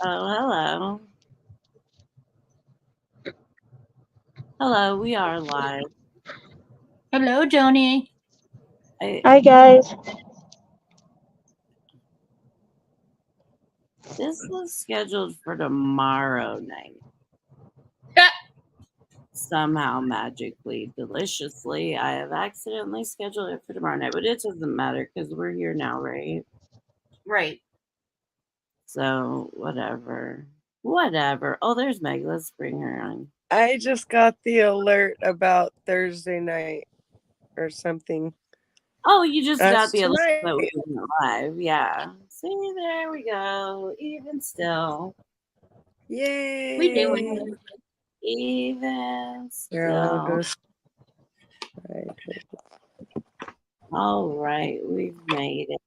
Oh, hello. Hello, we are live. Hello, Joanie. Hi guys. This was scheduled for tomorrow night. Somehow, magically, deliciously, I have accidentally scheduled it for tomorrow night, but it doesn't matter because we're here now, right? Right. So, whatever. Whatever. Oh, there's Meg. Let's bring her on. I just got the alert about Thursday night or something. Oh, you just got That's the alert tonight. that we went live. Yeah. See, there we go. Even still. Yay! We doing Even Here, I'll still. go. All right, we've made it.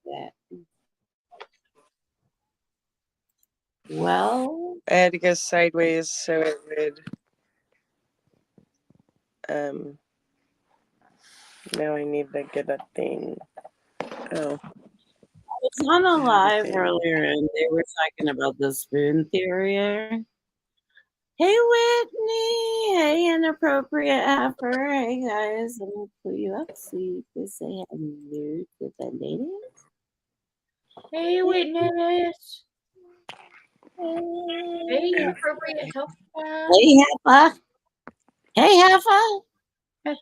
Well, I had to go sideways so it would. Now I need to get a thing. Oh. I was on a live earlier and they were talking about the spoon theory. Hey, Whitney. Hey, inappropriate heifer. Hey, guys. Let me pull you up so you can say hello to the ladies. Hey, witness. Hey, Hey, appropriate help. hey, heifer. Hey, heifer.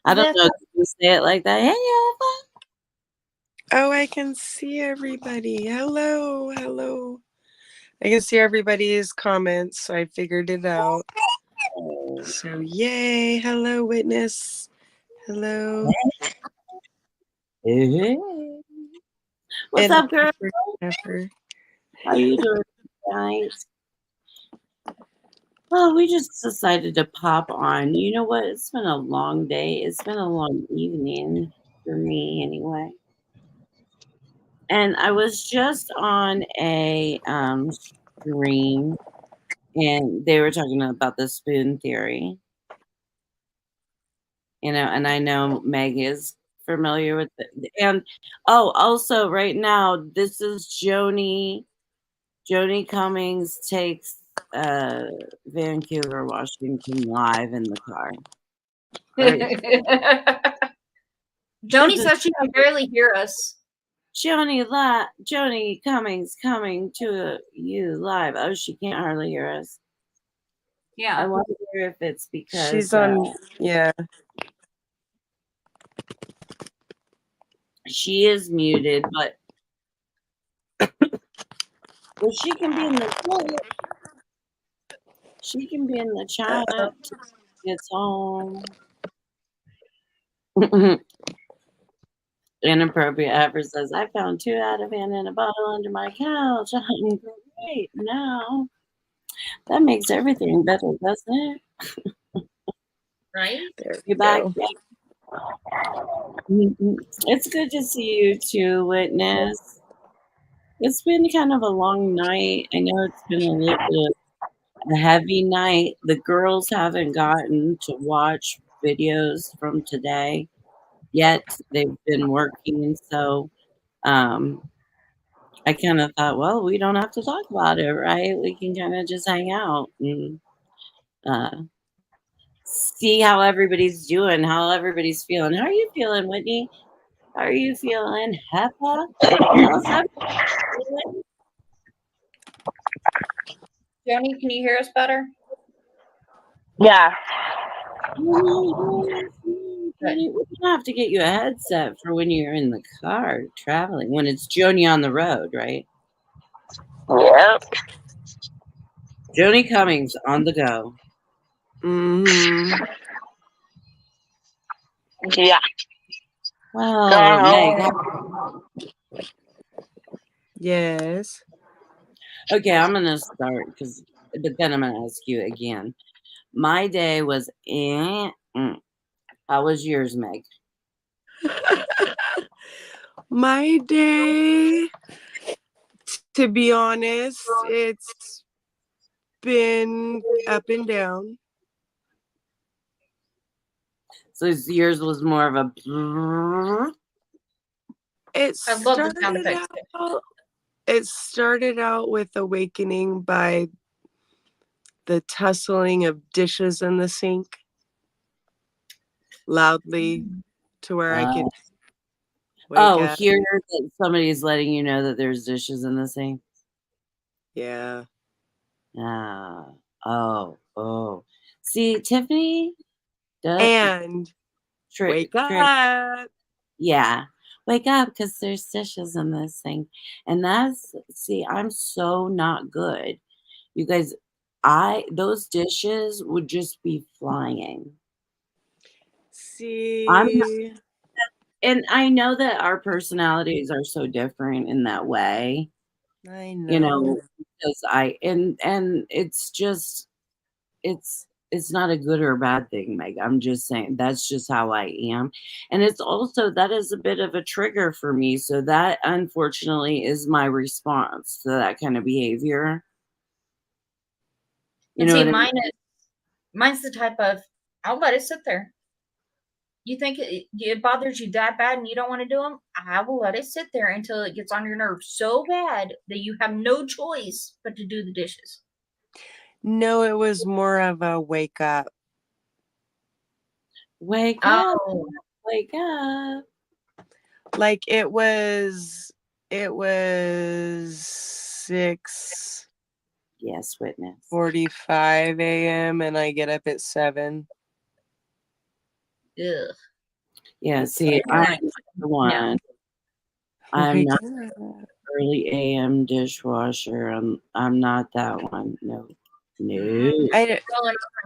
I don't know if you say it like that. Hey, heifer. Oh, I can see everybody. Hello, hello. I can see everybody's comments, so I figured it out. So, yay. Hello, witness. Hello. Hey. What's up, girl? How you doing tonight? Well, we just decided to pop on. You know what? It's been a long day. It's been a long evening for me anyway. And I was just on a stream and they were talking about the spoon theory. You know, and I know Meg is familiar with it. And also right now, this is Joanie Cummings takes Vancouver, Washington live in the car. Joanie says she can barely hear us. Joanie Cummings coming to you live. Oh, she can't hardly hear us. Yeah. I wonder if it's because she's on. Yeah. She is muted, but well, she can be in the chat. She can be in the chat. It's home. Inappropriate Ever says, I found 2 Ativan in a bottle under my couch. I'm great now. That makes everything better, doesn't it? Right? You back? It's good to see you too, Witness. It's been kind of a long night. I know it's been a little bit of a heavy night. The girls haven't gotten to watch videos from today yet. They've been working, so I kind of thought, well, we don't have to talk about it, right? We can kind of just hang out and see how everybody's doing, how everybody's feeling. How are you feeling, Whitney? How are you feeling, Heffa? How's everybody feeling? Joanie, can you hear us better? Yeah. We're gonna have to get you a headset for when you're in the car traveling. When it's Joanie on the road, right? Yep. Joanie Cummings on the go. Yeah. Well, Meg. Yes. Okay, I'm gonna start but then I'm gonna ask you again. My day was How was yours, Meg? My day, to be honest, it's been up and down. So yours was more of a. It started out with Awakening by the tussling of dishes in the sink loudly to where I could wake up. Hear that somebody's letting you know that there's dishes in the sink? Yeah. Oh. See, Tiffany does And wake up. Yeah. Wake up because there's dishes in this thing. And I'm so not good. You guys, those dishes would just be flying. See. And I know that our personalities are so different in that way. I know. You know, because and it's just it's not a good or a bad thing, Meg. I'm just saying that's just how I am. And it's also that is a bit of a trigger for me. So that unfortunately is my response to that kind of behavior. You know, mine's the type of I'll let it sit there. You think it bothers you that bad and you don't want to do them? I will let it sit there until it gets on your nerves so bad that you have no choice but to do the dishes. No, it was more of a wake up. Wake up. Wake up. Like it was 6. Yes, witness. 45 a.m. and I get up at 7. Ugh. Yeah, see, I'm the one. No. I'm not early AM dishwasher. I'm not that one. No. I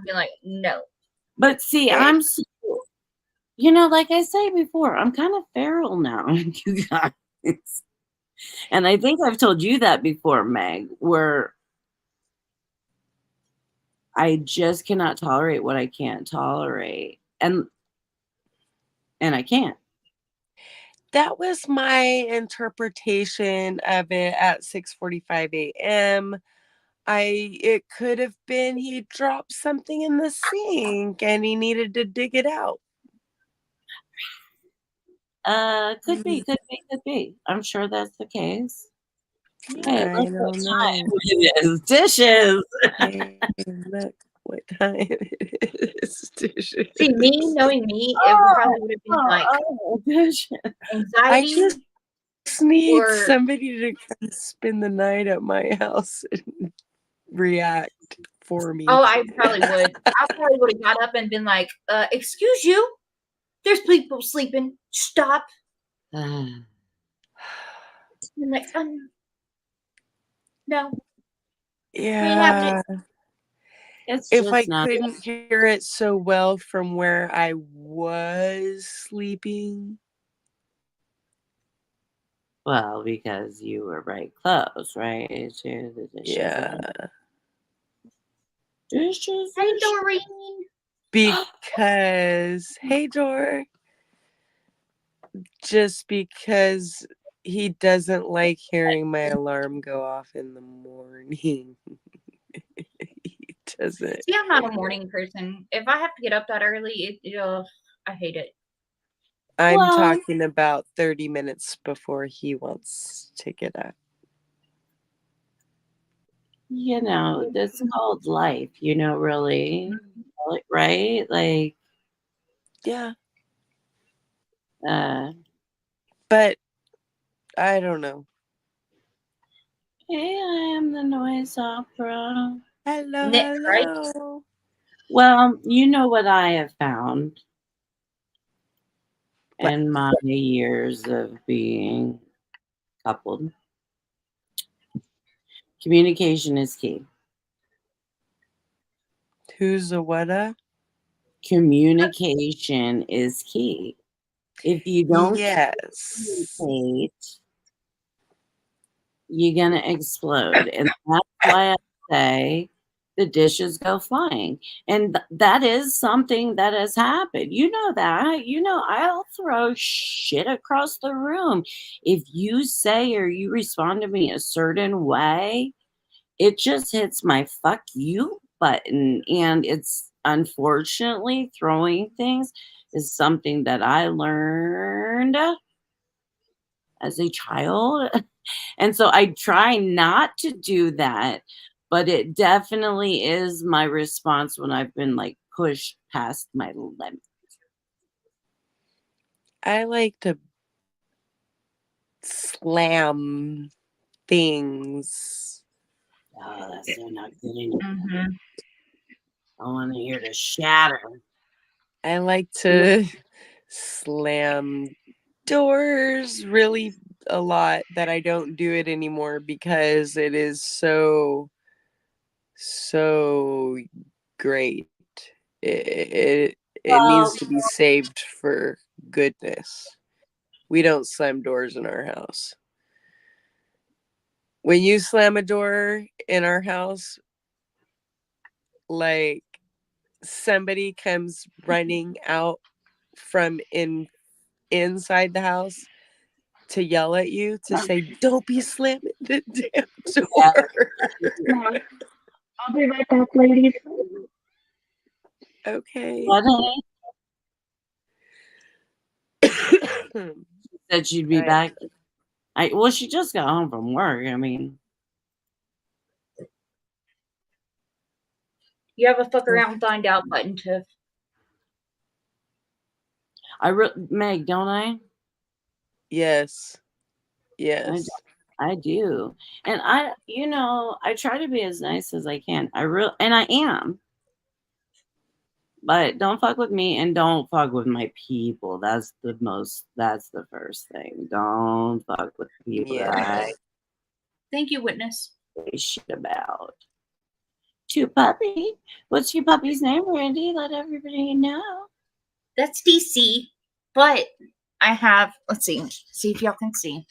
be like, no. But see, I'm so, like I say before, I'm kind of feral now, you guys. And I think I've told you that before, Meg, where I just cannot tolerate what I can't tolerate. And I can't. That was my interpretation of it at 6:45 a.m. It could have been he dropped something in the sink and he needed to dig it out. Could be. I'm sure that's the case. Hey, look what time it is. Dishes. Hey, look what time it is. Dishes. See, knowing me, it probably would have been like anxiety. I just need somebody to come spend the night at my house and react for me. Oh, I probably would. I probably would have got up and been like, excuse you, there's people sleeping. Stop. I'm like, no. Yeah. If I not couldn't hear it so well from where I was sleeping. Well, because you were right close, right? To the dishes. Yeah. Dishes. Hey, Doreen. Because, hey, Dor. Just because he doesn't like hearing my alarm go off in the morning. He doesn't. See, I'm not a morning person. If I have to get up that early, I hate it. I'm talking about 30 minutes before he wants to get up. You know, that's called life, really. Right? Like, yeah. But I don't know. Hey, I am the noise opera. Hello, hello. Well, you know what I have found in my years of being coupled. Communication is key. Who's a what? Communication is key. If you don't communicate, you're going to explode. And that's why I say the dishes go flying. And that is something that has happened. You know that. I'll throw shit across the room. If you say or you respond to me a certain way, it just hits my fuck you button. And it's unfortunately throwing things is something that I learned as a child. And so I try not to do that. But it definitely is my response when I've been like pushed past my limit. I like to slam things. Oh, that's so not good enough. Mm-hmm. I want to hear the shatter. I like to slam doors really a lot, that I don't do it anymore because it is so great. It needs to be saved for goodness. We don't slam doors in our house. When you slam a door in our house, like somebody comes running out from inside the house to yell at you to say, "Don't be slamming the damn door." I'll be right back, ladies. Okay. What, honey? Said she'd be back. Well, she just got home from work. I mean, You have a fuck around and find out button, Tiff. Meg, don't I? Yes. Yes. I do. And I try to be as nice as I can. And I am. But don't fuck with me and don't fuck with my people. That's the first thing. Don't fuck with people that I Thank you, witness. say shit about. To puppy. What's your puppy's name, Randy? Let everybody know. That's DC. But I have, let's see if y'all can see.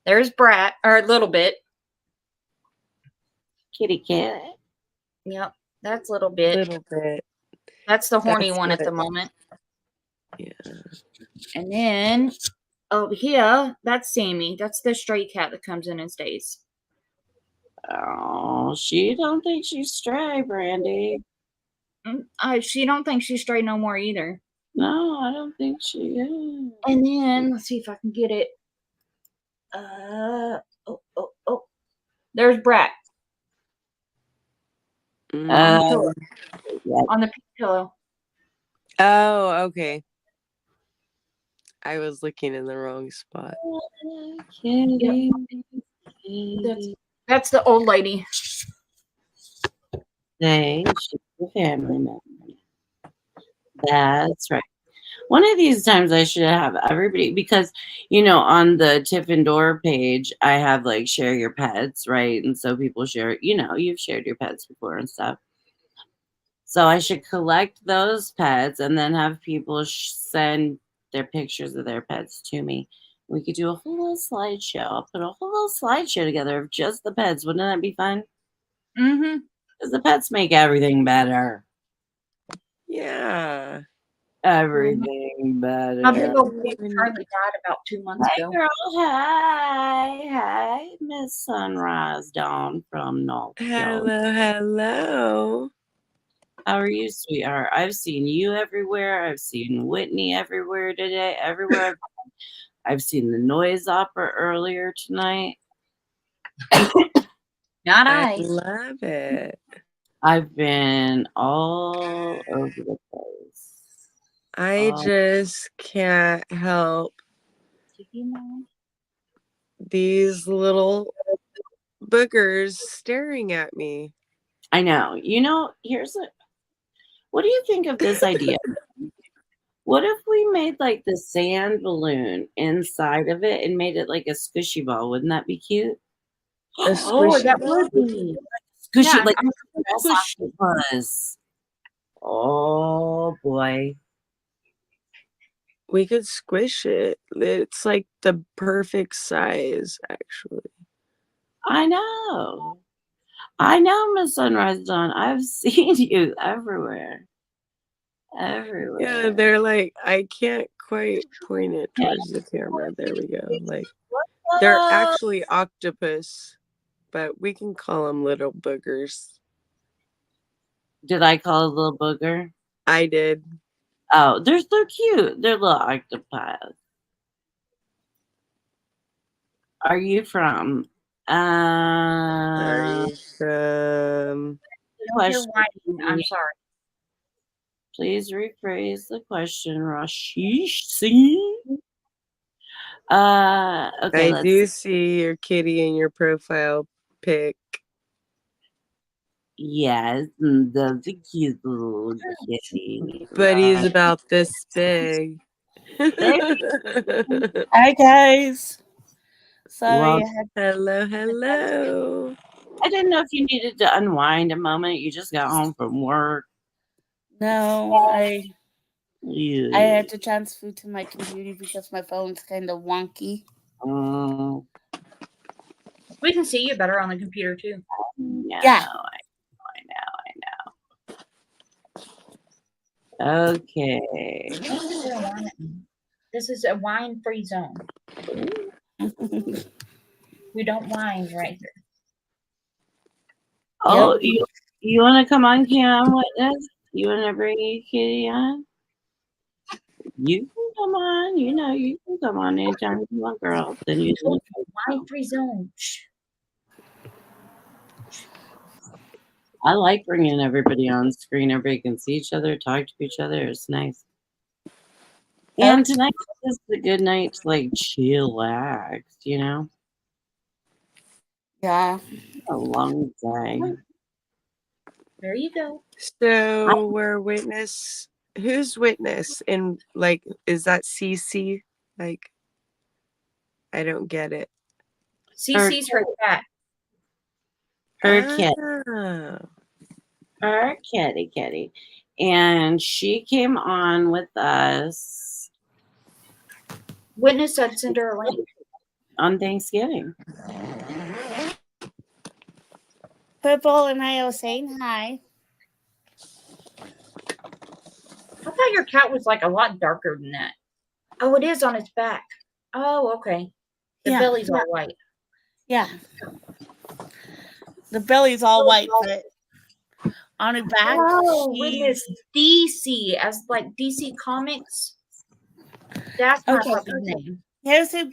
There's Brat, or a little bit. Kitty cat. Yep, that's a little bit. Little bit. That's the horny That's one at good. the moment. Yeah. And then over here, that's Sammy. That's the stray cat that comes in and stays. Oh, she don't think she's stray, Brandy. She don't think she's stray no more either. No, I don't think she is. And then let's see if I can get it. There's Brat. Yeah. On the pink pillow. Oh, okay. I was looking in the wrong spot. Kitty, That's the old lady. she's a family member. That's right. One of these times I should have everybody, because on the Tiff and Door page I have like share your pets, right? And so people share, you've shared your pets before and stuff. So I should collect those pets and then have people send their pictures of their pets to me. We could do a whole little slideshow. I'll put a whole little slideshow together of just the pets. Wouldn't that be fun? Mm-hmm. Because the pets make everything better. Yeah. Everything better. My big old pig Charlie died about 2 months ago. Girl, hi, Miss Sunrise Dawn from North Carolina. Hello. How are you, sweetheart? I've seen you everywhere. I've seen Whitney everywhere today. Everywhere I've seen the noise opera earlier tonight. Not I I. love it. I've been all over the place. I just can't help these little boogers staring at me. I know. What do you think of this idea? What if we made like the sand balloon inside of it and made it like a squishy ball? Wouldn't that be cute? A squishy that ball? would be. Squishy, Yeah, like I'm squish was. Oh boy. We could squish it. It's like the perfect size, actually. I know, Miss Sunrise Dawn. I've seen you everywhere. Everywhere. Yeah, they're like, I can't quite point it towards the camera. There we go. Like, they're actually octopus, but we can call them little boogers. Did I call a little booger? I did. Oh, they're so cute. They're little octopi. Are you from Are you from? I don't hear whining. I'm sorry. Please rephrase the question, Rashish Singh. Okay, I do see your kitty in your profile pic. Yes, that's a cute little kitty. But he's about this big. Hi guys. Sorry, Well, Hello, hello. I didn't know if you needed to unwind a moment. You just got home from work. no, I Yeah. had to transfer to my computer because my phone's kind of wonky. We can see you better on the computer too. No, Yeah. I know. Okay. This is a wine-free zone. We don't whine right here. Oh, you want to come on cam with us? You want to bring your kitty on? You can come on. You know, you can come on anytime you want, girl. Then you wine-free zone. I like bringing everybody on screen. Everybody can see each other, talk to each other. It's nice. And tonight is a good night to like chillax, you know? Yeah. A long day. There you go. So we're witness. Who's witness? And like, is that CC? Like, I don't get it. CC's her cat. Her cat. Ah. Her kitty. And she came on with us. Witness said send her a link. On Thanksgiving. Purple and I are saying hi. I thought your cat was like a lot darker than that. Oh, it is on its back. Oh, okay. The belly's all white. Yeah. The belly's all white, but on her back. Oh, witness DC as like DC Comics. That's my puppy's name. Here's her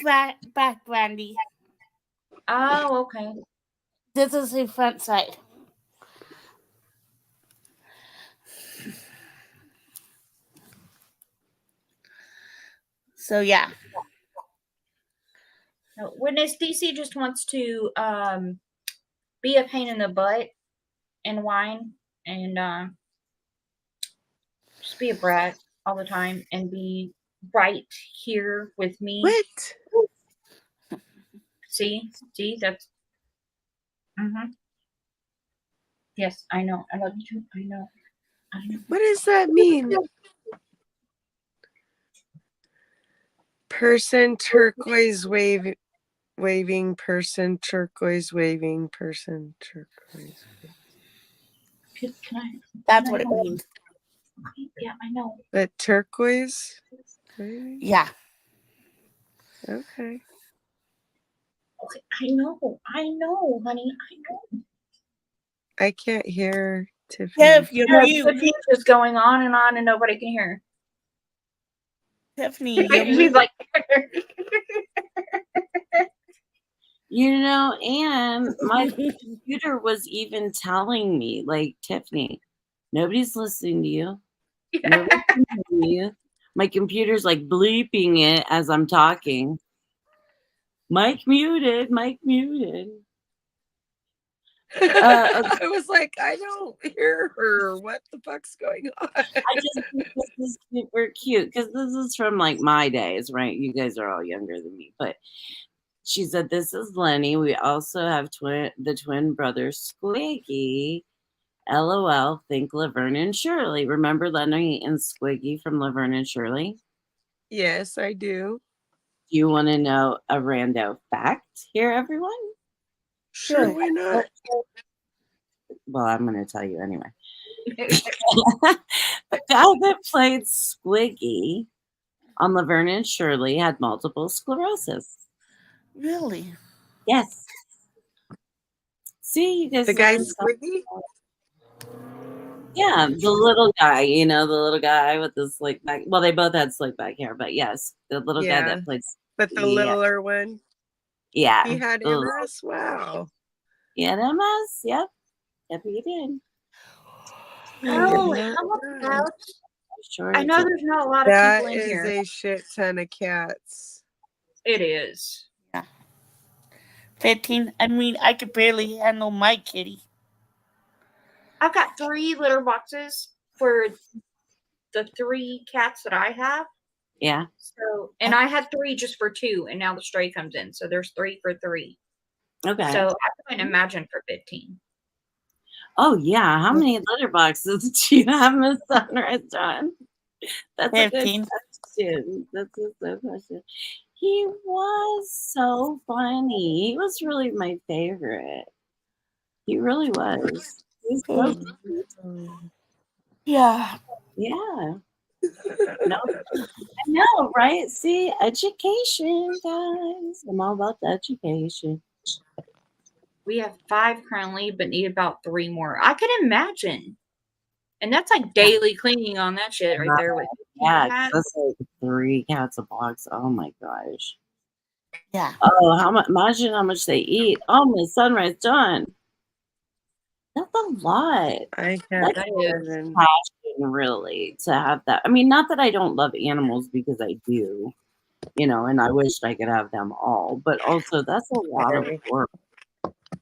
back, Brandy. Oh, okay. This is her front side. So yeah. No, witness DC just wants to be a pain in the butt and whine and just be a brat all the time and be right here with me. What? See, that's. Yes, I know. I love you too. I know. What does that mean? Person turquoise waving person turquoise waving person turquoise. Can I? That's what it means. Yeah, I know. But turquoise? Waving? Yeah. Okay. Okay, I know, honey. I know. I can't hear Tiffany. Tiff, you're mute. Tiffany's just going on and nobody can hear her. Tiffany, She's like. You know, and my computer was even telling me, like, Tiffany, nobody's listening to you. Nobody's listening to you. My computer's like bleeping it as I'm talking. Mic muted. I was like, I don't hear her. What the fuck's going on? I just think this is super cute because this is from like my days, right? You guys are all younger than me, but she said, "This is Lenny. We also have the twin brothers, Squiggy. LOL. Think Laverne and Shirley. Remember Lenny and Squiggy from Laverne and Shirley? Yes, I do. Do you want to know a rando fact here, everyone? Sure, why not? Well, I'm going to tell you anyway. The guy that played Squiggy on Laverne and Shirley had multiple sclerosis. Really? Yes. See, you guys. The guy Squiggy? Yeah, the little guy, the little guy with the slick back. Well, they both had slick back hair, but yes, the little guy that played. But the littler one. Yeah. He had Ugh. MS? Wow. He had MS. Yep. Yep, he did. Oh, Yeah. how about? I'm sure I it's know a- there's not a lot of That people in is here. a shit ton of cats. It is. 15. I mean, I could barely handle my kitty. I've got 3 litter boxes for the 3 cats that I have. yeah. So, and I had 3 just for 2, and now the stray comes in, so there's 3 for 3. Okay. So I couldn't imagine for 15. Oh yeah. How many litter boxes do you have, Miss Sunrise John? That's a good 15. question. That's a good question. He was so funny. He was really my favorite. He really was. He's so cute. Yeah. Yeah. No, I know, right? See, education, guys. I'm all about the education. We have 5 currently, but need about 3 more. I could imagine. And that's like daily cleaning on that shit right there with 15 Yeah, 'cause cats. that's like 3 cats a box. Oh my gosh. Yeah. Oh, how much? Imagine how much they eat. Oh, my Sunrise John. That's a lot. I can't That is. imagine. Passion, really, to have that. I mean, not that I don't love animals, because I do, and I wish I could have them all. But also, that's a lot of work.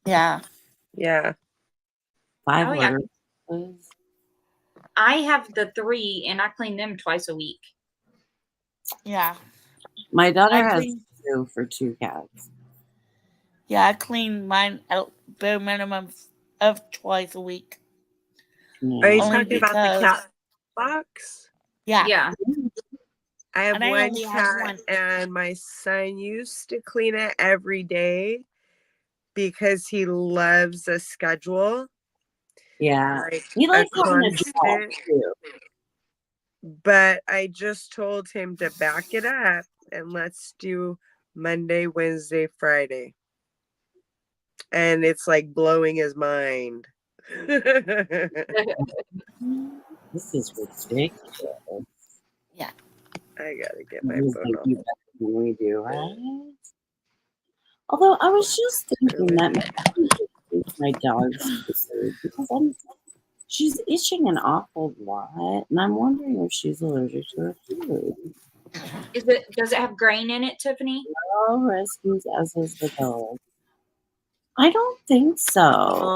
Yeah. Yeah. 5 Oh, yeah. litter boxes. I have the 3, and I clean them twice a week. Yeah. My daughter I has clean- 2 for 2 cats. Yeah, I clean mine out bare minimum of twice a week. Yeah. Are you Only talking about the because- cat box? Yeah. Yeah. I have And I one only have cat, one. and my son used to clean it every day because he loves a schedule. Yeah. Like He a likes having a job, constant. too. But I just told him to back it up and let's do Monday, Wednesday, Friday. And it's like blowing his mind. This is ridiculous. Yeah. I gotta get my Because phone they off. do better than we do, right? Although I was just thinking that maybe I should take my dog's food, because she's itching an awful lot, and I'm wondering if she's allergic to her food. Does it have grain in it, Tiffany? No rescues, as is the dog. I don't think so.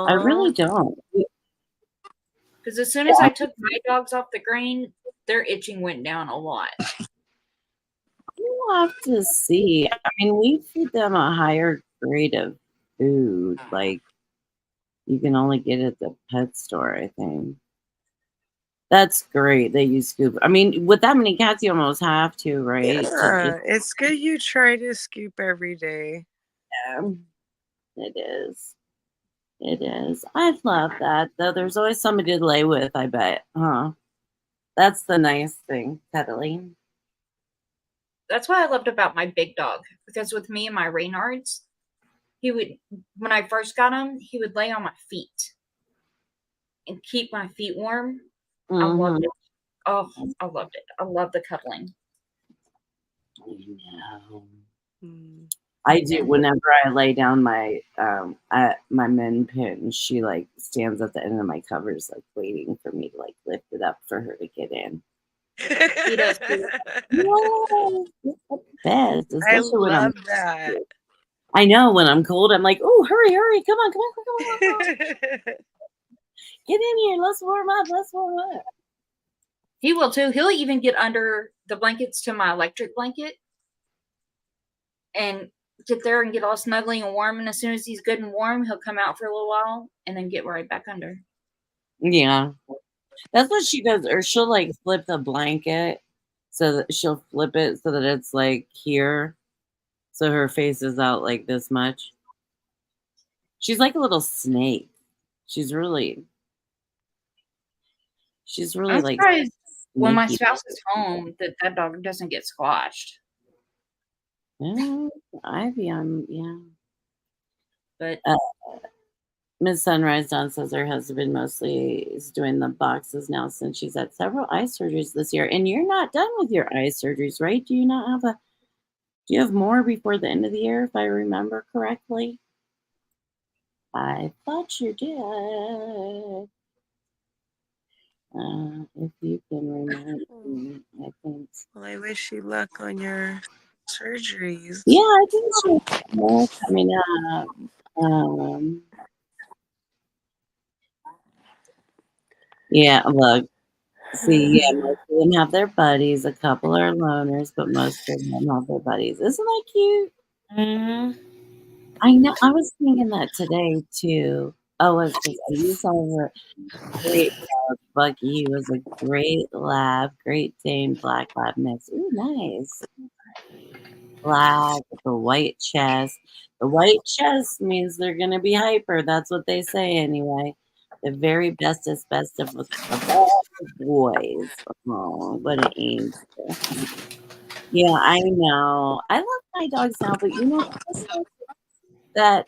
I really don't. Because as soon as I took my dogs off the grain, their itching went down a lot. We'll have to see. I mean, we feed them a higher grade of food. Like, you can only get it at the pet store, I think. That's great that you scoop. I mean, with that many cats, you almost have to, right? Yeah, it's good you try to scoop every day. It is. It is. I love that, though. There's always somebody to lay with, I bet. Huh? That's the nice thing, cuddling. That's what I loved about my big dog. Because with me and my Reynards, when I first got him, he would lay on my feet and keep my feet warm. I loved it. Oh, I loved it. I love the cuddling. I do. Whenever I lay down my min pin, she like stands at the end of my covers, like waiting for me to like lift it up for her to get in. He does too. No, it's the best. I Especially when I'm love that. I know when I'm cold, I'm like, oh, hurry, come on. Get in here, let's warm up. He will too. He'll even get under the blankets to my electric blanket and get there and get all snuggly and warm. And as soon as he's good and warm, he'll come out for a little while and then get right back under. Yeah. That's what she does. Or she'll like flip the blanket so that she'll flip it so that it's like here. So her face is out like this much. She's like a little snake. She's really I'm like surprised when my sneaky. spouse is home that dog doesn't get squashed. Yeah, Ivy, yeah. But Miss Sunrise Dawn says her husband mostly is doing the boxes now since she's had several eye surgeries this year. And you're not done with your eye surgeries, right? Do Do you have more before the end of the year, if I remember correctly? I thought you did. If you can remind me, I think. Well, I wish you luck on your surgeries. Yeah, I think she has more coming up. Yeah, look. See, yeah, most of them have their buddies. A couple are loners, but most of them have their buddies. Isn't that cute? Mm-hmm. I know. I was thinking that today too. Oh, it's because I used to have a great dog, Bucky. He was a great lab, Great Dane, black lab mix. Ooh, nice. Black with a white chest. The white chest means they're gonna be hyper. That's what they say anyway. The very bestest best of all the boys. Oh, what an angel. Yeah, I know. I love my dogs now, but you know that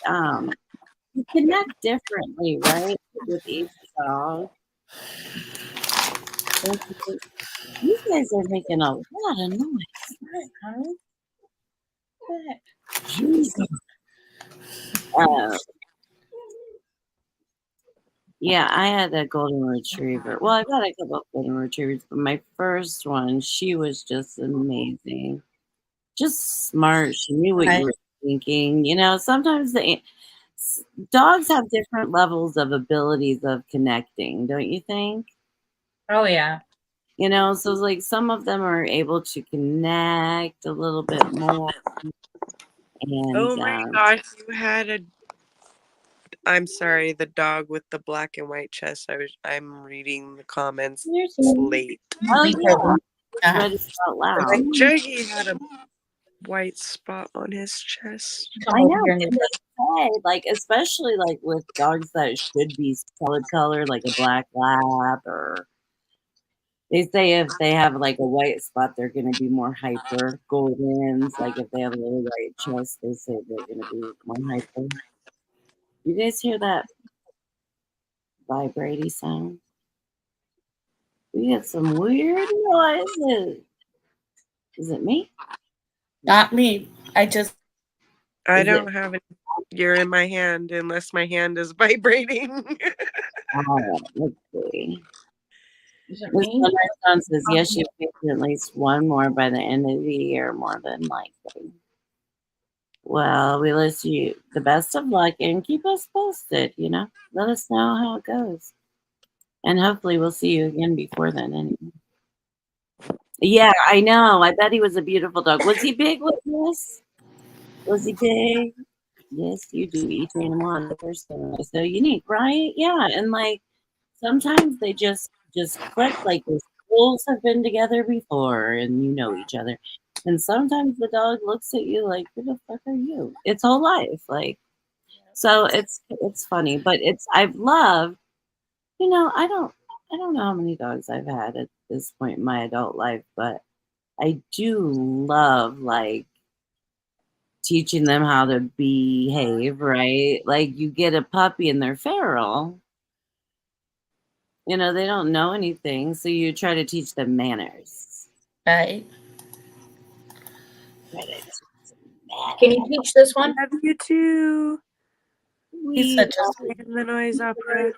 you connect differently, right? With each dog. Don't you think? You guys are making a lot of noise. Honey, what? Jesus. Uh, yeah, I had a golden retriever. Well, I've had a couple of golden retrievers, but my first one, she was just amazing. Just smart. She knew what you Right. were thinking. You know, sometimes dogs have different levels of abilities of connecting, don't you think? Oh yeah. You know, so like some of them are able to connect a little bit more, and Oh my gosh, you had a. I'm sorry, the dog with the black and white chest. I'm reading the comments. It's late. oh yeah, just Uh-huh. read it out loud. Like Juggy had a white spot on his chest. Come I over know, here and and they say, like, especially like with dogs that should be solid color, like a black lab, or they say if they have like a white spot, they're going to be more hyper. Goldens, like if they have a really white chest, they say they're going to be more hyper. You guys hear that vibrating sound? We get some weird noises. Is it me? Not me. I just I Is it? don't have it. You're in my hand unless my hand is vibrating. Let's see. Is it This me? one, my son says, yes, you picked at least one more by the end of the year, more than likely. Well, we wish you the best of luck and keep us posted, you know? Let us know how it goes. And hopefully we'll see you again before then anyway. Yeah, I know. I bet he was a beautiful dog. Was he big with this? Was he big? Yes, you do. Each animal on the person is so unique, right? Yeah, and like sometimes they just click like the schools have been together before and you know each other. And sometimes the dog looks at you like, who the fuck are you? Its whole life. Like so it's funny. But I've loved, you know, I don't know how many dogs I've had at this point in my adult life, but I do love like teaching them how to behave, right? Like you get a puppy and they're feral. You know, they don't know anything, so you try to teach them manners. right. Can you teach this one? Love you too. He's We such a In the noise opera.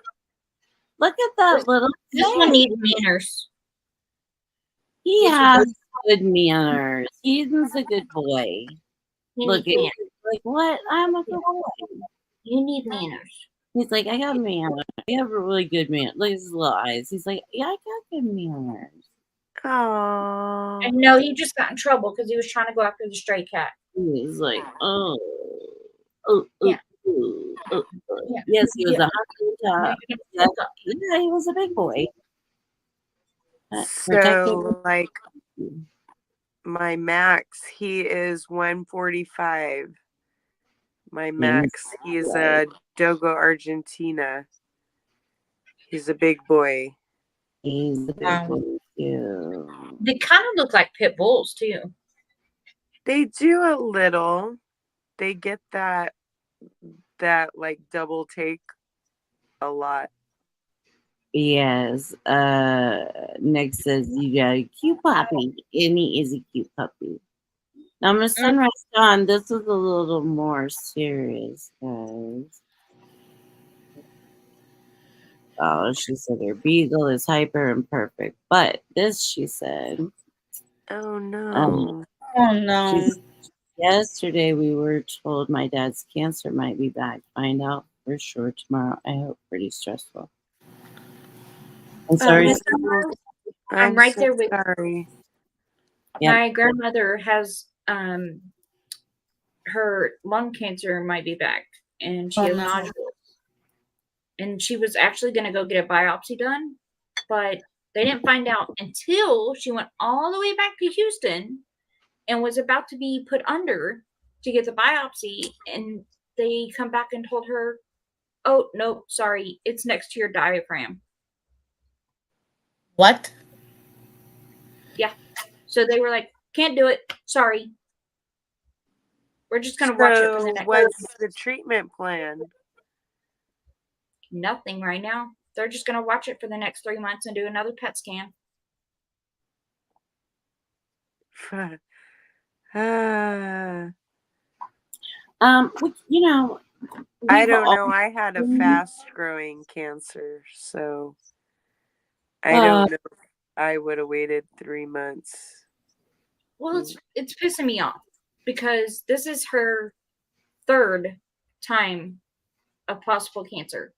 look at that little This one face. needs manners. He Yes, has good manners. He's a good boy. He Look at needs him. manners. Like, what? I'm a good boy. You need manners. He's like, I got manners. I have a really good man. Look at his little eyes. He's like, yeah, I got good manners. Aww. And no, he just got in trouble because he was trying to go after the stray cat. He's like, oh, Yeah. oh. Yeah. Yes, he was Yeah. a hot No, top. you Yeah, didn't. yeah, he was a big boy. Protected. So, like, my max, he is 145. My max, he's a Dogo Argentina. He's a big boy. He's a big boy too. They kind of look like pit bulls too. They do a little. They get that like double take a lot. Yes. Nick says you got a cute puppy, and he is a cute puppy. Now, Miss Sunrise Dawn, this is a little more serious, guys. Oh, she said her beagle is hyper imperfect. But this, she said, Oh no. Oh no. she's, yesterday we were told my dad's cancer might be back. Find out for sure tomorrow. I hope pretty stressful. I'm sorry. Miss Sunrise, I'm right so there with sorry. Yep. my grandmother has her lung cancer might be back, and she Oh, has no. nodules. And she was actually going to go get a biopsy done, but they didn't find out until she went all the way back to Houston and was about to be put under to get the biopsy. And they come back and told her, oh, no, sorry, it's next to your diaphragm. What? Yeah. So they were like, can't do it. Sorry. We're just going to watch it for the So next. what's the treatment plan? Nothing right now. They're just going to watch it for the next 3 months and do another PET scan. You know, I we've don't all- know. I had a fast growing cancer, so I don't know. I would have waited 3 months. Well, it's pissing me off because this is her third time of possible cancer.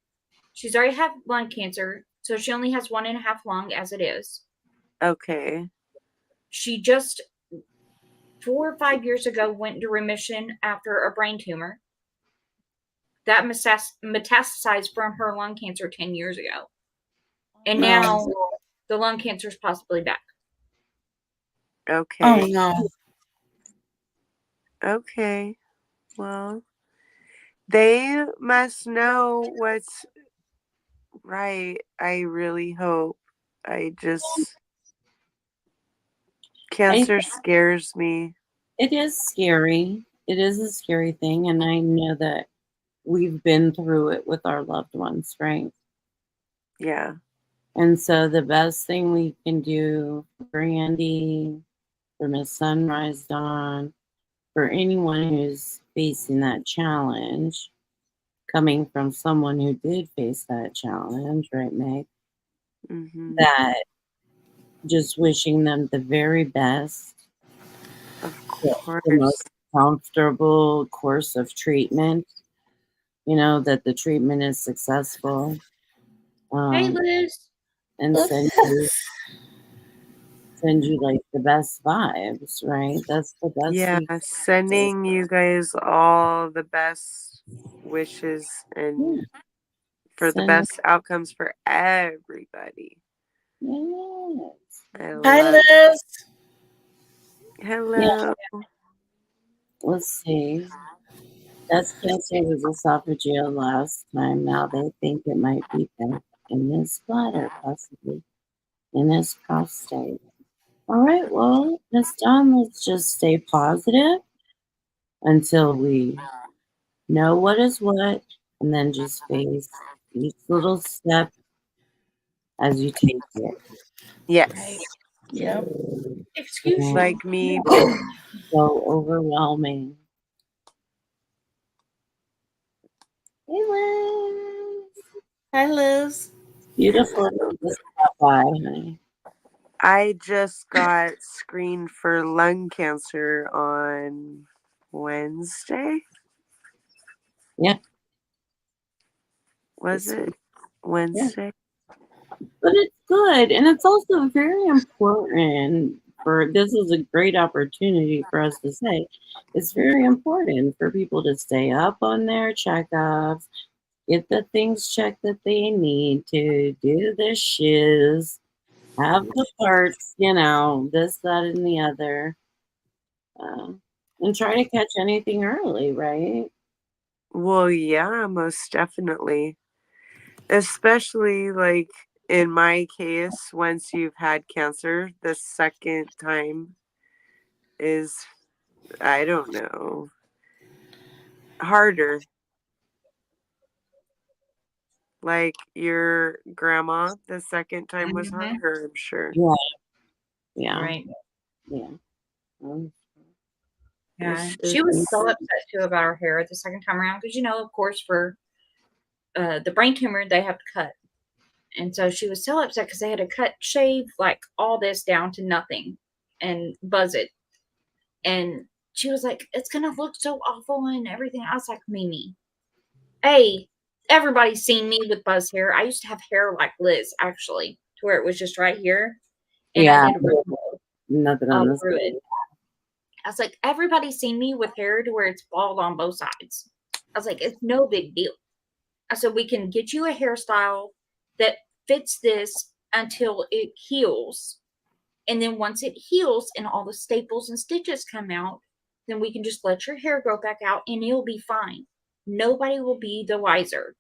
She's already had lung cancer, so she only has 1.5 lung as it is. Okay. She just 4 or 5 years ago went into remission after a brain tumor that metastasized from her lung cancer 10 years ago. And now the lung cancer is possibly back. Okay. Oh no. Okay. Well, they must know what's right. I really hope. Cancer scares me. It is scary. It is a scary thing. And I know that we've been through it with our loved ones, right? Yeah. And so the best thing we can do for Andy, for Miss Sunrise Dawn, for anyone who's facing that challenge, coming from someone who did face that challenge, right, Meg? Mm-hmm. That just wishing them the very best, Of course. the most comfortable course of treatment, you know, that the treatment is successful. Hey, Liz. And send you like the best vibes, right? That's the best. Yeah, sending you guys all the best wishes and for the best outcomes for everybody. Yes. Hi, Liz. Hello. Yeah. Let's see. That's cancer was esophageal last time. Now they think it might be back in his bladder, possibly in his prostate. All right, well, Miss Dawn, let's just stay positive until we know what is what, and then just face each little step as you take it. Yes. Yep. Excuse me. Like me. So overwhelming. Hey, Liz. Hi, Liz. Beautiful. Just stop by, honey. I just got screened for lung cancer on Wednesday. Yeah. Was it Wednesday? But it's good. And it's also very important for this is a great opportunity for us to say it's very important for people to stay up on their checkups, get the things checked that they need to do the shiz, have the parts, you know, this, that, and the other. And try to catch anything early, right? Well, yeah, most definitely. Especially like in my case, once you've had cancer, the second time is, I don't know, harder. Like your grandma, the second time was harder, I'm sure. Yeah. Yeah. Right. Yeah. Yeah, she was so upset too about her hair the second time around because, of course, for the brain tumor, they have to cut. And so she was so upset because they had to shave like all this down to nothing and buzz it. And she was like, it's going to look so awful and everything. I was like, Mimi, hey, everybody's seen me with buzz hair. I used to have hair like Liz, actually, to where it was just right here. And Yeah. I did Nothing on this. through it. I was like, everybody's seen me with hair to where it's bald on both sides. I was like, it's no big deal. I said, we can get you a hairstyle that fits this until it heals. And then once it heals and all the staples and stitches come out, then we can just let your hair grow back out and you'll be fine. Nobody will be the wiser.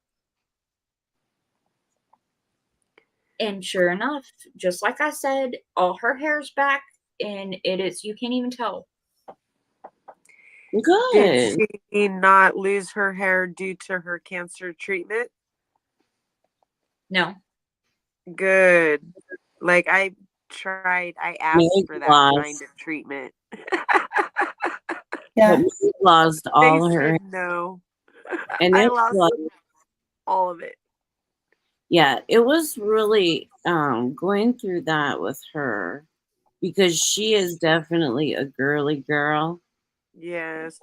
And sure enough, just like I said, all her hair's back and it is, you can't even tell. Good. Did she not lose her hair due to her cancer treatment? No. Good. Like I asked for that kind of treatment. Yeah. But she lost all they her said no. And I lost all of it. Yeah, it was really going through that with her because she is definitely a girly girl. Yes.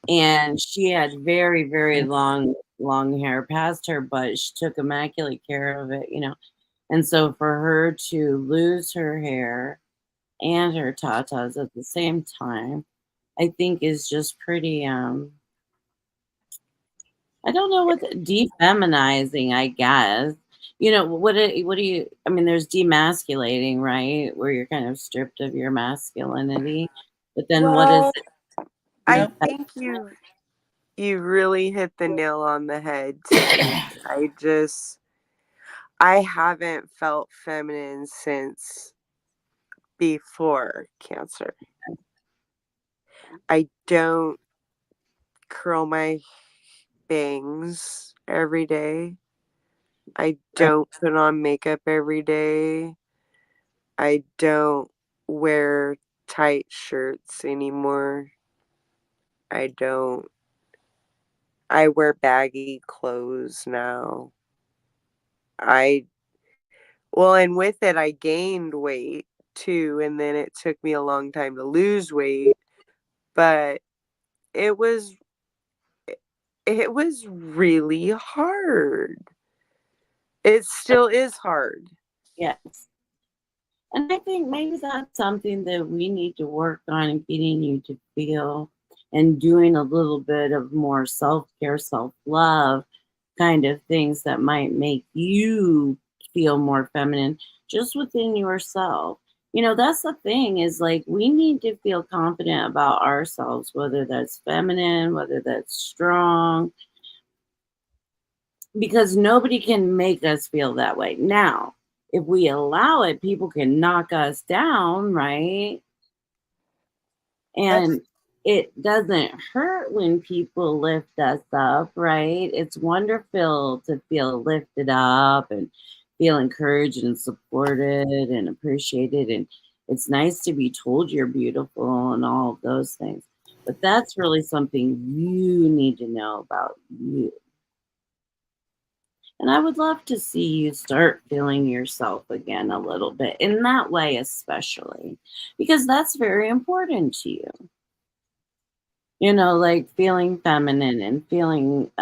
And she had very, very long hair past her, but she took immaculate care of it, And so for her to lose her hair and her tatas at the same time, I think is just pretty I don't know what defeminizing, I guess. What do you, I mean, there's demasculating, right? Where you're kind of stripped of your masculinity. But then what is it? I think you really hit the nail on the head, Tiffany. I haven't felt feminine since before cancer. I don't curl my bangs every day. I don't put on makeup every day. I don't wear tight shirts anymore. I wear baggy clothes now. And with it, I gained weight too, and then it took me a long time to lose weight, but it was really hard. It still is hard. Yes. And I think maybe that's something that we need to work on and getting you to feel and doing a little bit of more self-care, self-love kind of things that might make you feel more feminine just within yourself. That's the thing is like we need to feel confident about ourselves, whether that's feminine, whether that's strong, because nobody can make us feel that way. Now, if we allow it, people can knock us down, right? And it doesn't hurt when people lift us up, right? It's wonderful to feel lifted up and feel encouraged and supported and appreciated. And it's nice to be told you're beautiful and all of those things. But that's really something you need to know about you. And I would love to see you start feeling yourself again a little bit in that way, especially because that's very important to you. Like feeling feminine and feeling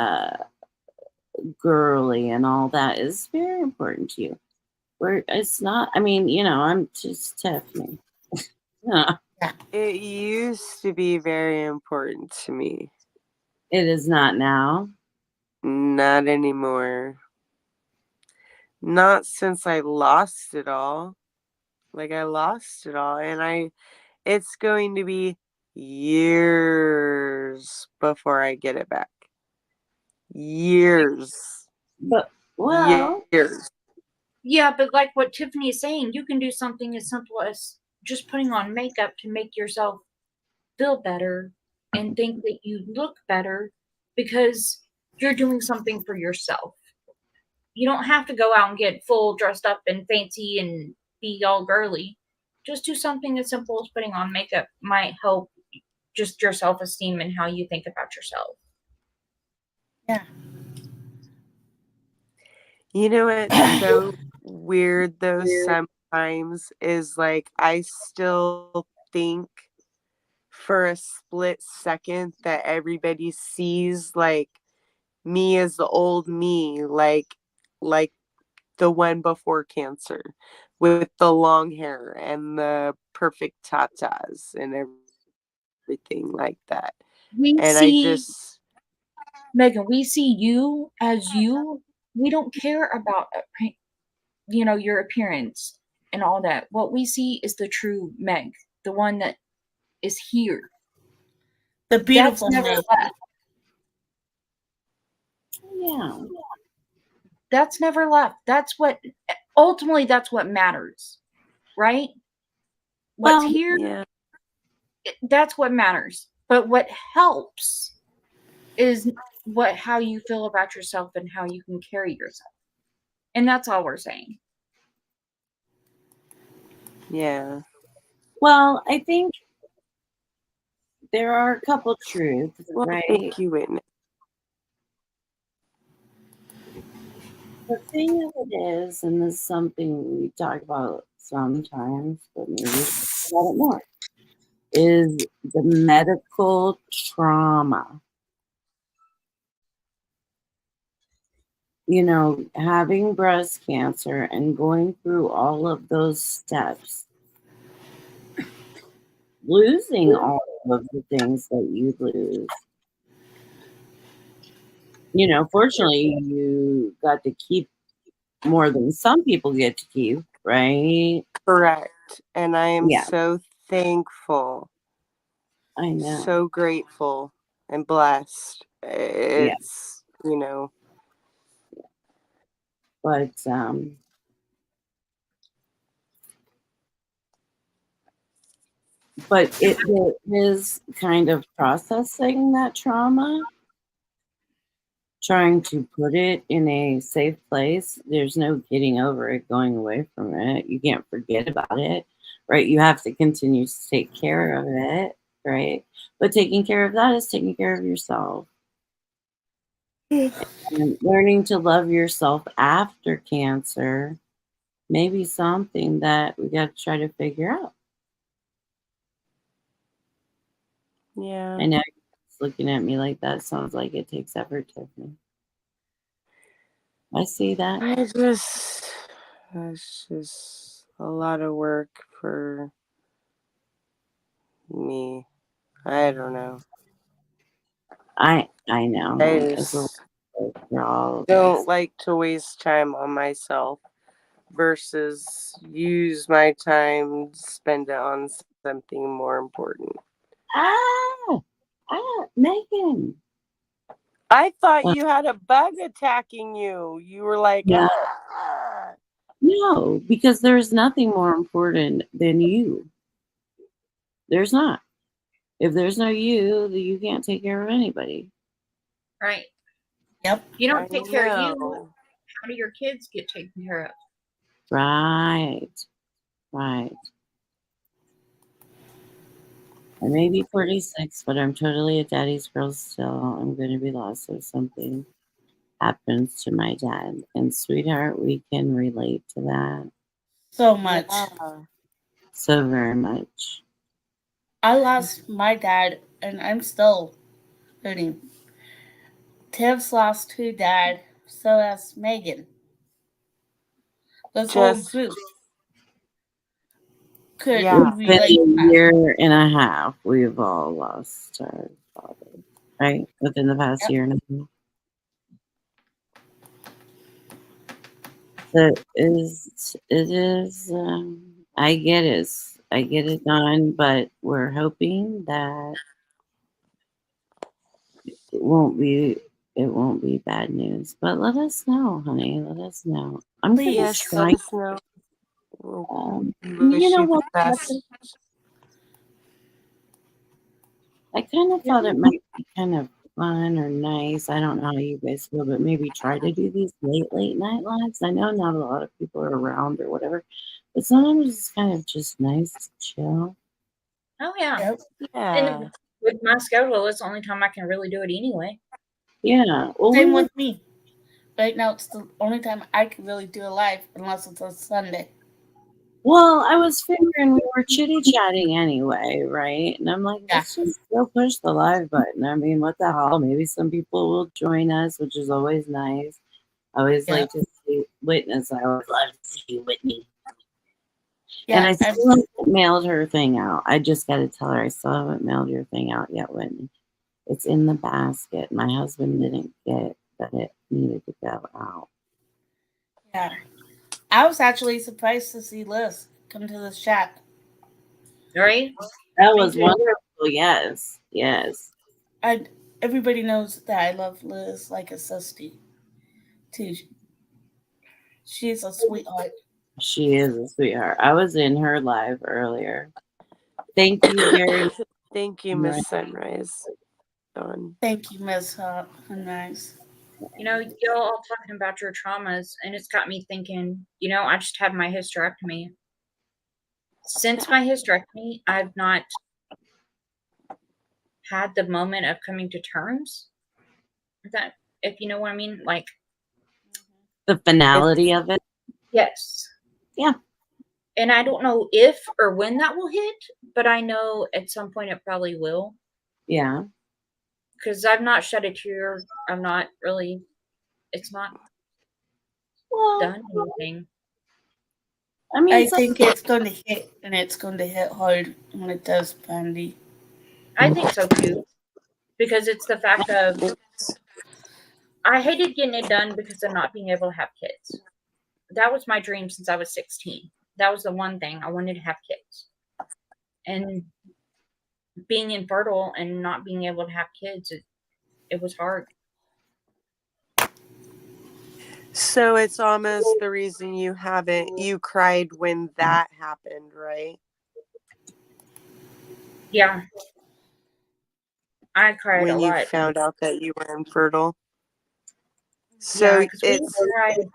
girly and all that is very important to you. Where it's not, I mean, I'm just Tiffany. It used to be very important to me. It is not now. Not anymore. Not since I lost it all. Like I lost it all, and it's going to be years before I get it back. Years. But years. Yeah, but like what Tiffany is saying, you can do something as simple as just putting on makeup to make yourself feel better and think that you look better because you're doing something for yourself. You don't have to go out and get full dressed up and fancy and be all girly. Just do something as simple as putting on makeup might help just your self-esteem and how you think about yourself. Yeah. You know what's so weird though sometimes is like I still think for a split second that everybody sees like me as the old me, like the one before cancer with the long hair and the perfect tatas and everything like that. We And I see, just Megan, we see you as you. We don't care about, your appearance and all that. What we see is the true Meg, the one that is here. The That's beautiful never Meg. left. Yeah. That's never left. Ultimately, that's what matters, right? What's Well, here, yeah. that's what matters. But what helps is how you feel about yourself and how you can carry yourself. And that's all we're saying. Yeah. well, I think there are a couple truths, Well, right? thank you, Whitney. The thing of it is, and this is something we talk about sometimes, but maybe we should talk about it more, is the medical trauma. You know, having breast cancer and going through all of those steps, losing all of the things that you lose. You know, fortunately, you got to keep more than some people get to keep, right? Correct. And I am Yeah, so thankful, I know. so grateful and blessed. Yeah, It's, but it is kind of processing that trauma, trying to put it in a safe place. There's no getting over it, going away from it. You can't forget about it, right? You have to continue to take care of it, right? But taking care of that is taking care of yourself. And learning to love yourself after cancer may be something that we got to try to figure out. yeah. I know you're looking at me like that sounds like it takes effort, Tiffany. I see that. It's just a lot of work for me. I don't know. I know, I honey. It's a just lot for all of us. don't like to waste time on myself versus use my time to spend it on something more important. Ah, Megan. I thought you had a bug attacking you. You were like, No, ah. no, because there's nothing more important than you. There's not. If there's no you, then you can't take care of anybody. Right. Yep. You I don't take care of you. know. How do your kids get taken care of? Right. Right. I may be 46, but I'm totally a daddy's girl still. I'm going to be lost if something happens to my dad. And sweetheart, we can relate to that So much. Yeah. so very much. I lost my dad, and I'm still hurting. Tiff's lost her dad, so has Megan. This whole Just, group could yeah. It's been relate to a that. year and a half. We've all lost our father, right? Within the past Yep. year and a half. So it is, I get it. I get it done, but we're hoping that it won't be it won't be bad news. But let us know, honey. Let us know. I'm gonna Yes, Please. let try. us know. We You wish know you the what? best. I kind of Yeah. thought it might be kind of fun or nice. I don't know how you guys feel, but maybe try to do these late night lives. I know not a lot of people are around or whatever, but sometimes it's kind of just nice to chill. Oh yeah. Yep. Yeah. And with my schedule, it's the only time I can really do it anyway. Yeah. Well, Same we with me. Right now, it's the only time I can really do a live unless it's a Sunday. Well, I was figuring we were chitty chatting anyway, right? And I'm like, Yeah. let's just go push the live button. I mean, what the hell? Maybe some people will join us, which is always nice. I always Yeah. like to see Witness. I always love to see Whitney. Yeah, And I still haven't mailed her thing out. I just got to tell her I still haven't mailed your thing out yet, Whitney. It's in the basket. My husband didn't get that it needed to go out. yeah. I was actually surprised to see Liz come to this chat. Right? That Me was too. wonderful. Yes. Yes. Everybody knows that I love Liz like a sister too. She's a sweetheart. She is a sweetheart. I was in her live earlier. Thank you very much. Thank you, Miss Sunrise. Dawn. Thank you, Miss Nice. You know, y'all all talking about your traumas, and it's got me thinking, you know, I just had my hysterectomy. Since my hysterectomy, I've not had the moment of coming to terms. That, if you know what I mean, like, The finality of it. yes. Yeah. And I don't know if or when that will hit, but I know at some point it probably will. Yeah. Because I've not shed a tear. I'm not really, it's not Well, done anything. I mean, I think it's going to hit, and it's going to hit hard when it does, Brandy. I think so too. Because it's the fact of, I hated getting it done because of not being able to have kids. That was my dream since I was 16. That was the one thing. I wanted to have kids. And being infertile and not being able to have kids, it was hard. So it's almost the reason you cried when that happened, right? Yeah. I cried when a you lot. found out that you were infertile. Yeah, So 'cause we cried.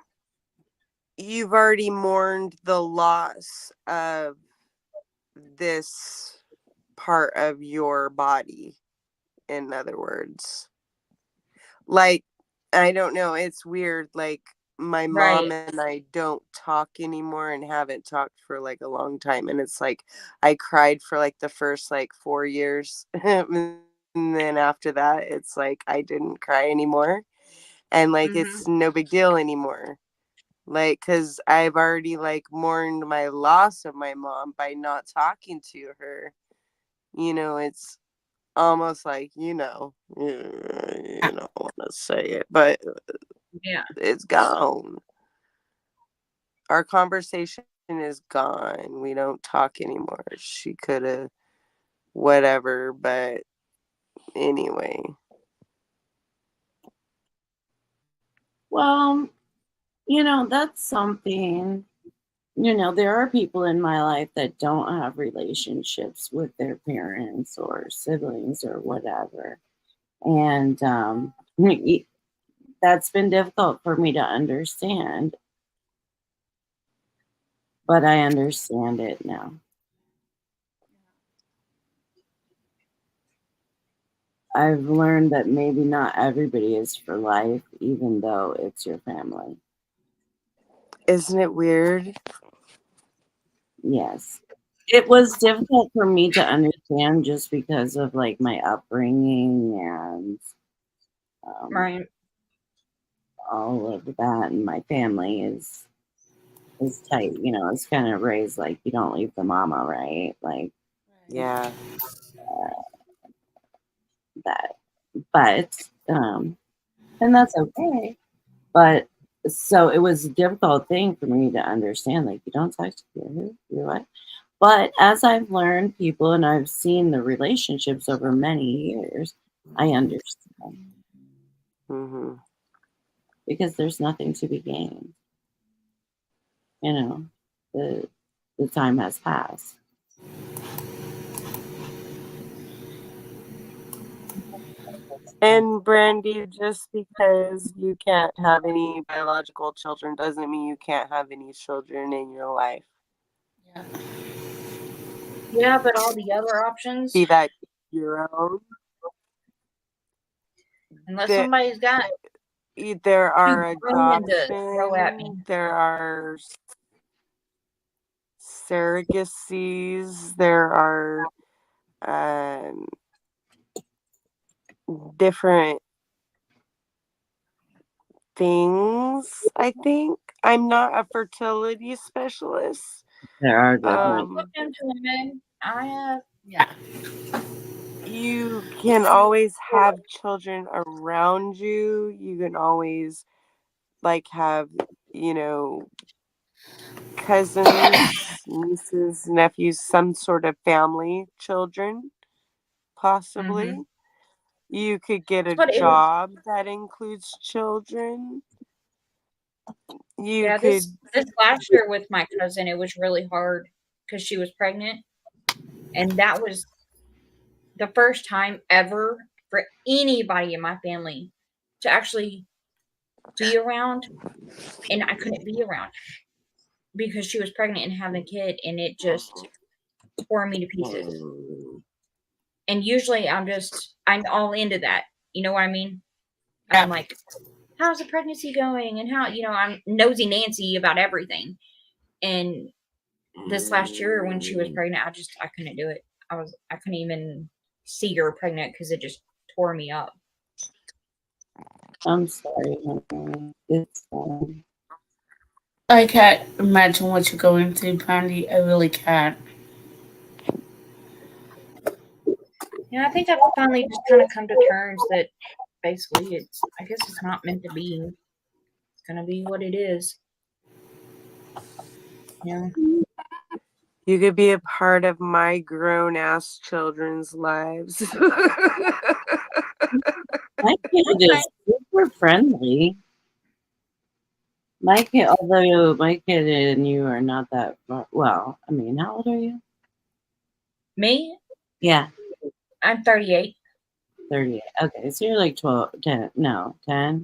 you've already mourned the loss of this part of your body, in other words. Like, I don't know, it's weird. Like, my mom Right. and I don't talk anymore and haven't talked for like a long time. And it's like, I cried for like the first like 4 years. And then after that, it's like, I didn't cry anymore. And like, it's no big deal anymore. Like, because I've already like mourned my loss of my mom by not talking to her. You know, it's almost like, you don't want to say it, but Yeah. it's gone. Our conversation is gone. We don't talk anymore. She could have whatever, but anyway. well, that's something. There are people in my life that don't have relationships with their parents or siblings or whatever. And that's been difficult for me to understand. But I understand it now. I've learned that maybe not everybody is for life, even though it's your family. Isn't it weird? Yes. It was difficult for me to understand just because of like my upbringing and Right. all of that. And my family is tight. It's kind of raised like you don't leave the mama, right? Like Yeah. that. But and that's okay. But so it was a difficult thing for me to understand. Like you don't talk to your wife. But as I've learned people and I've seen the relationships over many years, I understand. Mm-hmm. Because there's nothing to be gained. The time has passed. And Brandy, just because you can't have any biological children doesn't mean you can't have any children in your life. Yeah. Yeah, but all the other options. Be that your own. Unless There, somebody's got there two are grown to throw at me. adoption. There are surrogacies. There are different things. I think I'm not a fertility specialist. There are different. Look into it, man. I have. Yeah. You can always have children around you. You can always like have, cousins, nieces, nephews, some sort of family children, possibly. Mhm. You could get a That's what it is. job that includes children. You Yeah, could. this last year with my cousin, it was really hard because she was pregnant, and that was the first time ever for anybody in my family to actually be around, and I couldn't be around because she was pregnant and having a kid, and it just tore me to pieces. And usually I'm all into that. You know what I mean? Yeah. I'm like, how's the pregnancy going? And how, I'm nosy Nancy about everything. And this last year when she was pregnant, I couldn't do it. I couldn't even see her pregnant because it just tore me up. I'm sorry, honey. It's I can't imagine what you're going through, Brandy. I really can't. Yeah, I think I've finally just kind of come to terms that basically I guess it's not meant to be. It's gonna be what it is. Yeah. You could be a part of my grown ass children's lives. my kid is super friendly. My kid, although my kid and you are not that far. Well, I mean, how old are you? Me, Yeah, I'm 38. 38. Okay, so you're like 10,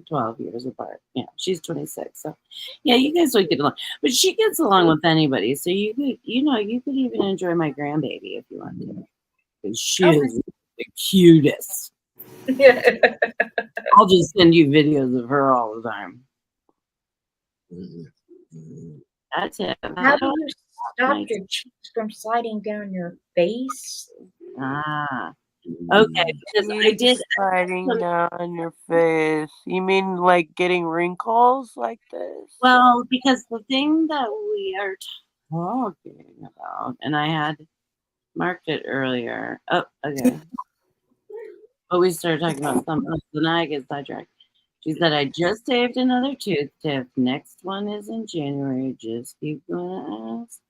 12 years apart. Yeah, she's 26. So, yeah, you guys would get along. But she gets along with anybody. So you could, you could even enjoy my grandbaby if you want to. Because she Okay. is the cutest. I'll just send you videos of her all the time. That's it. How do you stop your cheeks from sliding down your face? Okay, because I did. Sliding down your face. You mean like getting wrinkles like this? Well, because the thing that we are talking about, and I had marked it earlier. Oh, okay. But we started talking about something else, and I get sidetracked. She said, I just saved another tooth, Tiff. Next one is in January. Just keep going to ask.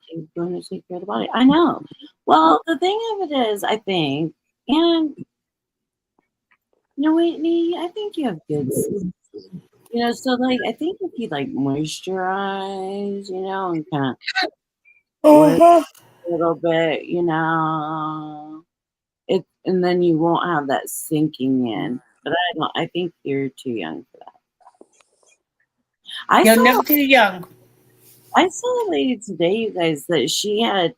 Keep going to take care of the body. I know. Well, the thing of it is, I think, and Whitney, I think you have good skin. So like I think if you like moisturize, and kind of work a little bit, and then you won't have that sinking in. But I think you're too young for that. You're never too young. I saw a lady today, you guys, that she had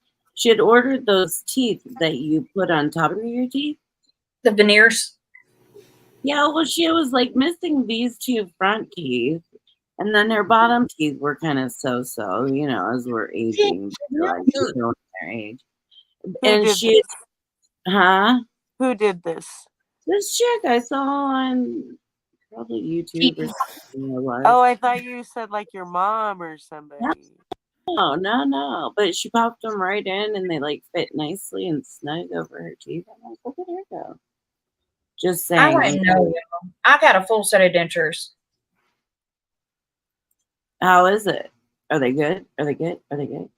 ordered those teeth that you put on top of your teeth. The veneers. Yeah, well, she was like missing these two front teeth, and then her bottom teeth were kind of so, as we're aging, like showing their age. And she, Who did this? This chick I saw on probably YouTube or something. Oh, I thought you said like your mom or somebody. No. But she popped them right in, and they like fit nicely and snug over her teeth. I'm like, look at her go. Just saying. I wouldn't know. I got a full set of dentures. How is it? Are they good? Are they good?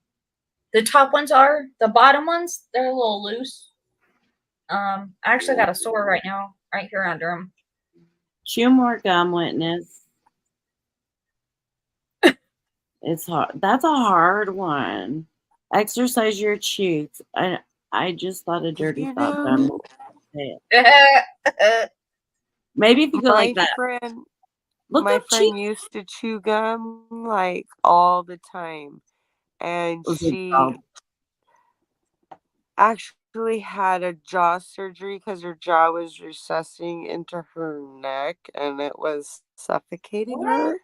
The top ones are. The bottom ones, they're a little loose. I actually got a sore right now, right here under them. Chew more gum, witness. It's hard. That's a hard one. Exercise your cheeks. I just thought a dirty thought, but I'm gonna say it. Maybe if you go like that. My friend used to chew gum like all the time, and she actually actually had a jaw surgery because her jaw was recessing into her neck and it was suffocating her.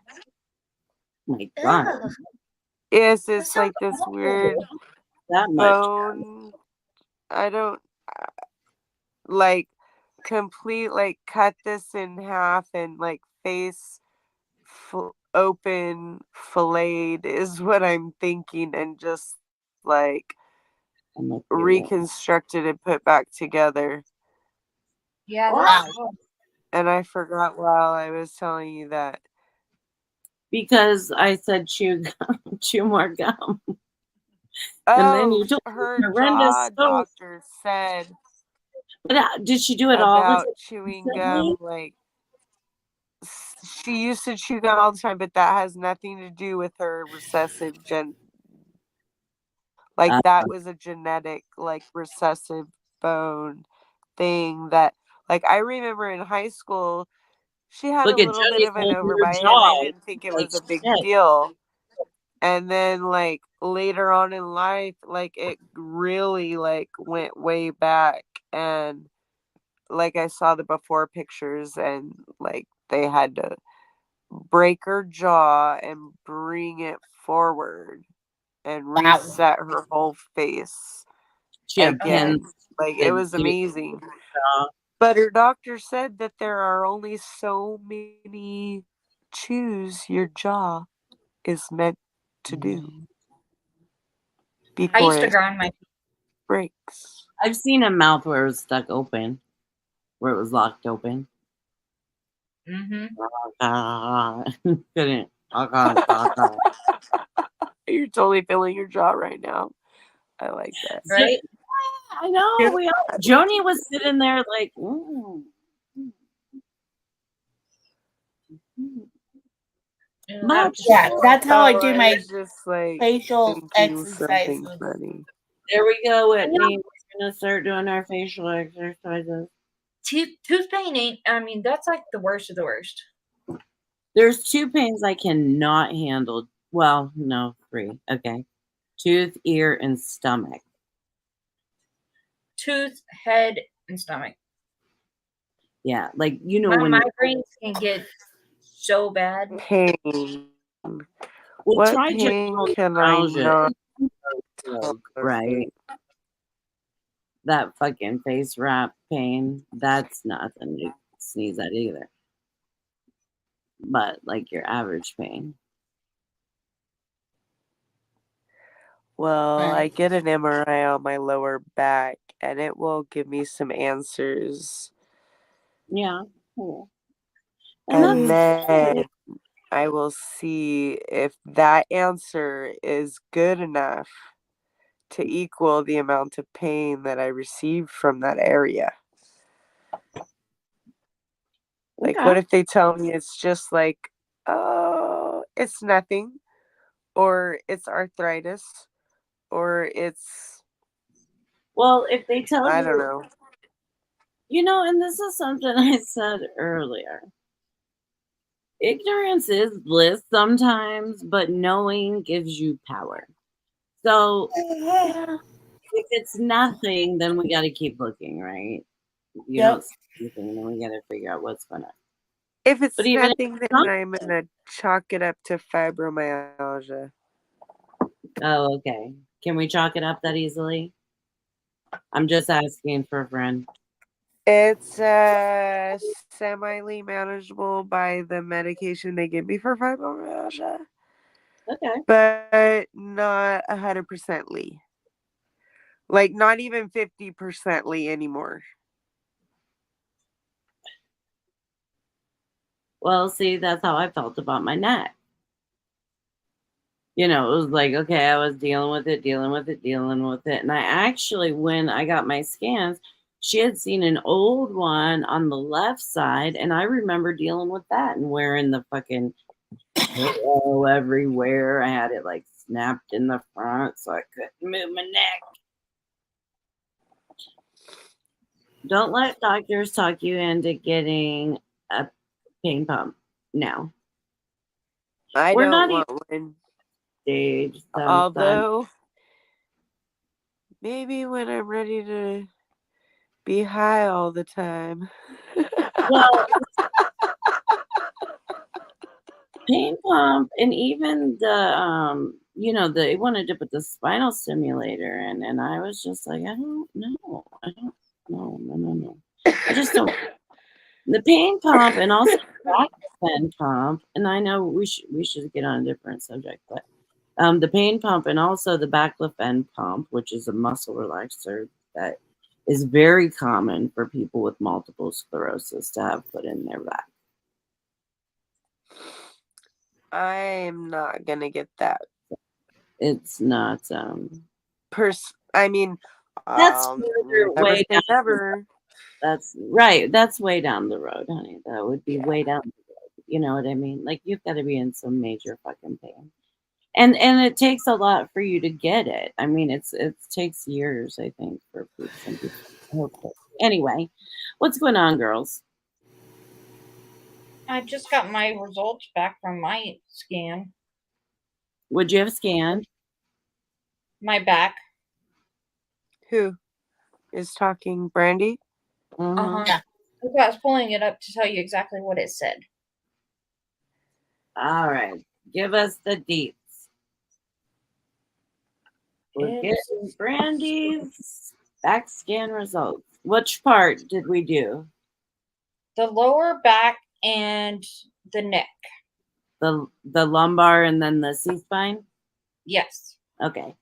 My God, Ugh, Yes, that it's sounds like this awful. weird that much. bone. I don't like complete, like cut this in half and like face open filleted is what I'm thinking, and just like I'm gonna feel it. reconstructed and put back together. Yeah, Wow. that's And I forgot while I was telling you that. Because I said chew gum, chew more gum, and then Oh, you told me her horrendous jaw story. doctor said But did she do it all about chewing recently? gum, like she used to chew gum all the time, but that has nothing to do with her recessive like Uh, that was a genetic, like recessive bone thing that, like, I remember in high school she had a Look at little bit Jody's of an holding her overbite and I jaw. didn't think it Like was a big shit. deal. And then like later on in life, like it really like went way back, and like I saw the before pictures and like they had to break her jaw and bring it forward and Wow. reset her whole face She had again. pins. Like That it was do amazing. jaw. But her doctor said that there are only so many chews your jaw is meant to do I before used to it grind my breaks. I've seen a mouth where it was stuck open, where it was locked open. Couldn't. You're totally feeling your jaw right now. I like that. right. I know. Yeah. We all. Joanie was sitting there like, ooh. Much. Yeah, that's how I Oh, do I my was just like facial thinking something exercises. funny. There we go, Whitney. We're gonna start doing our facial exercises. Tooth pain ain't. I mean, that's like the worst of the worst. There's 2 pains I cannot handle. Well, no, 3. Okay. Tooth, ear, and stomach. Tooth, head, and stomach. Yeah, like you know My when migraines can get so bad. Pain. well, What try pain general can I neuralgia, not right? tolerate? That fucking face wrap pain, that's nothing to sneeze at either. But like your average pain. Well, I Right. get an MRI on my lower back and it will give me some answers. Yeah. Cool. And And that's then I will see if that answer is good enough to equal the amount of pain that I received from that area. Like, okay. what if they tell me it's just like, oh, it's nothing, or it's arthritis, or it's, Well, if they tell I don't you, know. and this is something I said earlier. Ignorance is bliss sometimes, but knowing gives you power. So if it's nothing, then we got to keep looking, right? If you Yep. don't see anything, then we got to figure out what's going on. If it's But even if nothing, it's then not, I'm going to chalk it up to fibromyalgia. oh, okay. Can we chalk it up that easily? I'm just asking for a friend. It's semi manageable by the medication they give me for fibromyalgia, Okay. but not 100% Lee. Like, not even 50% Lee anymore. Well, see, that's how I felt about my neck. It was like, okay, I was dealing with it. And I actually, when I got my scans, she had seen an old one on the left side. And I remember dealing with that and wearing the fucking pillow everywhere. I had it like snapped in the front so I couldn't move my neck. Don't let doctors talk you into getting a pain pump. No. I We're don't not even want one. stage something. Although Maybe when I'm ready to be high all the time. Well, pain pump and even they wanted to put the spinal stimulator in, and I was just like, I don't know. No. I just don't. The pain pump and also the back bend pump, and I know we should get on a different subject, but the pain pump and also the backlift bend pump, which is a muscle relaxer that is very common for people with multiple sclerosis to have put in their back. I'm not gonna get that. It's not. I mean, That's further never way say down. never. That's right. That's way down the road, honey. That would be way down the road. You know what I mean? Like you've got to be in some major fucking pain. And it takes a lot for you to get it. I mean, it takes years, I think, for some people. Okay. Anyway, what's going on, girls? I just got my results back from my scan. Would you have scanned? My back. Who is talking? Brandy? Uh-huh. Yeah. Okay, I was pulling it up to tell you exactly what it said. All right. Give us the deets. We're getting Brandy's back scan results. Which part did we do? The lower back and the neck. The lumbar and then the C-spine? Yes. Okay.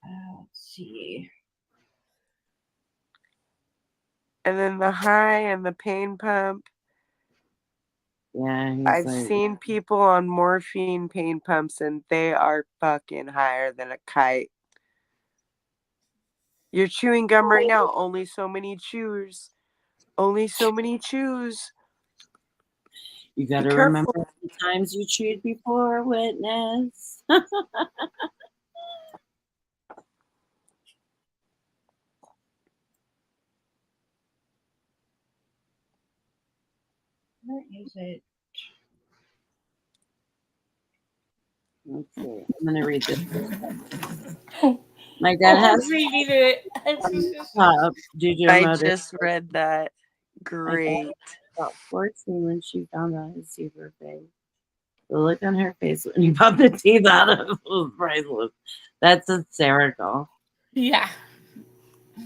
Let's see. And then the high and the pain pump. Yeah. I've seen people on morphine pain pumps and they are fucking higher than a kite. You're chewing gum right now. Only so many chews. Only so many chews. You got to remember the times you chewed before, witness. Where is it? Let's see. I'm going to read this. My dad has reading it. I just read that. Great. About 14 when she found out his teeth were fake. The look on her face when he popped the teeth out of was priceless. That's hysterical. Yeah.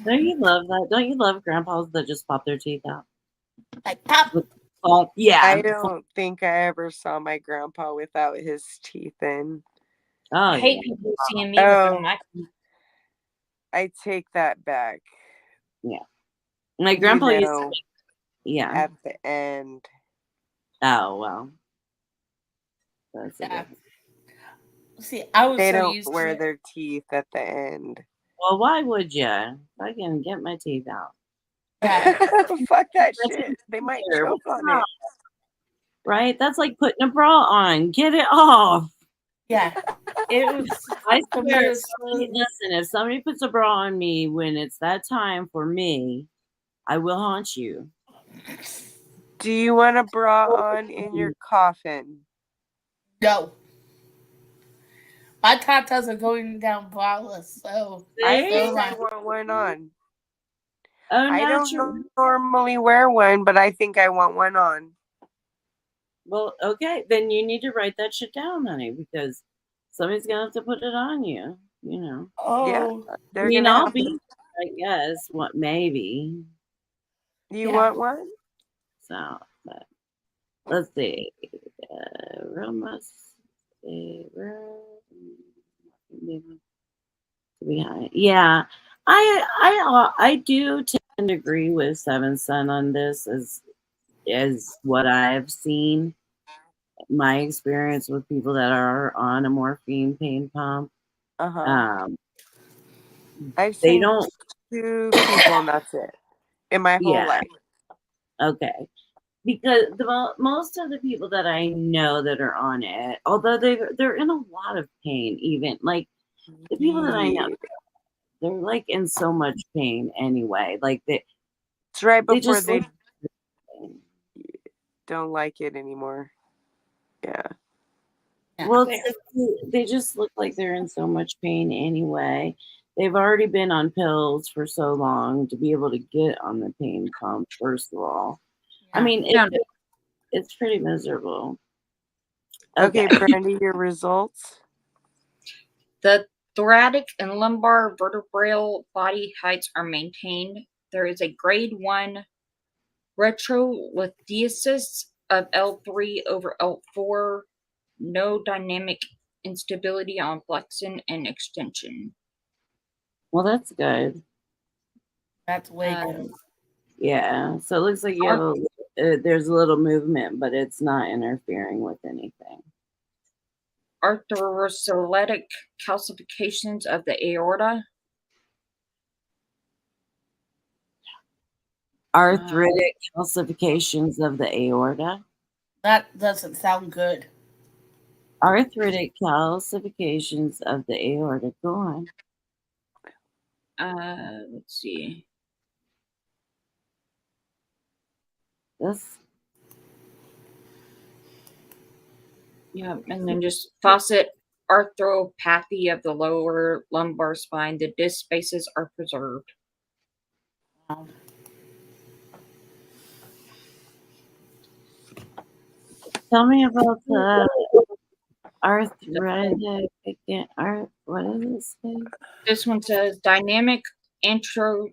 Don't you love that? Don't you love grandpas that just pop their teeth out? Like pop. Yeah. I don't think I ever saw my grandpa without his teeth in. Oh, I hate people seeing me with them. I take that back. Yeah. My grandpa used to at the end. Oh, well. That's yeah. See, I was they so don't used wear to their teeth at the end. Well, why would you? I can get my teeth out. Yeah. Fuck that shit. They might choke on it. Right? That's like putting a bra on. Get it off. Yeah. It was. I swear, listen, if somebody puts a bra on me when it's that time for me, I will haunt you. Do you want a bra on in your coffin? No. My tatas are going down braless, so I think I want one on. I don't normally wear one, but I think I want one on. Well, okay, then you need to write that shit down, honey, because somebody's gonna have to put it on you. You know. Oh. Yeah, I mean, I'll be. I guess. What? Maybe. You want one? So, but let's see. Yeah, I do tend to agree with Seven Son on this as what I've seen. My experience with people that are on a morphine pain pump. I've seen 2 people and that's it in my whole life. Okay. Because most of the people that I know that are on it, although they're in a lot of pain, even like the people that I know, they're like in so much pain anyway. Like it's right before they don't like it anymore. Yeah. Well, they just look like they're in so much pain anyway. they've already been on pills for so long to be able to get on the pain pump, first of all. I mean, it's pretty miserable. Okay, Brandy, your results. The thoracic and lumbar vertebral body heights are maintained. There is a grade 1 retrolithiasis of L3 over L4. No dynamic instability on flexion and extension. Well, that's good. That's way good. Yeah. So it looks like you have there's a little movement, but it's not interfering with anything. Arthrosclerotic calcifications of the aorta. Arthritic calcifications of the aorta. That doesn't sound good. Arthritic calcifications of the aorta. Go on. Let's see. This. Yeah, and then just faucet arthropathy of the lower lumbar spine. The disc spaces are preserved. Wow. Tell me about the arthritic again. What does it say? This one says dynamic anterothesis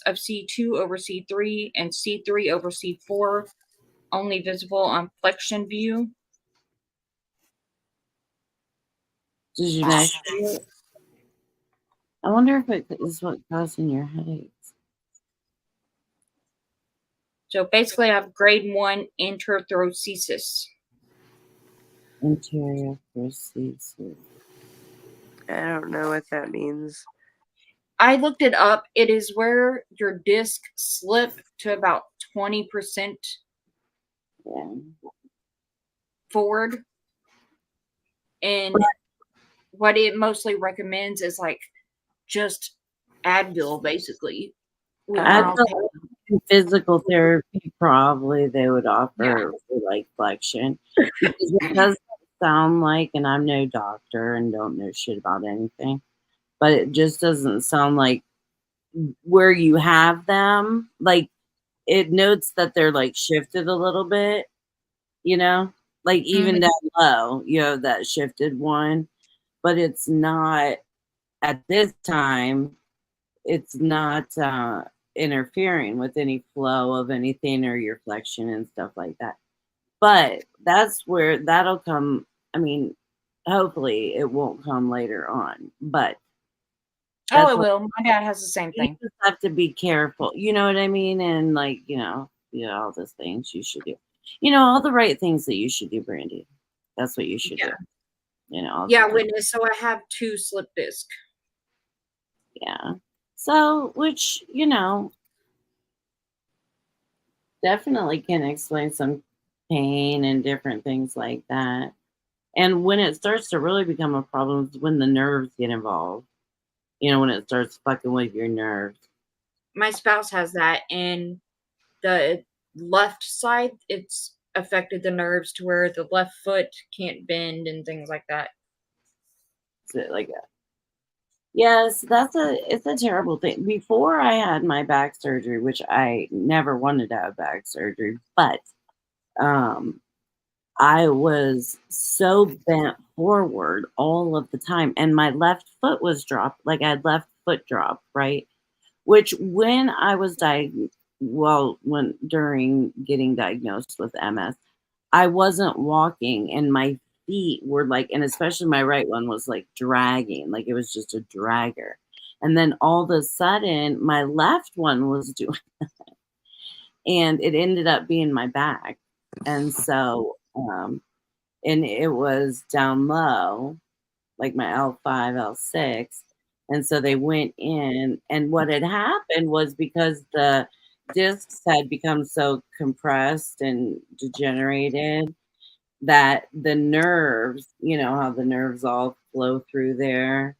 of C2 over C3 and C3 over C4, only visible on flexion view. Did you measure it? I wonder if it is what causing your headaches. So basically, I have grade 1 anterothesis. Anterior prosthesis. I don't know what that means. I looked it up. It is where your disc slip to about 20% forward. And what it mostly recommends is like just Advil, basically. Physical therapy, probably they would offer for like flexion, because it doesn't sound like, and I'm no doctor and don't know shit about anything, but it just doesn't sound like where you have them, like it notes that they're like shifted a little bit, you know, like even down low, you have that shifted one, but it's not at this time, it's not interfering with any flow of anything or your flexion and stuff like that. But that's where that'll come. I mean, hopefully it won't come later on, but it will. My dad has the same thing. You just have to be careful. You know what I mean? And like, all those things you should do. All the right things that you should do, Brandy. That's what you should do. Witness. So I have 2 slip disc. Yeah. So, which, definitely can explain some pain and different things like that. And when it starts to really become a problem is when the nerves get involved. When it starts fucking with your nerves. My spouse has that, and the left side, it's affected the nerves to where the left foot can't bend and things like that. Is it like that? Yes, it's a terrible thing. Before I had my back surgery, which I never wanted to have back surgery, but I was so bent forward all of the time, and my left foot was dropped, like I had left foot drop, right? Which when I was during getting diagnosed with MS, I wasn't walking, and my feet were like, and especially my right one was like dragging, like it was just a dragger. And then all of a sudden, my left one was doing that. And it ended up being my back. And so, and it was down low, like my L5, L6. And so they went in, and what had happened was because the discs had become so compressed and degenerated that the nerves, how the nerves all flow through there,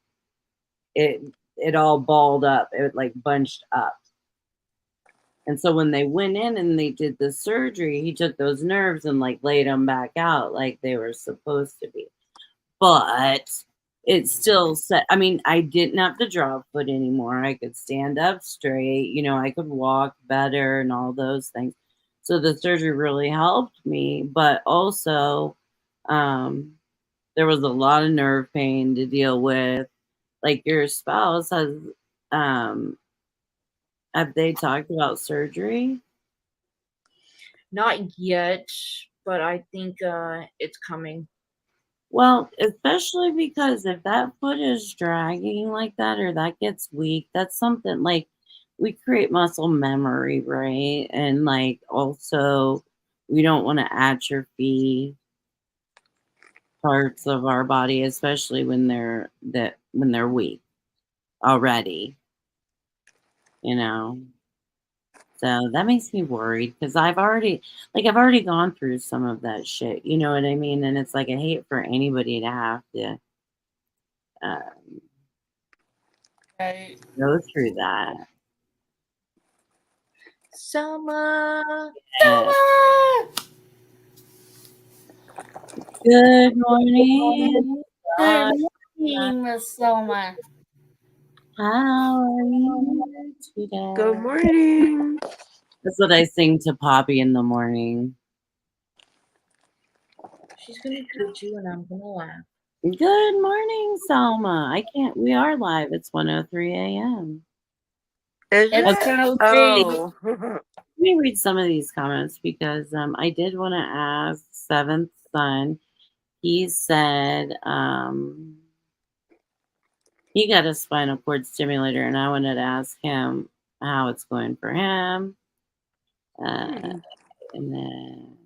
it all balled up, it like bunched up. And so when they went in and they did the surgery, he took those nerves and like laid them back out like they were supposed to be. But it still set. I mean, I didn't have to drop foot anymore. I could stand up straight. I could walk better and all those things. So the surgery really helped me, but also there was a lot of nerve pain to deal with. Like your spouse um have they talked about surgery? Not yet, but I think it's coming. Well, especially because if that foot is dragging like that or that gets weak, that's something like we create muscle memory, right? And like also we don't want to atrophy parts of our body, especially when they're weak already, you know. So that makes me worried because I've already gone through some of that shit, you know what I mean? And it's like I hate for anybody to have to um, Right. go through that. Summer. Yeah. Good morning. Good morning, Miss Selma. How are you today? Good morning. That's what I sing to Poppy in the morning. She's gonna toot you and I'm gonna laugh. Good morning, Selma. We are live. It's 1:03 a.m. Is It's it? 10:03. Oh. Let me read some of these comments because I did want to ask Seventh Son. He said he got a spinal cord stimulator, and I wanted to ask him how it's going for him. And then,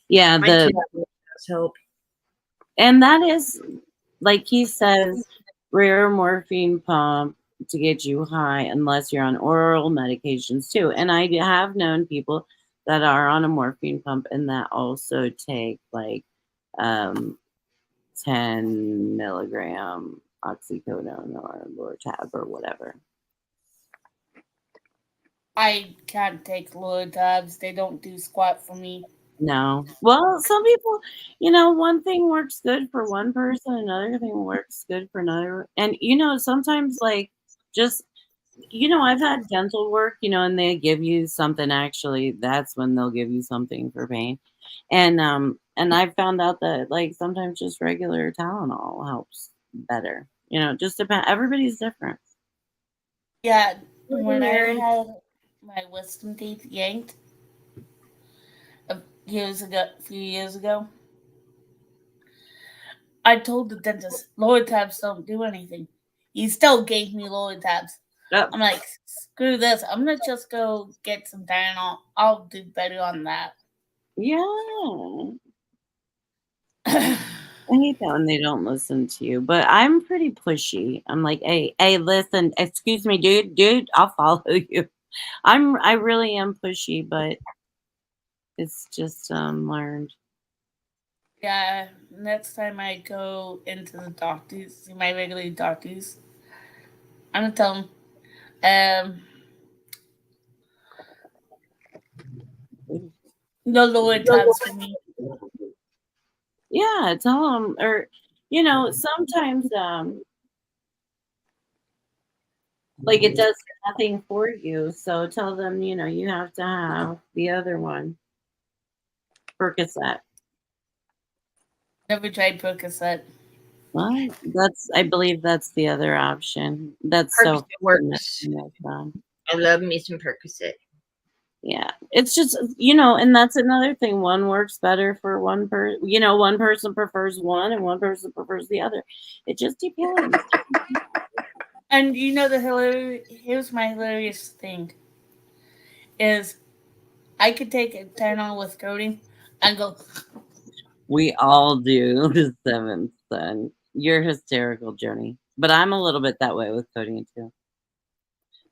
yeah, Mine too does help. and that is like he says, rare morphine pump to get you high unless you're on oral medications too. And I have known people that are on a morphine pump and that also take like 10 milligram oxycodone or Lortab or whatever. I can't take Lortabs. They don't do squat for me. No. Well, some people, one thing works good for one person, another thing works good for another. And, sometimes like just, I've had dental work, and they give you something actually, that's when they'll give you something for pain. And I found out that like sometimes just regular Tylenol helps better. Just depend. Everybody's different. Yeah, when I Aaron. had my wisdom teeth yanked a few years ago, I told the dentist Lortabs don't do anything. He still gave me Lortabs. Yep. I'm like, screw this. I'm gonna just go get some Tylenol. I'll do better on that. Yeah. I hate that when they don't listen to you, but I'm pretty pushy. I'm like, hey, listen, excuse me, dude, I'll follow you. I really am pushy, but it's just learned. Yeah, next time I go into the doctors, see my regular doctors, I'm gonna tell them, no Lortabs for me. Yeah, tell them, or sometimes like it does nothing for you, so tell them you have to have the other one, Percocet. Never tried Percocet. Well, I believe that's the other option. That's so Percocet works. I love me some Percocet. Yeah, it's just and that's another thing. One works better for one person. One person prefers one, and one person prefers the other. It just depends. And here's my hilarious thing is I could take a Tylenol with codeine and go. We all do the Seventh Son. You're hysterical, Joanie, but I'm a little bit that way with codeine too.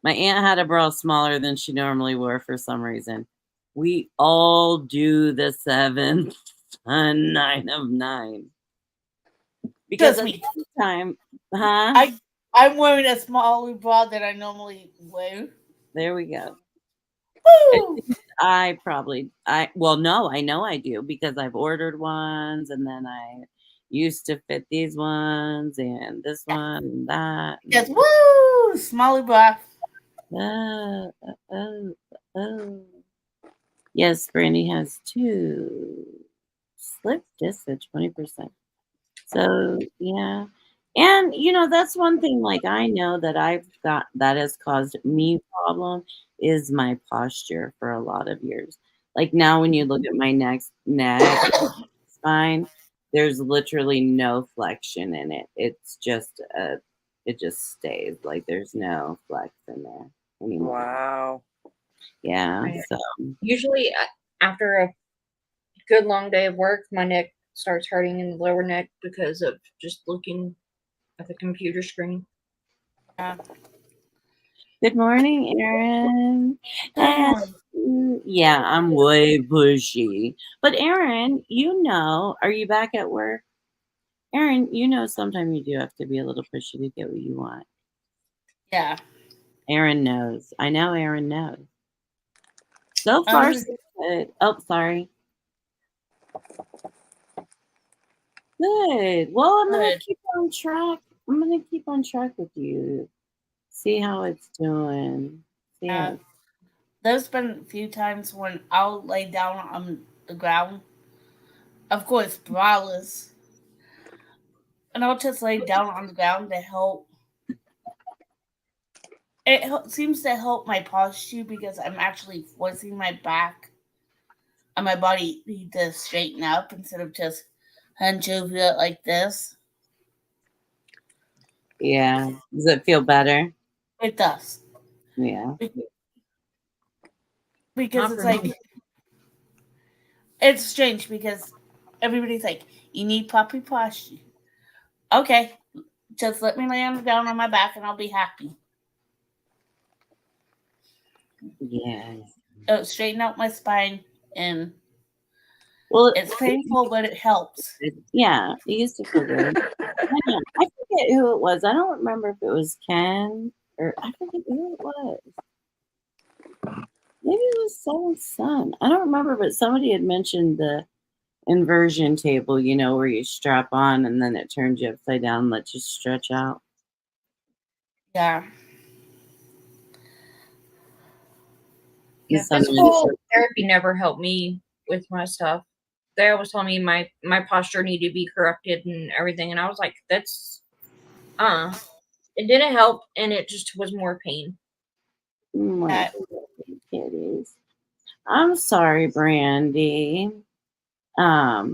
My aunt had a bra smaller than she normally wore for some reason. We all do the Seventh Son 9 of 9. Because at the same time, I'm wearing a smaller bra than I normally wear. There we go. Woo! well, no, I know I do because I've ordered ones and then I used to fit these ones and this one and that. Yes, woo! Smalley breath. Oh, oh, oh. Yes, Brandy has 2. Slip disc at 20%. So, yeah. And, that's one thing, like, I know that I've got that has caused me problem is my posture for a lot of years. Like, now when you look at my neck, spine, there's literally no flexion in it. It's just, it just stays. Like, there's no flex in there anymore. Wow. Yeah, Right. so. Usually after a good long day of work, my neck starts hurting in the lower neck because of just looking at the computer screen. Yeah. Good morning, Erin. And yeah, I'm way pushy. But Erin, are you back at work? Erin, sometimes you do have to be a little pushy to get what you want. Yeah. Erin knows. I know Erin knows. So far, so good. Oh, sorry. Good. Well, I'm going to keep on track. I'm going to keep on track with you. See how it's doing. There's been a few times when I'll lay down on the ground. Of course, braless. And I'll just lay down on the ground to help. It seems to help my posture because I'm actually forcing my back and my body to straighten up instead of just hunch over it like this. Yeah. Does it feel better? It does. Yeah. Because it's like, it's strange because everybody's like, you need proper posture. Okay, just let me lay down on my back and I'll be happy. Yeah. It'll straighten out my spine and well, it's painful, but it helps. Yeah, it used to feel good. I forget who it was. I don't remember if it was Ken or I forget who it was. Maybe it was Seven's son. I don't remember, but somebody had mentioned the inversion table, where you strap on and then it turns you upside down and lets you stretch out. Yeah. Yeah, physical therapy never helped me with my stuff. They always told me my posture needed to be corrected and everything, and I was like, that's it didn't help, and it just was more pain. Kitties. I'm sorry, Brandy. I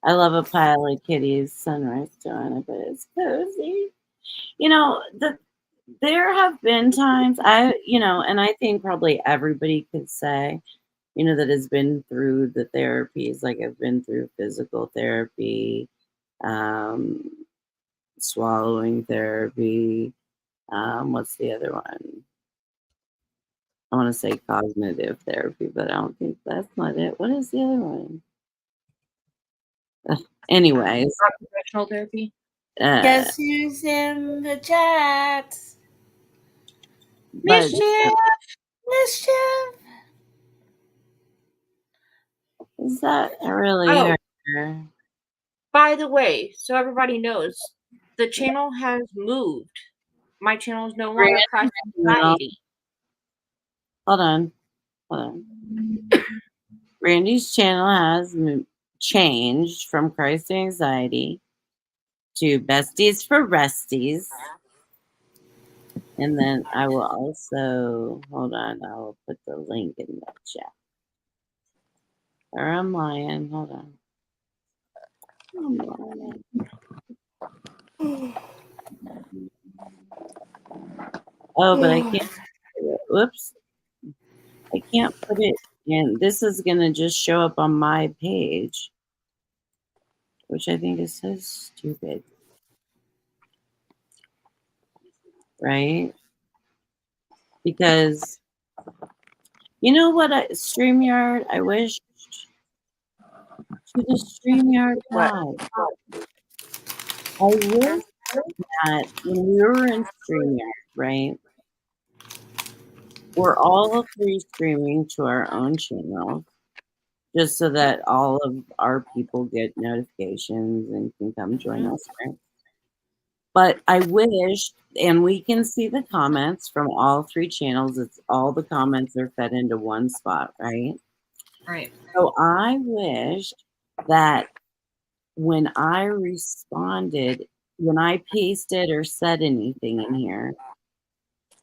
love a pile of kitties, sunrise Joanna, but it's cozy. There have been times and I think probably everybody could say, that has been through the therapies, like I've been through physical therapy, swallowing therapy. What's the other one? I want to say cognitive therapy, but I don't think that's not it. What is the other one? Anyways. Professional therapy. Guess who's in the chat? Mischief! Is that really her? By the way, so everybody knows, the channel has moved. My channel is no longer ChristAnxiety. Hold on. Randy's channel has changed from ChristAnxiety to Besties for Resties. And then I will also, hold on, I will put the link in the chat. Or I'm lying, hold on. I'm lying. Oh, but I can't, whoops. I can't put it in. This is going to just show up on my page, which I think is so stupid. Right? Because, you know what, StreamYard, I wish to the StreamYard God. I wish that when we were in StreamYard, right, we're all three streaming to our own channels, just so that all of our people get notifications and can come join us, right? But I wish, and we can see the comments from all three channels. It's all the comments are fed into one spot, right? Right. So I wished that when I responded, when I pasted or said anything in here,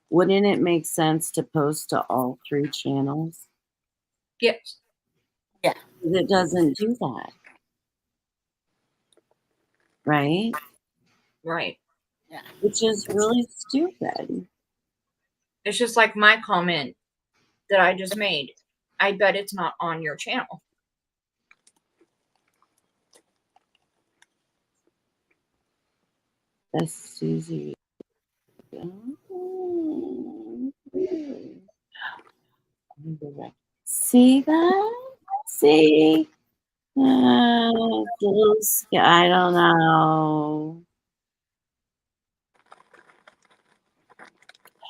wouldn't it make sense to post to all three channels? Yes. It doesn't do that, right? Right. Which is really stupid. It's just like my comment that I just made. I bet it's not on your channel. That's easy. See that? See? I don't know.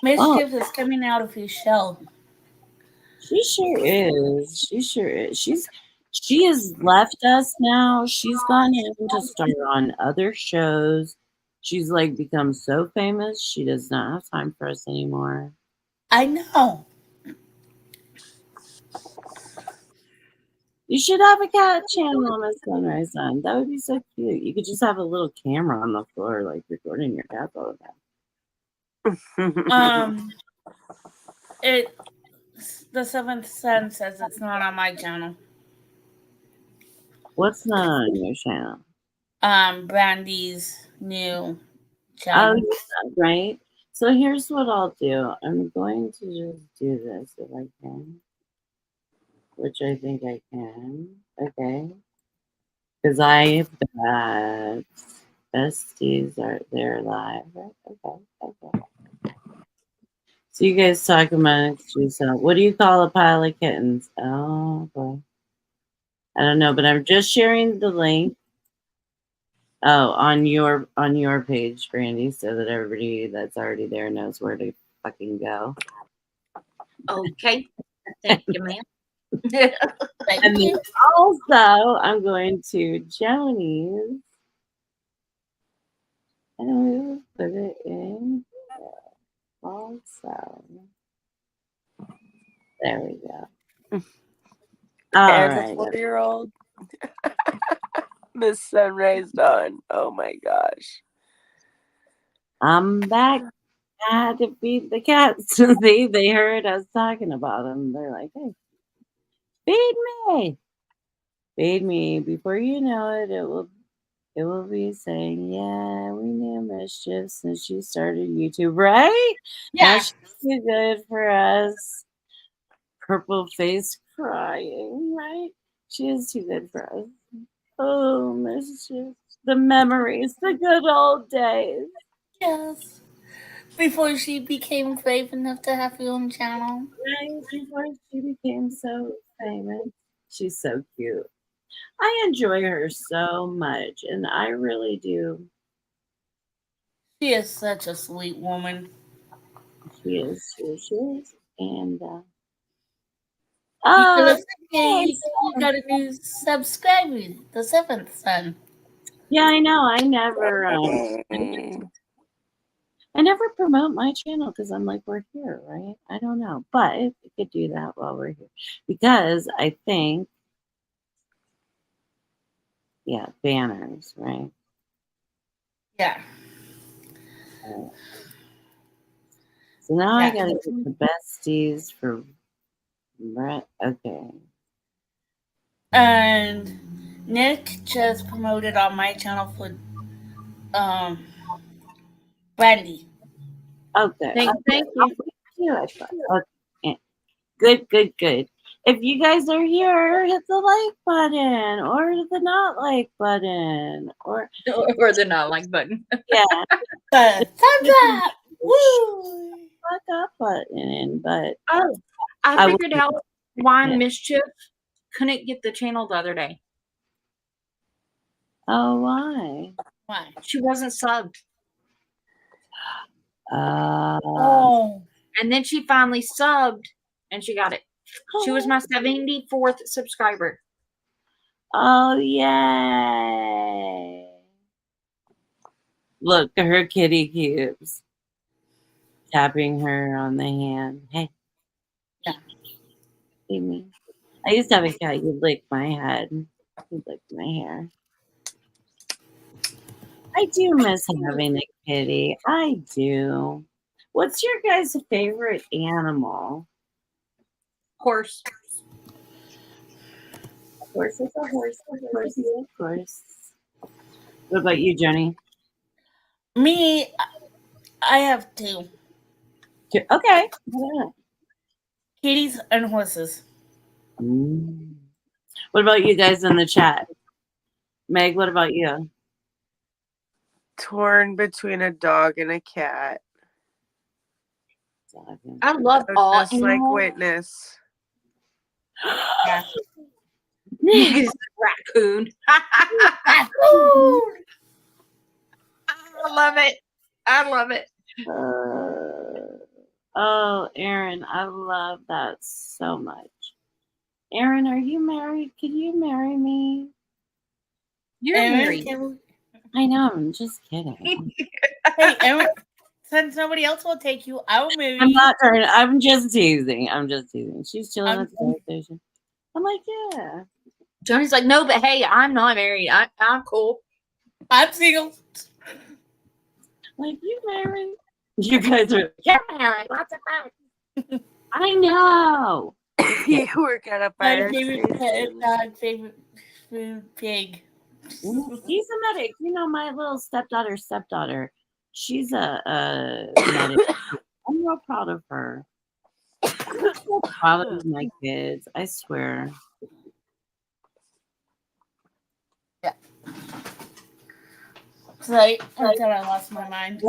Mischief is coming out of his shell. She sure is. She sure is. She has left us now. She's gone in to star on other shows. She's like become so famous. She does not have time for us anymore. I know. You should have a cat channel on a Sunrise Sun. That would be so cute. You could just have a little camera on the floor, like recording your cats all the time. The seventh son says it's not on my channel. What's not on your channel? Brandy's new Oh, channel. yeah, right. So here's what I'll do. I'm going to just do this if I can, which I think I can. Okay. Because I've got besties are there live. Right? Okay. So you guys talk amongst yourself. What do you call a pile of kittens? Oh boy. I don't know, but I'm just sharing the link. Oh, on your page, Brandy, so that everybody that's already there knows where to fucking go. Okay. Thank you, ma'am. And then also, I'm going to Joanie's. And we will put it in here. Also. There we go. All And right. a 4-year-old. Miss Sunrise Dawn. Oh my gosh. I'm back. I had to feed the cats. They heard us talking about them. They're like, hey, feed me. Feed me. Before you know it, it will be saying, yeah, we knew Mischief since she started YouTube, right? Yeah. Now she's too good for us. Purple face crying, right? She is too good for us. Oh, Mischief. The memories, the good old days. Yes. Before she became brave enough to have her own channel. Right before she became so famous. She's so cute. I enjoy her so much, and I really do. She is such a sweet woman. She is. And, You got a new subscriber, the seventh son. yeah, I know. I never promote my channel because I'm like, we're here, right? I don't know. But we could do that while we're here. Because I think, yeah, banners, right? Yeah. So now I gotta get the besties for Brett. Okay. And Nick just promoted on my channel for Brandy. Okay. Thank you. Okay. Good. If you guys are here, hit the like button or the not like button or the not like button. Yeah. Thumbs up! Woo! Fuck up button, but Oh, I figured out why Mischief couldn't get the channel the other day. Oh, why? Why? She wasn't subbed. Oh. And then she finally subbed, and she got it. She was my 74th subscriber. Oh, yay. Look at her kitty cubes. Tapping her on the hand. Hey. Yeah. Leave me. I used to have a cat. He'd lick my head. He'd lick my hair. I do miss having a kitty. I do. What's your guys' favorite animal? Horse. Of course, it's a horse. Of course, of course. What about you, Joanie? Me, I have two. Okay. Yeah. Kitties and horses. What about you guys in the chat? Meg, what about you? Torn between a dog and a cat. I love So all just like animals. Witness. Yeah. He's a raccoon. Raccoon! I love it. I love it. Oh, Aaron, I love that so much. Aaron, are you married? Could you marry me? You're Aaron, married. I know, I'm just kidding. Hey, Aaron, since nobody else will take you, I will marry I'm you. not turning. I'm just teasing. I'm just teasing. She's chilling I'm- at the gas station. I'm like, yeah. Johnny's like, no, but hey, I'm not married. I'm cool. I'm single. Like, you married? You guys are, you're married. What's about? I know. You work at a My fire favorite pet station. dog, favorite food pig. He's a medic. You know, my little stepdaughter. She's a medic. I'm real proud of her. I'm so proud of my kids. I swear. Right until I lost my mind.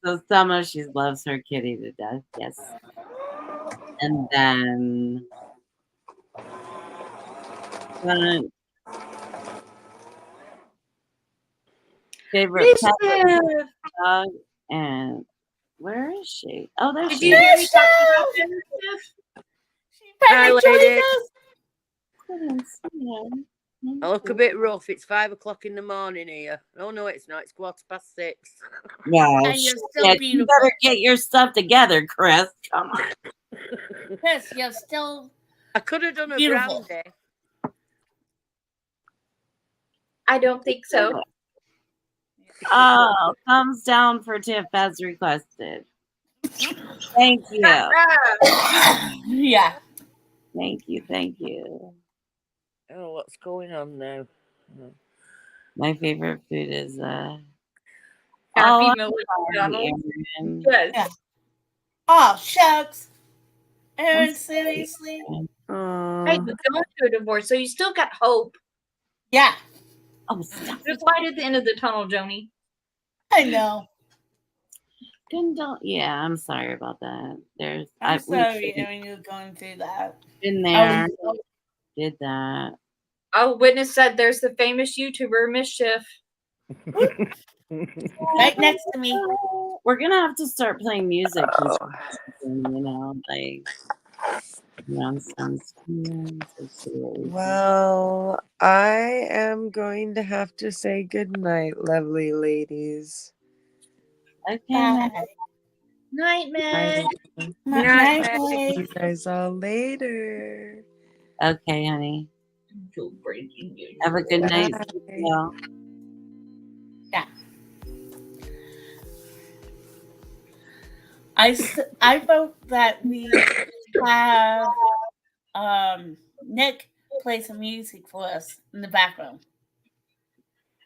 So Summer, she loves her kitty to death. Yes. And then favorite pet dog, and where is she? Oh, there Did she you is. hear me talking about them, Tiff? She finally Hi, joined ladies. us. Couldn't see him. I look a bit rough. It's 5 o'clock in the morning here. Oh no, it's not. It's 6:15. Wow. And you're still You beautiful. better get your stuff together, Chris. Come on. Chris, you're still I could have done a beautiful. brandy. I don't think so. Oh, thumbs down for Tiff as requested. Thank you. Yeah. Thank you. Thank you. Oh, what's going on now? My favorite food is Happy I'm Milk sorry, McDonald's. Aaron. Yes. Yeah. Oh, shucks. Aaron, seriously? Hey, but going through a divorce, so you still got hope. Yeah, Oh, stop. There's light at the end of the tunnel, Joanie. I know. Yeah, I'm sorry about that. I'm we've sorry, Aaron, you're going through that. been I there, was- did that. Oh, Witness said there's the famous YouTuber Mischief. right next to me. We're gonna have to start playing music, you know, like Well, I am going to have to say good night, lovely ladies. Okay, Bye. Night, man. Night, See night. you guys all later. okay, honey. So breaking news. Have a good night. Bye. Yeah. I vote that we have Nick play some music for us in the background.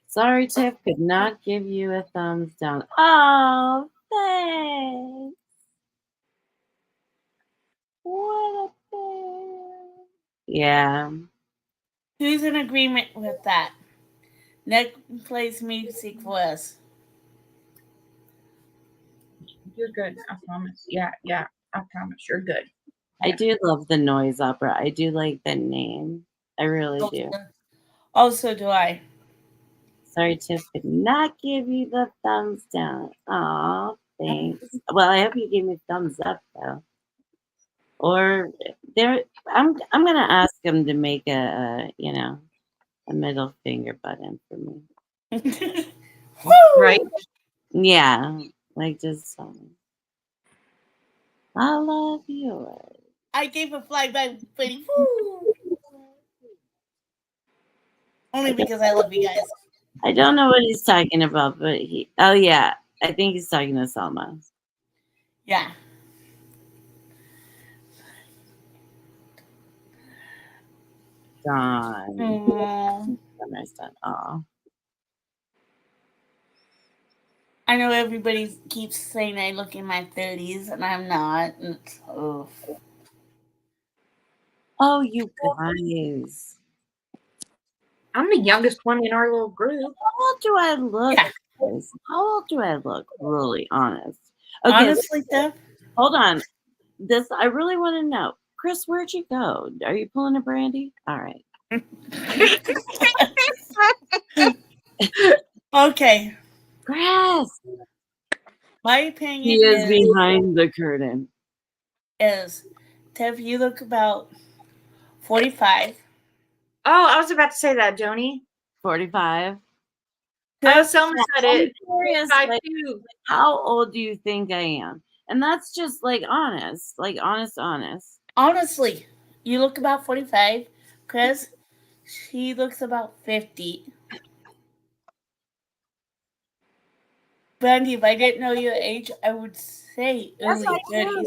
Sorry, Tiff, could not give you a thumbs down. Oh, thanks. What a thing. Yeah. Who's in agreement with that? Nick plays music for us. You're good. I promise. Yeah. I promise. You're good. I do love the noise opera. I do like the name. I really do. Also do I. Sorry, Tiff could not give you the thumbs down. Aw, Thanks. Well, I hope you gave me thumbs up though. Or I'm gonna ask him to make a middle finger button for me. Right? Yeah, like just I love you. I gave a fly back pretty. Woo. Only because I love you guys. I don't know what he's talking about, but oh yeah, I think he's talking to Selma. Yeah. Dawn. Aww. Oh. I know everybody keeps saying I look in my 30s, and I'm not. Oh, you guys. I'm the youngest one in our little group. How old do I look? Yeah. Guys? How old do I look? Really honest. Okay, Honestly, Tiff. hold on. I really want to know. Chris, where'd you go? Are you pulling a brandy? All right. Okay. Chris. My opinion He is behind the curtain. is, Tiff, you look about 45. Oh, I was about to say that, Joanie. 45. Oh, someone said it. Curious, 45 like, too. how old do you think I am? And that's just like honest. Honestly, you look about 45. Chris, she looks about 50. Brandy, if I didn't know your age, I would say early 30s.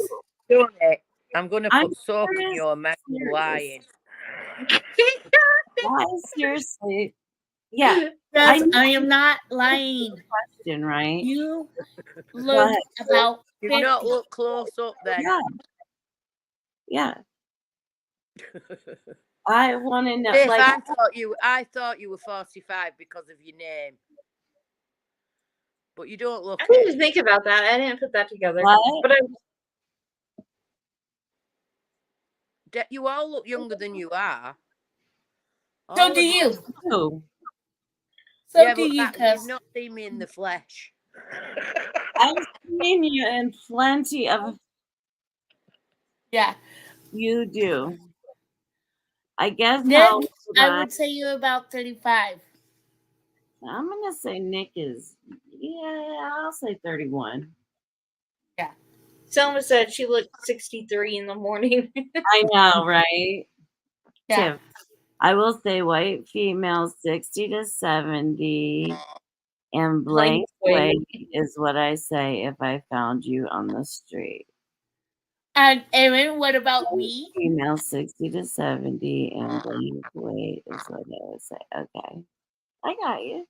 Joanie, I'm going to I'm put soap in serious. your mouth for lying. Guys, seriously. Yeah. Chris, I am not lying. Question, right? You look But about Do 50. not look close up then. Yeah. I want to know. Tiff, Like, I thought you were 45 because of your name. But you don't look I it. didn't think about that. I didn't put that together. what? But You all look younger than you are. So All do of you. Who? So Yeah, do but you, Chris. you've not seen me in the flesh. I've seen you in plenty of. Yeah. You do. I guess Nick, how old I would say you're about 35. I'm gonna say Nick is. Yeah, I'll say 31. Yeah. Selma said she looked 63 in the morning. I know, right? Yeah. Tiff, I will say white female 60 to 70 and blank weight is what I say if I found you on the street. And Aaron, what about me? Female 60 to 70 and blank weight is what I would say. Okay. I got you.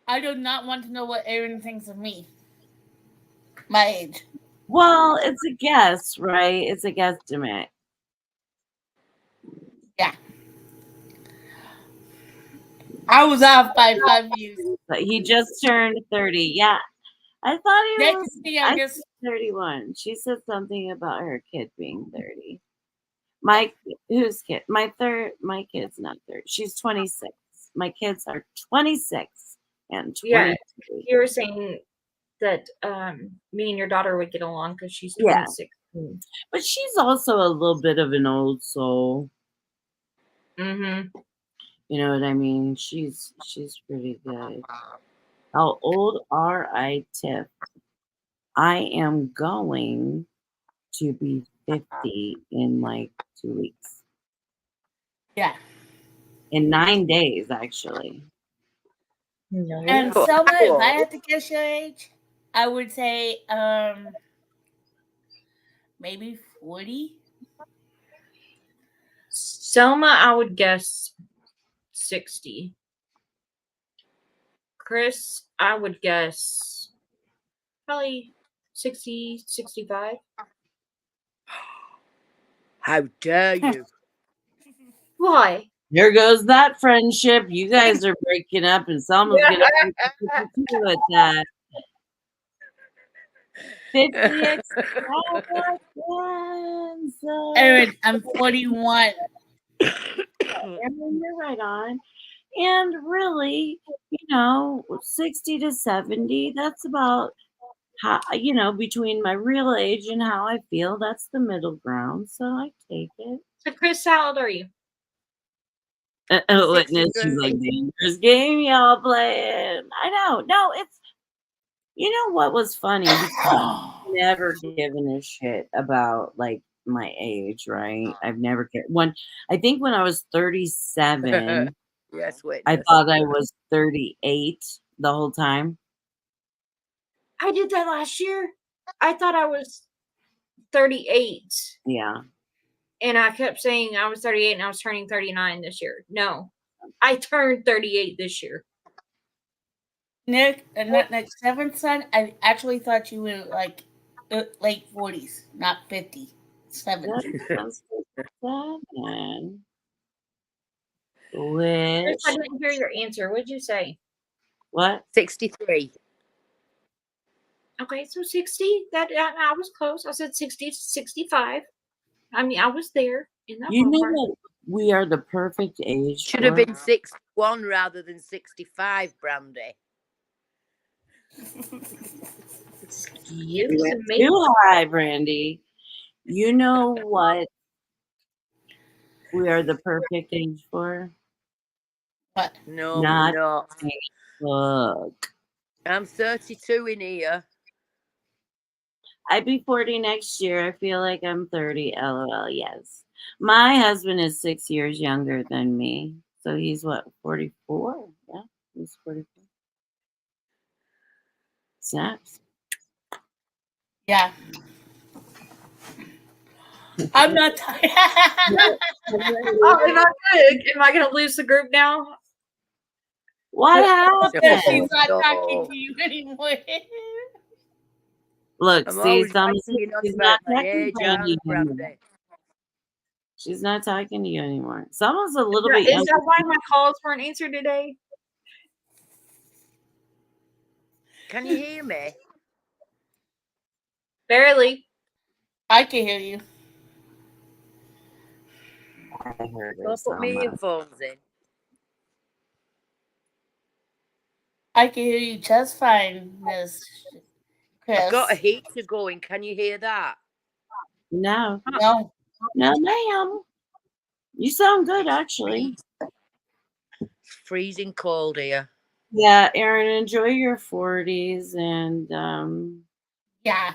I do not want to know what Aaron thinks of me. My age. Well, it's a guess, right? It's a guesstimate. Yeah. I was off by 5 years. But he just turned 30. Yeah. I thought he Nick was is the youngest. 31. She said something about her kid being 30. Whose kid? My kid's not 30. She's 26. My kids are 26 and 23. Yeah, you were saying that me and your daughter would get along because she's 26. But she's also a little bit of an old soul. Mm-hmm. You know what I mean? She's pretty good. How old are I, Tiff? I am going to be 50 in like 2 weeks. Yeah. In 9 days, actually. No. And Selma, if I had to guess your age, I would say maybe 40. Selma, I would guess 60. Chris, I would guess probably 60, 65. How dare you? Why? Here goes that friendship. You guys are breaking up, and Selma's going to be with that. 50 extravaganza. Aaron, I'm 41. Aaron, you're right on. And really, 60 to 70, that's about how, between my real age and how I feel, that's the middle ground. So I take it. So, Chris, how old are you? Witness, she's 63. like, dangerous game y'all playing. I know. No, it's, what was funny? Because I've never given a shit about like my age, right? I've never cared. I think when I was 37, Yes, I witness. thought I was 38 the whole time. I did that last year. I thought I was 38. Yeah. And I kept saying I was 38 and I was turning 39 this year. No, I turned 38 this year. Nick, and that next seventh son, I actually thought you were like late 40s, not 50. 70. That's 7. Chris, Which, I didn't hear your answer. What'd you say? what? 63. Okay, so 60. That I was close. I said 60 to 65. I mean, I was there in that You know ballpark. what we are the perfect age Should for? have been 61 rather than 65, Brandy. Excuse You went me. too high, Brandy. You know what we are the perfect age for? What? No, Not we're not. fuck. I'm 32 in here. I'd be 40 next year. I feel like I'm 30. LOL. Yes. My husband is 6 years younger than me. So he's what, 44? Yeah, he's 44. Snaps. Yeah. I'm not tired. Oh, am I gonna lose the group now? What happened? She's not No. talking to you anymore. Look, I'm see, always some banging on she's not about my talking age, to aren't you I, anymore. Brandy? She's not talking to you anymore. Someone's a little bit Is younger. that why my calls weren't answered today? Can you hear me? Barely. I can hear you. I heard her Don't so put my much. earphones in. I can hear you just fine, Miss Chris. I've got a heater going. Can you hear that? No, No. ma'am. You sound good, actually. It's freezing cold here. Yeah, Erin, enjoy your 40s and Yeah.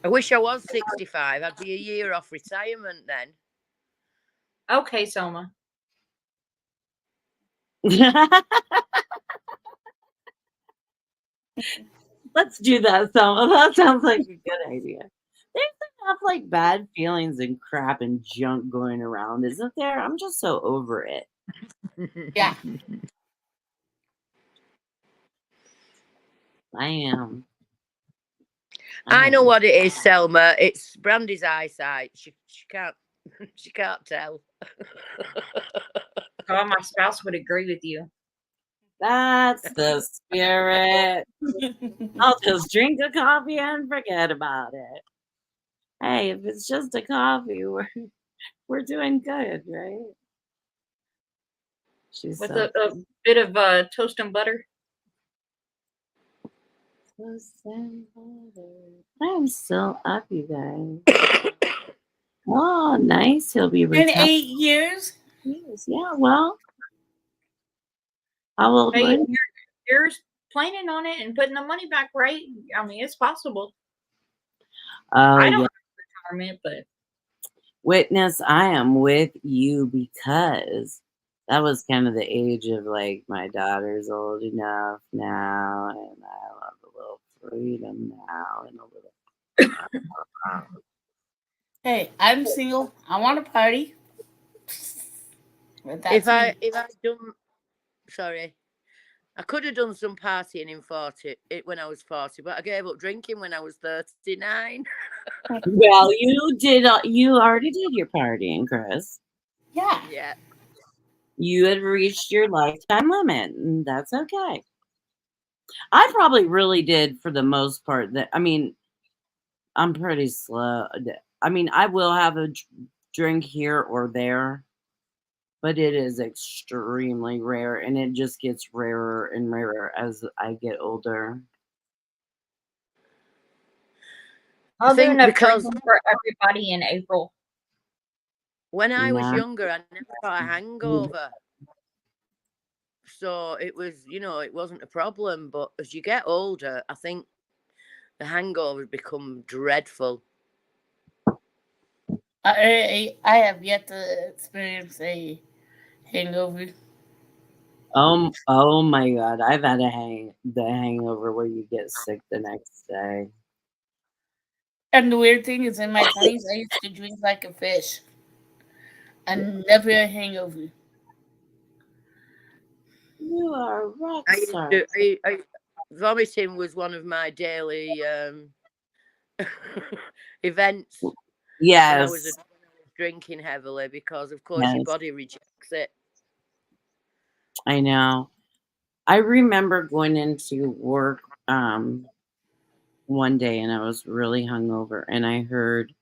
I wish I was 65. I'd be a year off retirement then. Okay, Selma. let's do that, Selma. That sounds like a good idea. There's enough like bad feelings and crap and junk going around, isn't there? I'm just so over it. Yeah. I am. I know what it is, Selma. It's Brandy's eyesight. She can't she can't tell. Oh, my spouse would agree with you. That's the spirit. I'll just drink a coffee and forget about it. Hey, if it's just a coffee, we're doing good, right? She's With so a bit of toast and butter. I am still up, you guys. Oh, nice. He'll be In retired. 8 years? Yeah, well, I will. Hey, you're planning on it and putting the money back, right? I mean, it's possible. I don't have retirement, but Witness, I am with you because that was kind of the age of like my daughter's old enough now, and I love a little freedom now and a little. Hey, I'm single. I want to party. But that's If I me. done, sorry, I could have done some partying in 40 when I was 40, but I gave up drinking when I was 39. Well, you did. You already did your partying, Chris. Yeah. Yeah. You had reached your lifetime limit, and that's okay. I probably really did for the most part. That I mean, I'm pretty slow. I mean, I will have a drink here or there, but it is extremely rare, and it just gets rarer and rarer as I get older. I'll do think enough because drinking for everybody in April. when I was Yeah. younger, I never got a hangover. So it was, it wasn't a problem. But as you get older, I think the hangovers become dreadful. I have yet to experience a hangover. Oh my God! I've had the hangover where you get sick the next day. And the weird thing is, in my 20s, I used to drink like a fish. And never a hangover. You are a rock I used star. to, vomiting was one of my daily events when I was Yes. drinking heavily because, of course, your Yes. body rejects it. I know. I remember going into work one day and I was really hungover, and I heard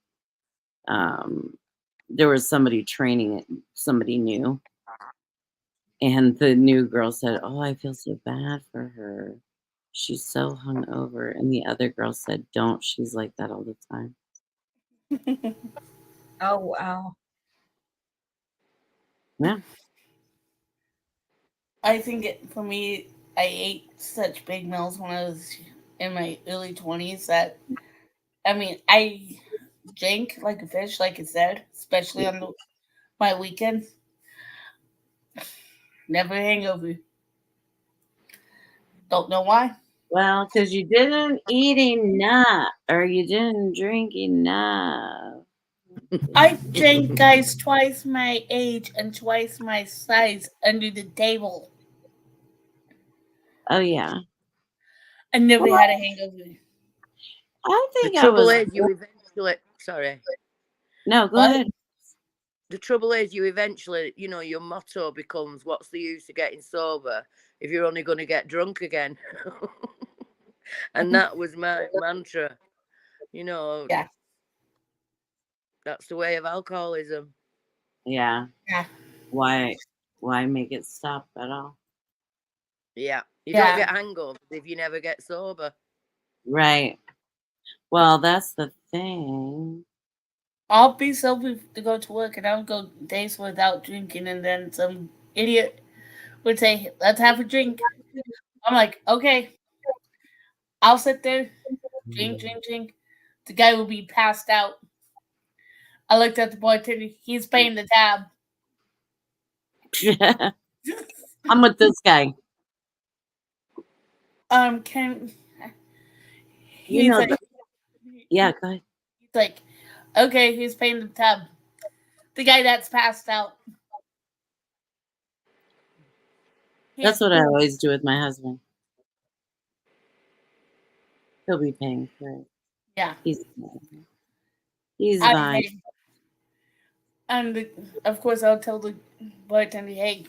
there was somebody training it, somebody new, and the new girl said, "Oh, I feel so bad for her. She's so hungover." And the other girl said, "Don't. She's like that all the time." Oh, wow. Yeah. I think for me, I ate such big meals when I was in my early 20s that, I drank like a fish, like I said, especially on my weekends. Never a hangover. Don't know why. Well, because you didn't eat enough or you didn't drink enough. I drank guys twice my age and twice my size under the table. Oh, yeah. I never Well, had a hangover. I The think I trouble was. is, you eventually. Sorry. No, go What? ahead. The trouble is, you eventually, your motto becomes, "What's the use of getting sober if you're only going to get drunk again?" And that was my mantra. Yeah. That's the way of alcoholism. Yeah. Yeah. Why make it stop at all? Yeah. You don't Yeah. get hangovers if you never get sober. Right. Well, that's the thing. I'll be sober to go to work and I'll go days without drinking, and then some idiot would say, "Let's have a drink." I'm like, "Okay." I'll sit there, drink. The guy will be passed out. I looked at the bartender. He's paying the tab. I'm with this guy. Can You he's know like, that. Yeah, go ahead. he's like, "Okay, he's paying the tab." The guy that's passed out. That's what I always do with my husband. He'll be paying for it. Yeah. He's fine. And of course, I'll tell the bartender, "Hey,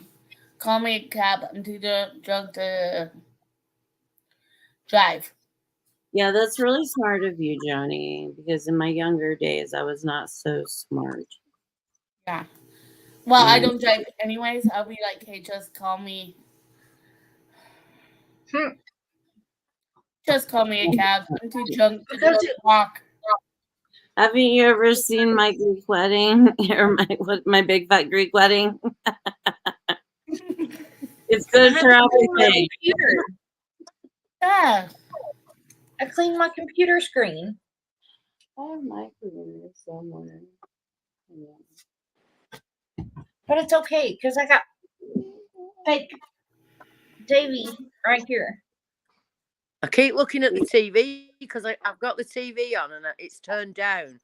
call me a cab. I'm too drunk to drive." Yeah, that's really smart of you, Joanie, because in my younger days, I was not so smart. Yeah. Well, I And don't drive anyways. I'll be like, "Hey, just call me. Just call me a cab. I'm too drunk to walk." haven't you ever seen my Greek wedding or my big fat Greek wedding? It's good for everything. Computer. Yeah. I cleaned my computer screen. I have my computer somewhere. But it's okay because I got fake Davy right here. I keep looking at the TV because I've got the TV on and it's turned down,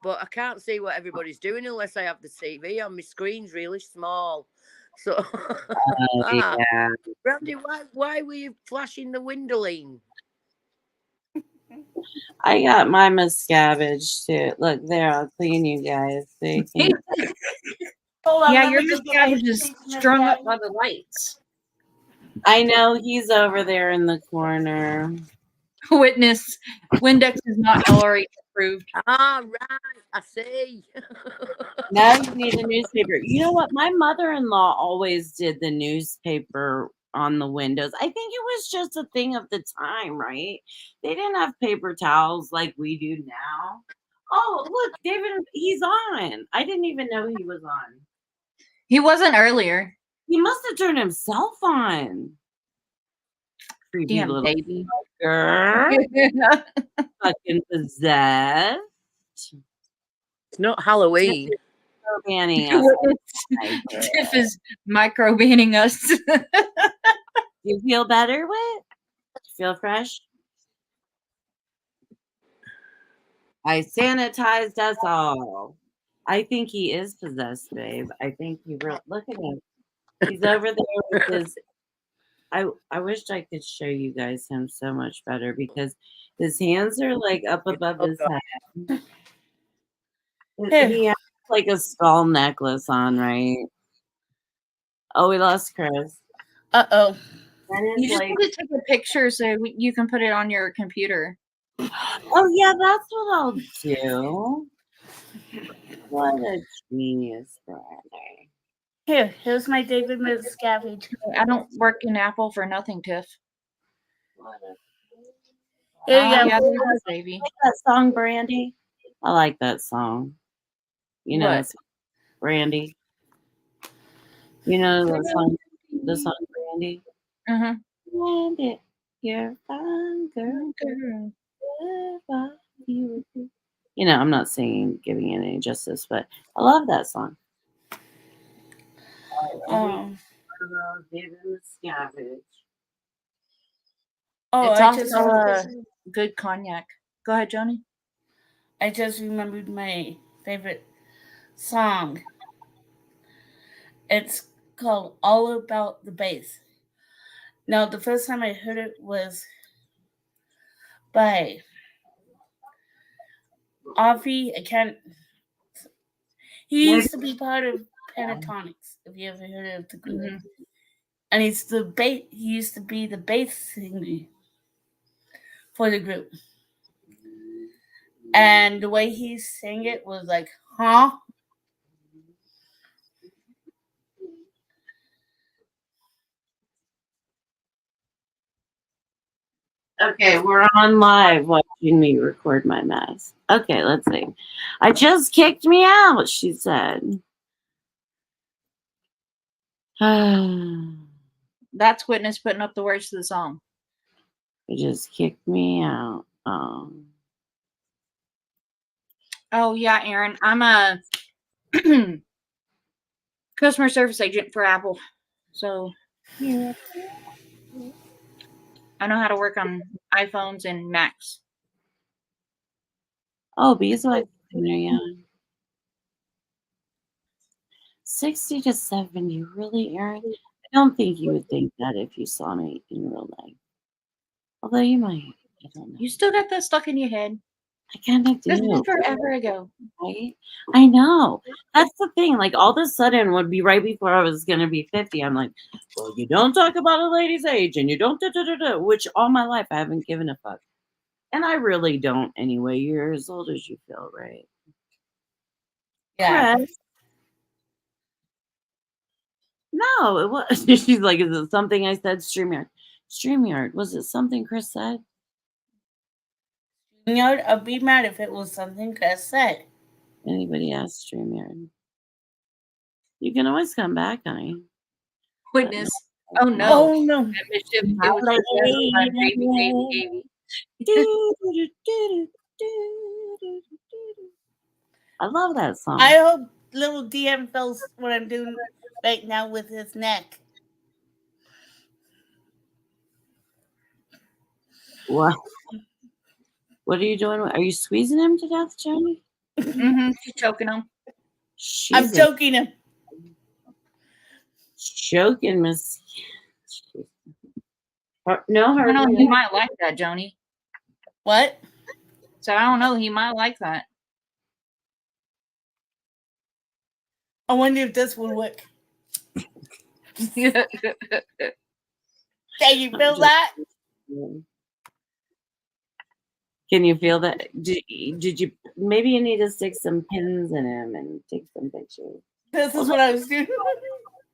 but I can't see what everybody's doing unless I have the TV on. My screen's really small. So, Yeah. Randy, why were you flashing the windowing? I got my miscabbage too. Look there, I'll clean you guys. So you can... Hold on, Yeah, let your me go get cabbage my is strung up by the lights. I know he's over there in the corner. Witness, Windex is not tolerate approved. Ah, right. I see. Now you need a newspaper. You know what? My mother-in-law always did the newspaper on the windows. I think it was just a thing of the time, right? They didn't have paper towels like we do now. Oh, look, David, he's on. I didn't even know he was on. He wasn't earlier. He must have turned himself on. Creepy Damn little baby. girl. Fucking possessed. It's not Halloween. Banning us. Tiff is micro banning us. You feel better, Whit? Feel fresh? I sanitized us all. I think he is possessed, babe. I think he really look at him. He's over there with his. I wished I could show you guys him so much better because his hands are like up above his head. He has like a skull necklace on, right? Oh, we lost Chris. Uh-oh. You just need to take a picture so you can put it on your computer. Oh yeah, that's what I'll do. What a genius, brother. Here's my David Miscavige. I don't work in Apple for nothing, Tiff. Here you go. Yeah, there you go, baby. Like that song, Brandy? I like that song. You know, What? Brandy. You know the song Brandy? Uh-huh. Brandy, you're a fine girl. You know, I'm not singing, giving it any justice, but I love that song. It's also a good cognac. Go ahead, Joanie. I just remembered my favorite song. It's called All About the Bass. Now, the first time I heard it was by Avi. He used to be part of Pentatonics, if you ever heard of the group. Mm-hmm. And he used to be the bass singer for the group. And the way he sang it was like, huh? Okay, we're on live watching me record my mess. Okay, let's see. I just kicked me out, she said. That's Witness putting up the words to the song. It just kicked me out. Oh, yeah, Aaron. I'm a customer service agent for Apple. So yeah. I know how to work on iPhones and Macs. Oh, beeswax in there, yeah. 60 to 70, really, Aaron? I don't think you would think that if you saw me in real life. Although you might. I don't know. You still got that stuck in your head. I kind of do. This is forever ago. Right? I know. That's the thing. Like, all of a sudden, would be right before I was going to be 50. I'm like, well, you don't talk about a lady's age and you don't which all my life I haven't given a fuck. And I really don't anyway. You're as old as you feel, right? Yeah. Chris? No, it was. She's like, is it something I said? StreamYard. StreamYard. Was it something Chris said? StreamYard? I'd be mad if it was something Chris said. Anybody ask StreamYard? You can always come back, honey. Witness. Oh no. Oh no. It was baby. I love that song. I hope little DM feels what I'm doing right now with his neck. What? What are you doing? Are you squeezing him to death, Joanie? Mm-hmm. She's choking him. I'm choking him. Choking Miss. No, I don't know. He might like that, Joanie. What? So I don't know. He might like that. I wonder if this will work. Can you feel that? Can you feel that? Did you? Maybe you need to stick some pins in him and take some pictures. This is what I was doing.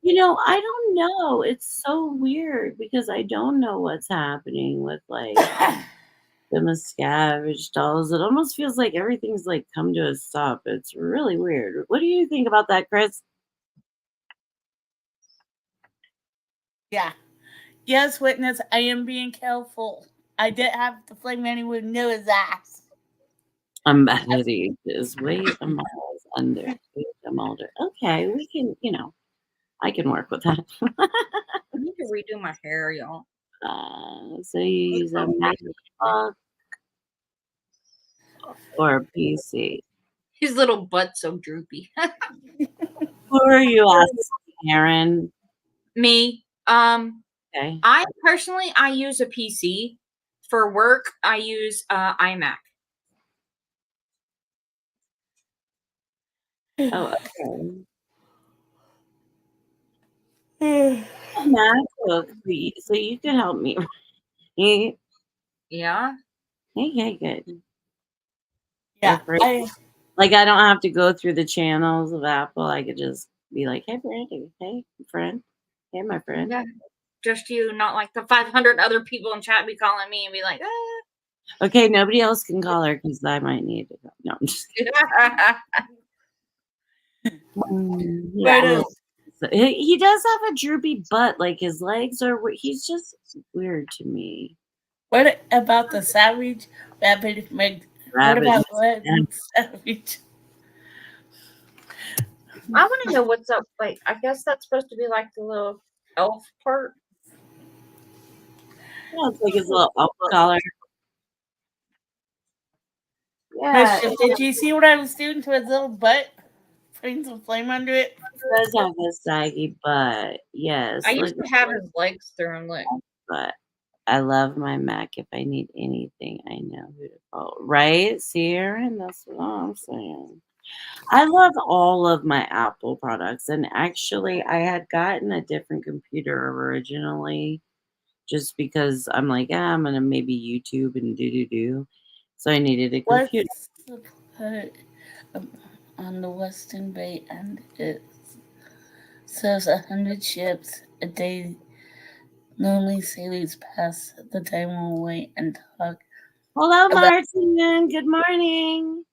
You know, I don't know. It's so weird because I don't know what's happening with like the Miscavige dolls. It almost feels like everything's like come to a stop. It's really weird. What do you think about that, Chris? Yeah. Yes, witness, I am being careful. I did have to flame anyone knew his ass. Amenity is weight a miles under. Weight I'm older. Okay, we can, I can work with that. I need to redo my hair, y'all. So you use a MacBook or a PC. His little butt's so droopy. Who are you asking, Aaron? Me. Okay. I personally use a PC. For work, I use iMac. Oh, okay. MacBook, so you can help me. Yeah. Okay, good. Yeah. Like I don't have to go through the channels of Apple. I could just be like, "Hey, Brandy. Hey, friend. Hey, my friend." Yeah. Just you, not like the 500 other people in chat be calling me and be like, ah. Okay, nobody else can call her because I might need to go. No, I'm just kidding. Yeah, he does have a droopy butt. Like his legs are. He's just weird to me. What about the Savage Rabbit? What about Savage? I want to know what's up. Like, I guess that's supposed to be like the little elf part. Yeah, it's like his little elf collar. Yeah. Did you see what I was doing to his little butt? Putting some flame under it. He does have a saggy butt. Yes. I used to have his legs through him. But I love my Mac. If I need anything, I know who to call. Right, Sierra? That's what I'm saying. I love all of my Apple products. And actually, I had gotten a different computer originally just because I'm like, I'm going to maybe YouTube and do. So I needed a computer. Let's put on the Western Bay, and it says 100 ships a day. Lonely sailors pass the time away and talk. Hello, Martin. Good morning.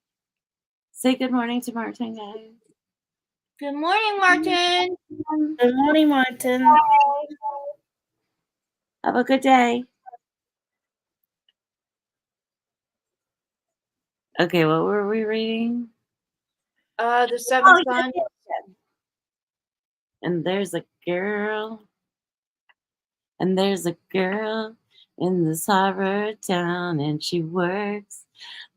Say good morning to Martin, guys. Good morning, Martin. Good morning, Martin. Bye. Have a good day. Okay, what were we reading? The Seventh Son. And there's a girl. And there's a girl in this harbor town, and she works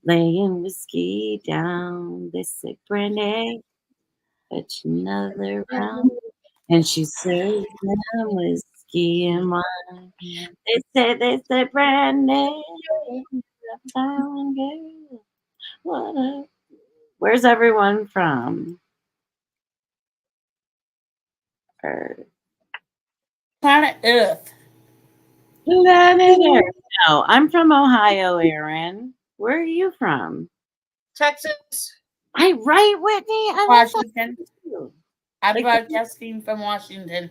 laying whiskey down. They say, Brandy, fetch another round. And she serves them whiskey and wine. They say, Brandy, town girl. What up? Where's everyone from? Planet Earth. Planet Earth. No, I'm from Ohio, Aaron. Where are you from? Texas. Right, Whitney? Washington. I'm broadcasting from Washington.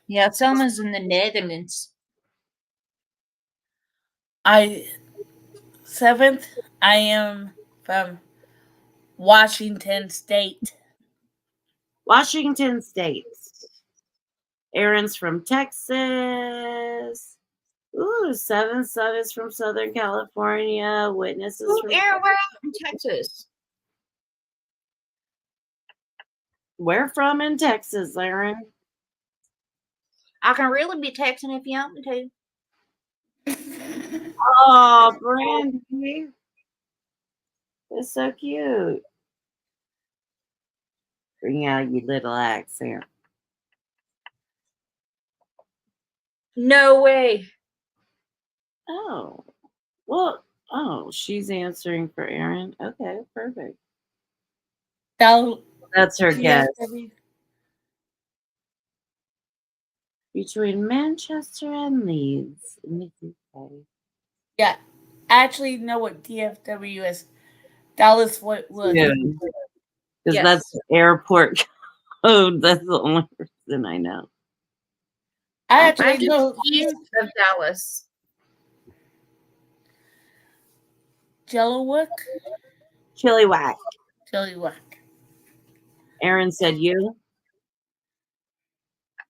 Yeah, Selma's in the Netherlands. Seventh, I am from Washington State. Washington State. Aaron's from Texas. Ooh, Seventh Son is from Southern California. Witness is from Aaron, we're out in Texas. Where from in Texas, Aaron? I can really be texting if you want me to. Oh, Brandy. That's so cute. Bring out your little accent. No way. Oh. Well, she's answering for Aaron. Okay, perfect. That's her guess. between Manchester and Leeds in the UK. Yeah. I actually know what DFW is. Dallas Fort Worth. Yeah. Because that's the airport code. That's the only reason I know. I I'm actually just know east of Dallas. Jellowick. Chilliwack. Jellywack. Aaron said you?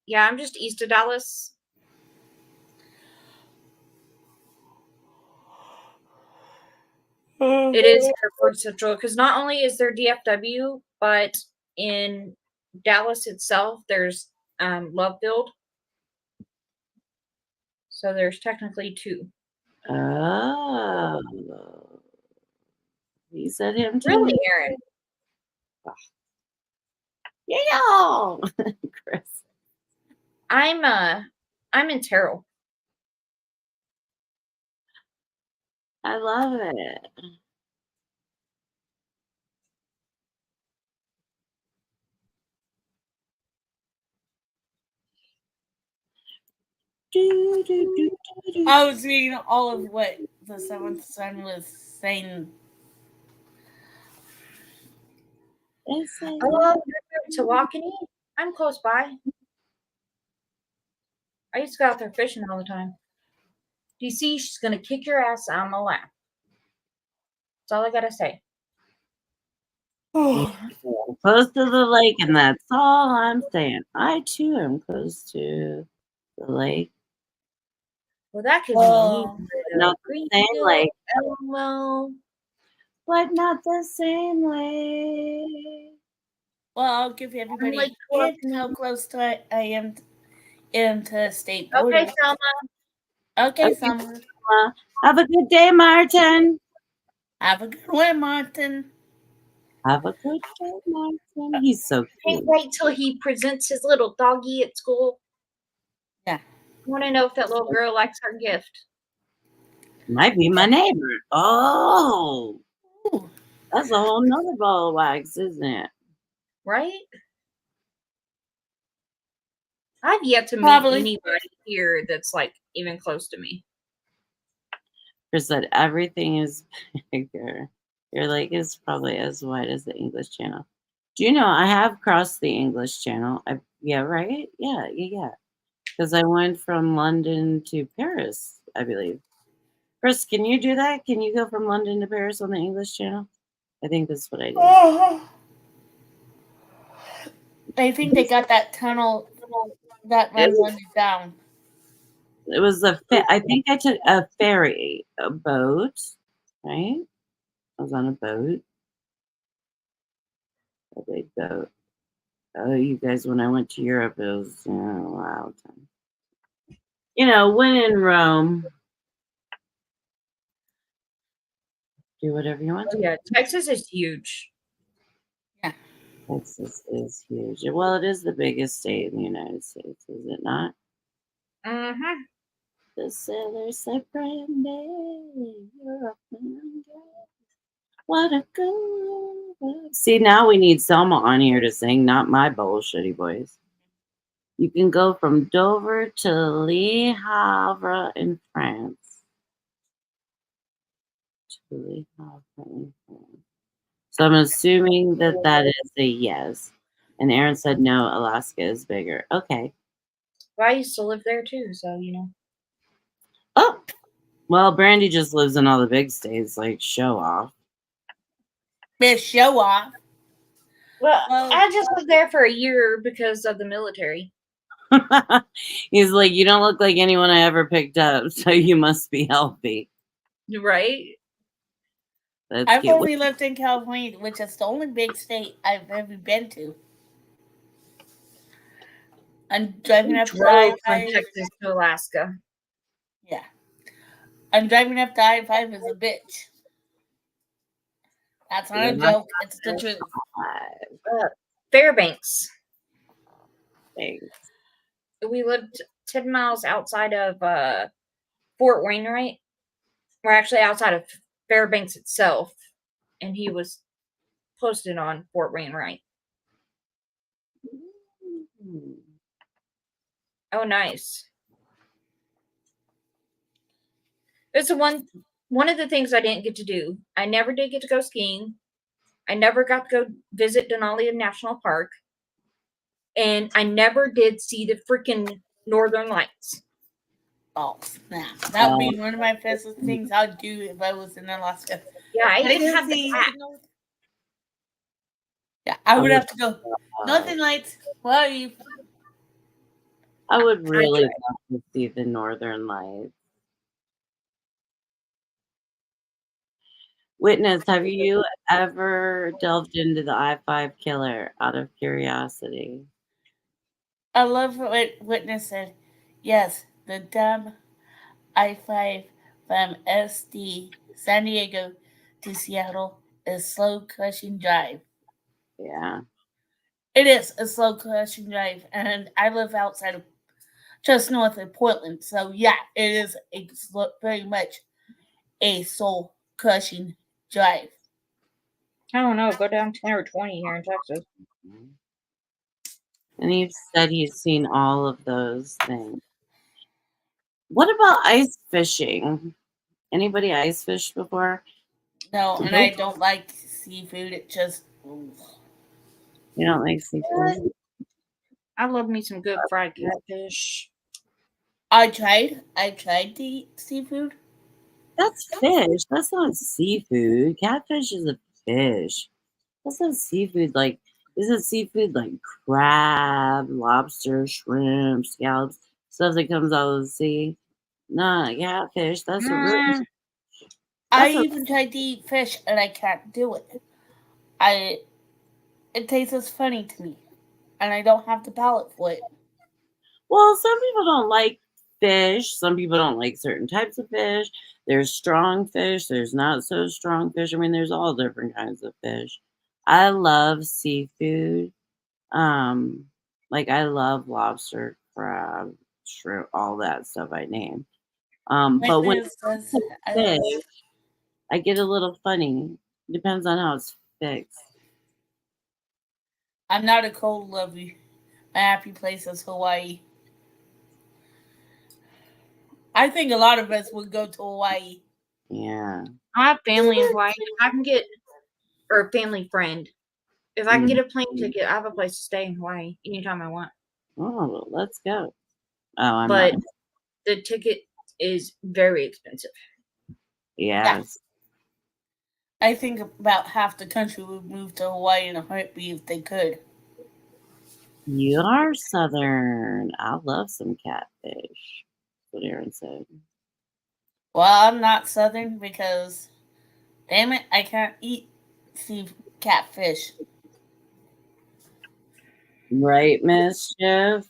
Yeah, I'm just east of Dallas. It is Airport Central because not only is there DFW, but in Dallas itself, there's Love Field. So there's technically two. Oh. He said him too. Really, Aaron? Yeah. Chris. I'm in Terrell. I love it. I was reading all of what the seventh son was saying. Hello, to Walkeny. I'm close by. I used to go out there fishing all the time. Do you see? She's gonna kick your ass on the lap. That's all I gotta say. Close to the lake, and that's all I'm saying. I too am close to the lake. Well, that could Oh. be Not the same lake, Elmo. but not the same way. Well, I'll give everybody like a hint how close to I am to state border. Okay, Selma. Okay, Okay. Summer. Have a good day, Martin. Have a good one, Martin. Have a good day, Martin. He's so Can't cute. wait till he presents his little doggy at school. Yeah. I want to know if that little girl likes our gift. Might be my neighbor. Oh, Ooh. that's a whole nother ball of wax, isn't it? Right? I've yet to meet Probably. anybody here that's like even close to me. Chris said everything is bigger. Your lake is probably as wide as the English Channel. Do you know I have crossed the English Channel? Yeah, right? Yeah. Because I went from London to Paris, I believe. Chris, can you do that? Can you go from London to Paris on the English Channel? I think that's what I did. I think they got that tunnel that runs under down. It was I think I took a ferry, a boat, right? I was on a boat. A big boat. Oh, you guys, when I went to Europe, it was a wild time. When in Rome, do whatever you want Oh, to. yeah, Texas is huge. Yeah. Texas is huge. Well, it is the biggest state in the United States, is it not? Mm-hmm. The sailors say brandy, Europe and what a good. See, now we need Selma on here to sing, not my bullshitty voice. You can go from Dover to Le Havre in France. Le Havre in France. So I'm assuming that is a yes. And Aaron said no, Alaska is bigger. Okay. Well, I used to live there too, so you know. Oh, well, Brandy just lives in all the big states, like show off. Miss Show Off. Well, I just was there for a year because of the military. He's like, you don't look like anyone I ever picked up, so you must be healthy. Right? That's I've cute. only lived in California, which is the only big state I've ever been to. I'm driving up the I-5 from Texas to Alaska. Yeah. I'm driving up the I-5 as a bitch. That's not a joke. It's the truth. Fairbanks. Thanks. We lived 10 miles outside of Fort Wainwright. We're actually outside of Fairbanks itself. And he was posted on Fort Wainwright. Oh, nice. It's one of the things I didn't get to do. I never did get to go skiing. I never got to go visit Denali National Park. And I never did see the freaking Northern Lights. Oh, snap. That would be one of my favorite things I'd do if I was in Alaska. Yeah, I But even had the see hat. Yeah, I would have to go. Northern Lights, where are you? I would really love to see the Northern Lights. Witness, have you ever delved into the I-5 killer out of curiosity? I love what Witness said. Yes, the dumb I-5 from SD San Diego to Seattle is slow crushing drive. Yeah. It is a slow crushing drive, and I live outside of just north of Portland. So yeah, it is very much a soul crushing drive. I don't know. Go down 10 or 20 here in Texas. And he said he's seen all of those things. What about ice fishing? Anybody ice fished before? No, and I don't like seafood. It just. You don't like seafood? I love me some good fried catfish. I tried to eat seafood. That's fish. That's not seafood. Catfish is a fish. That's not seafood. Like, is it seafood like crab, lobster, shrimp, scallops, stuff that comes out of the sea? Nah, catfish. That's a real. I even tried to eat fish and I can't do it. It tastes funny to me, and I don't have the palate for it. Well, some people don't like fish. Some people don't like certain types of fish. There's strong fish. There's not so strong fish. I mean, there's all different kinds of fish. I love seafood. Like I love lobster, crab, shrimp, all that stuff I name. But when it comes to fish, I get a little funny. Depends on how it's fixed. I'm not a cold lover. My happy place is Hawaii. I think a lot of us would go to Hawaii. Yeah. I have family in Hawaii. I can get, or a family friend. If I can get a plane ticket, I have a place to stay in Hawaii anytime I want. Oh, let's go. Oh, but the ticket is very expensive. Yes. I think about half the country would move to Hawaii in a heartbeat if they could. You are Southern. I love some catfish. What Aaron said. Well, I'm not Southern because, damn it, I can't eat catfish. Right, Mischief?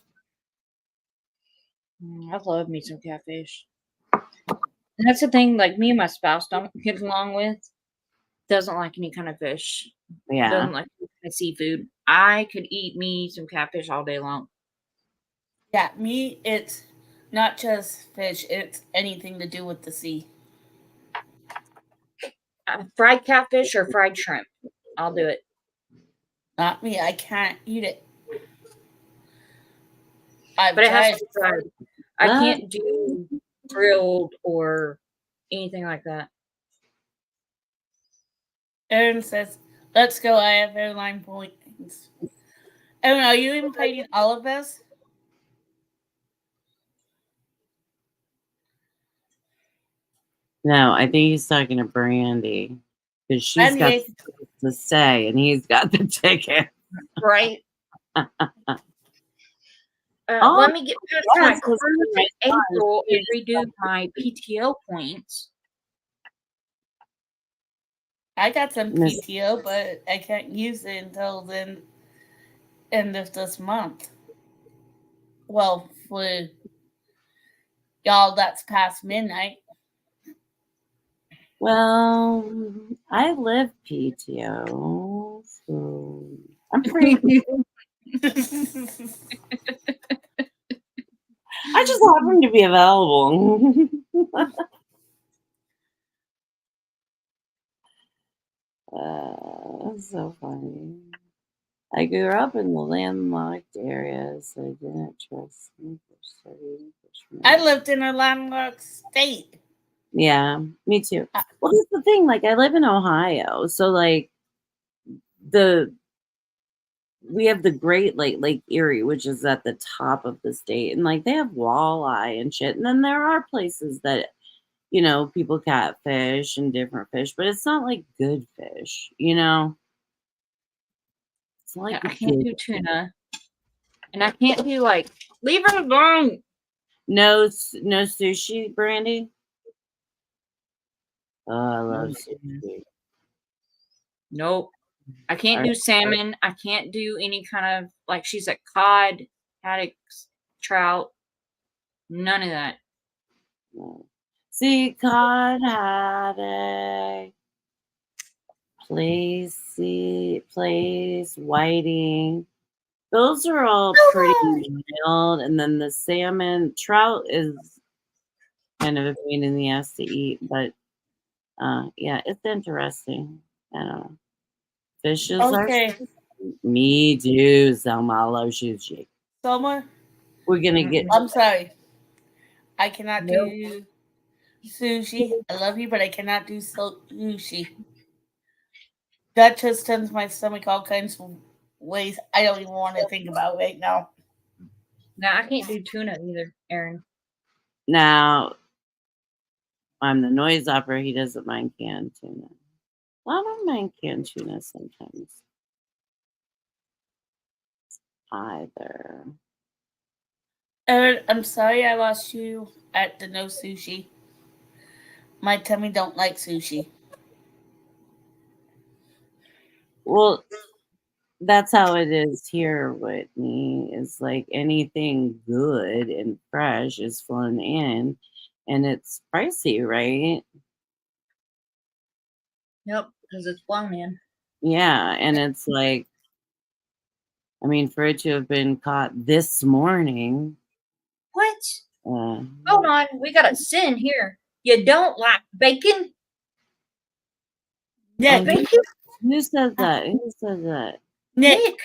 I love me some catfish. And that's the thing, like me and my spouse don't get along with. Doesn't like any kind of fish. Yeah. Doesn't like seafood. I could eat me some catfish all day long. Yeah, me, it's not just fish, it's anything to do with the sea. Fried catfish or fried shrimp. I'll do it. Not me, I can't eat it. But it has to be fried. I can't do grilled or anything like that. Aaron says, let's go, I have airline points. Aaron, are you inviting all of us? No, I think he's talking to Brandy. Because she's got to stay and he's got the ticket. Right? Let me get past my cruise in April and redo my PTO points. I got some PTO, but I can't use it until the end of this month. Well, for y'all, that's past midnight. Well, I live PTO, so I'm pretty. I just happen to be available. So funny. I grew up in the landlocked area, so I didn't trust me for studying I English. lived in a landlocked state. Yeah, me too. Well, that's the thing. Like, I live in Ohio, so like we have the Great Lake Erie, which is at the top of the state, and like they have walleye and shit. And then there are places that people catfish and different fish, but it's not like good fish. It's not like I a can't good do tuna, and I can't do like leave it alone. no sushi, Brandy. Oh, I love goodness. sushi. Nope. I can't do salmon. I can't do any kind of like she's like cod, haddocks, trout. None of that. No. See, cod haddock, place, whiting. Those are all pretty mild, and then the salmon, trout is kind of a pain in the ass to eat, but yeah, it's interesting. I don't know. Fishes Okay. are me too, Selma. I love sushi. Selma, We're gonna get I'm sorry. I cannot Nope. do sushi. I love you, but I cannot do sushi. That just turns my stomach all kinds of ways I don't even want to think about right now. No, I can't do tuna either, Aaron. now. I'm the noise opera. He doesn't mind canned tuna. Well, I don't mind canned tuna sometimes either. Aaron, I'm sorry I lost you at the no sushi. My tummy don't like sushi. Well, that's how it is here, Whitney. It's like anything good and fresh is flown in, and it's pricey, right? Nope, because it's blown in. Yeah, and it's like, I mean, for it to have been caught this morning. What? Uh, Hold on, we got a sin here. You don't like bacon? Nick, Bacon? who said that? Who said that? Nick,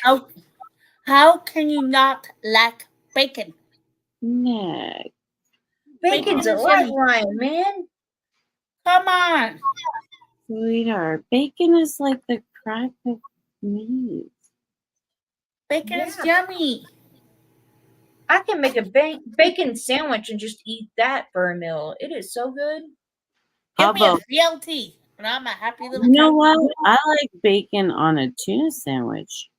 how can you not like bacon? Nick. Bacon's a Bacon is yummy. lifeline, man. Come on. Sweetheart, bacon is like the crack of meat. Bacon is yummy. I can make a bacon sandwich and just eat that for a meal. It is so good. Give me a BLT, and I'm a happy little You know cat. what? I like bacon on a tuna sandwich.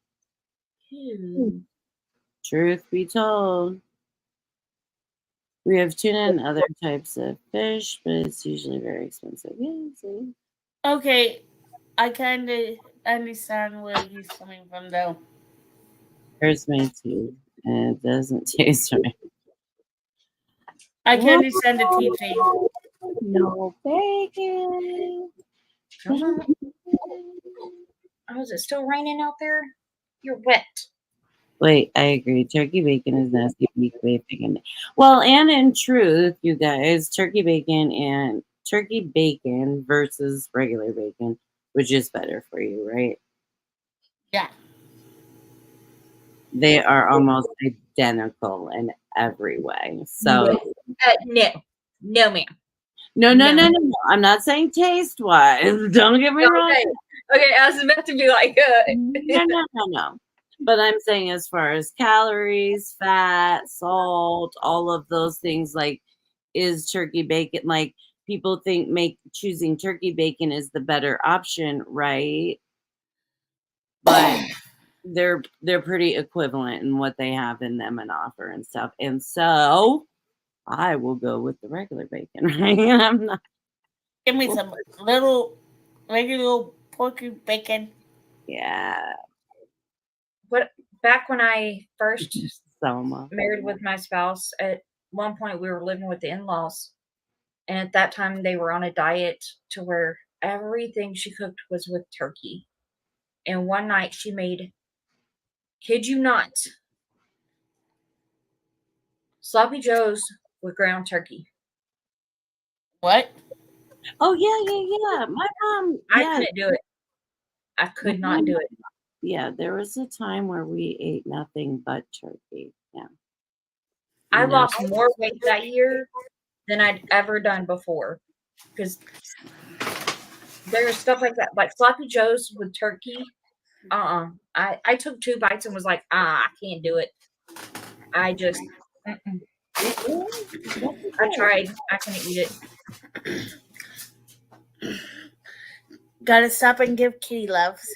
Truth be told. We have tuna and other types of fish, but it's usually very expensive. Yeah, see? Okay, I kind of understand where he's coming from, though. Hurts me too, and it doesn't taste right. I can understand the teaching. No bacon. Oh, is it still raining out there? You're wet. Wait, I agree. Turkey bacon is nasty. Weak bacon. Well, and in truth, you guys, turkey bacon versus regular bacon, which is better for you, right? Yeah. They are almost identical in every way. So no, ma'am. no. I'm not saying taste wise. Don't get me wrong. Okay, I was about to be like, no. But I'm saying as far as calories, fat, salt, all of those things, like, is turkey bacon, like, people think choosing turkey bacon is the better option, right? But they're pretty equivalent in what they have in them and offer and stuff. And so I will go with the regular bacon, right? I'm not. Give me some little regular porky bacon. Yeah. Back when I first Selma. married with my spouse, at one point we were living with the in-laws, and at that time they were on a diet to where everything she cooked was with turkey. And one night she made, kid you not, sloppy joes with ground turkey. What? Oh yeah. My mom. I couldn't do it. I could not do it. Yeah, there was a time where we ate nothing but turkey. Yeah. I No. lost more weight that year than I'd ever done before. Because there's stuff like that, like sloppy joes with turkey. I took 2 bites and was like, I can't do it. I just, mm-mm. I tried. I couldn't eat it. Gotta stop and give kitty loves.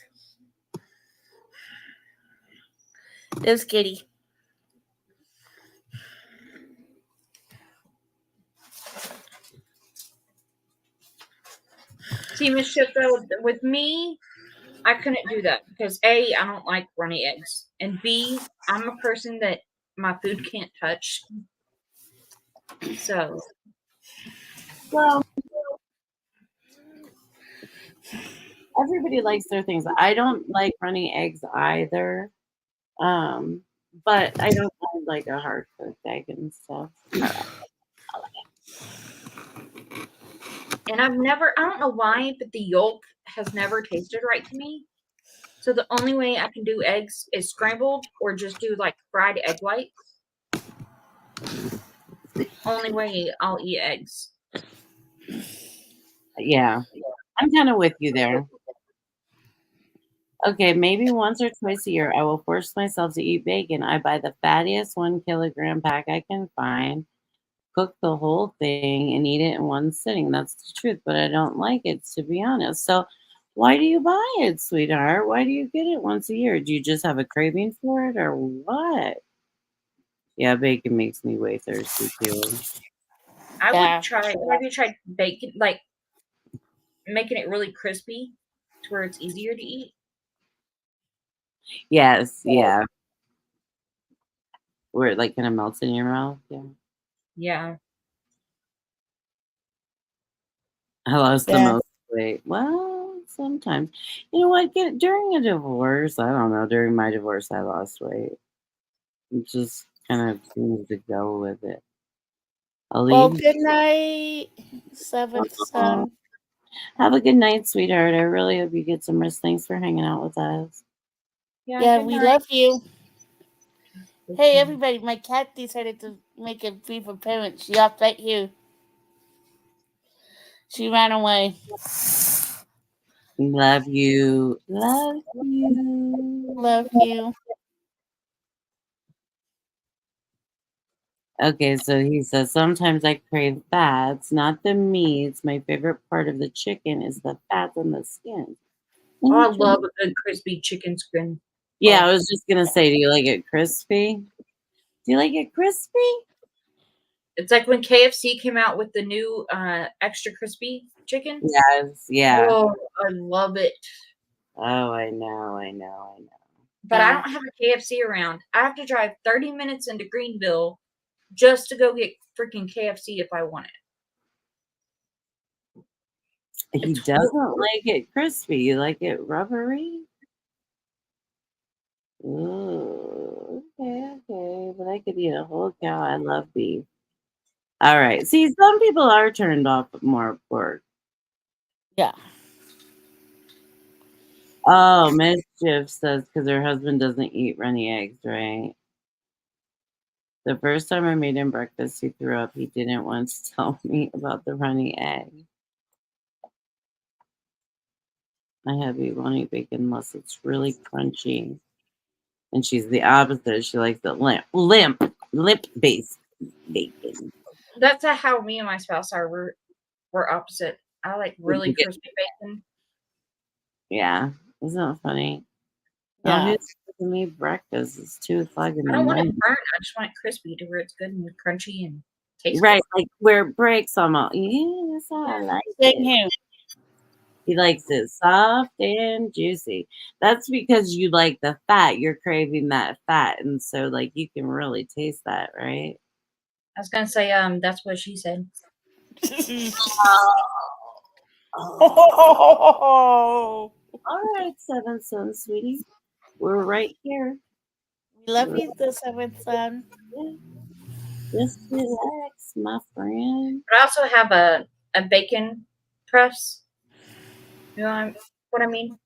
There's Kitty. See, Mischief, though, with me, I couldn't do that because A, I don't like runny eggs, and B, I'm a person that my food can't touch. So, Well, everybody likes their things. I don't like runny eggs either. But I don't mind like a hard cooked egg and stuff. and I don't know why, but the yolk has never tasted right to me. So the only way I can do eggs is scrambled or just do like fried egg whites. The only way I'll eat eggs. Yeah, I'm kind of with you there. Okay, maybe once or twice a year, I will force myself to eat bacon. I buy the fattiest 1 kilogram pack I can find, cook the whole thing, and eat it in one sitting. That's the truth, but I don't like it, to be honest. So, why do you buy it, sweetheart? Why do you get it once a year? Do you just have a craving for it, or what? Yeah, bacon makes me way thirsty too. I Yeah. would try. Have you tried bacon, like making it really crispy to where it's easier to eat? Yes, yeah. Where it like kind of melts in your mouth. Yeah. Yeah. I lost the Yeah. most weight. Well, sometimes. You know what? During a divorce, I don't know. During my divorce, I lost weight. It just kind of seems to go with it. I'll Well, leave. good night, seventh son. Have a good night, sweetheart. I really hope you get some rest. Thanks for hanging out with us. Yeah, Good we night. love you. Hey, everybody, my cat decided to make a brief appearance. She hopped right here. She ran away. Love you. Love you. Love you. Okay, so he says, sometimes I crave fats, not the meats. My favorite part of the chicken is the fat and the skin. Oh, I love a good crispy chicken skin. Yeah, Oh. I was just going to say, do you like it crispy? Do you like it crispy? It's like when KFC came out with the new extra crispy chicken. Yes, yeah. Oh, I love it. Oh, I know. But I don't have a KFC around. I have to drive 30 minutes into Greenville just to go get freaking KFC if I want it. He doesn't like it crispy. You like it rubbery? Ooh, okay. But I could eat a whole cow. I love beef. All right. See, some people are turned off more pork. Yeah. Oh, Mischief says because her husband doesn't eat runny eggs, right? The first time I made him breakfast, he threw up. He didn't want to tell me about the runny egg. My hubby won't eat bacon unless it's really crunchy. And she's the opposite. She likes the limp-based bacon. That's how me and my spouse are. We're opposite. I like really Yeah. crispy bacon. Yeah. Isn't that funny? Yeah. Oh, who's making me breakfast? It's 2 o'clock in I the don't want it morning. burnt. I just want it crispy to where it's good and crunchy and tasty. Right, like where it breaks almost. Yeah, that's how I like Same it. here. He likes it soft and juicy. That's because you like the fat. You're craving that fat, and so like you can really taste that, right? I was gonna say, that's what she said. All right, Seven Son, sweetie. We're right here. We love you, the seventh son. Yeah. Just relax, my friend. But I also have a bacon press. You know what I mean?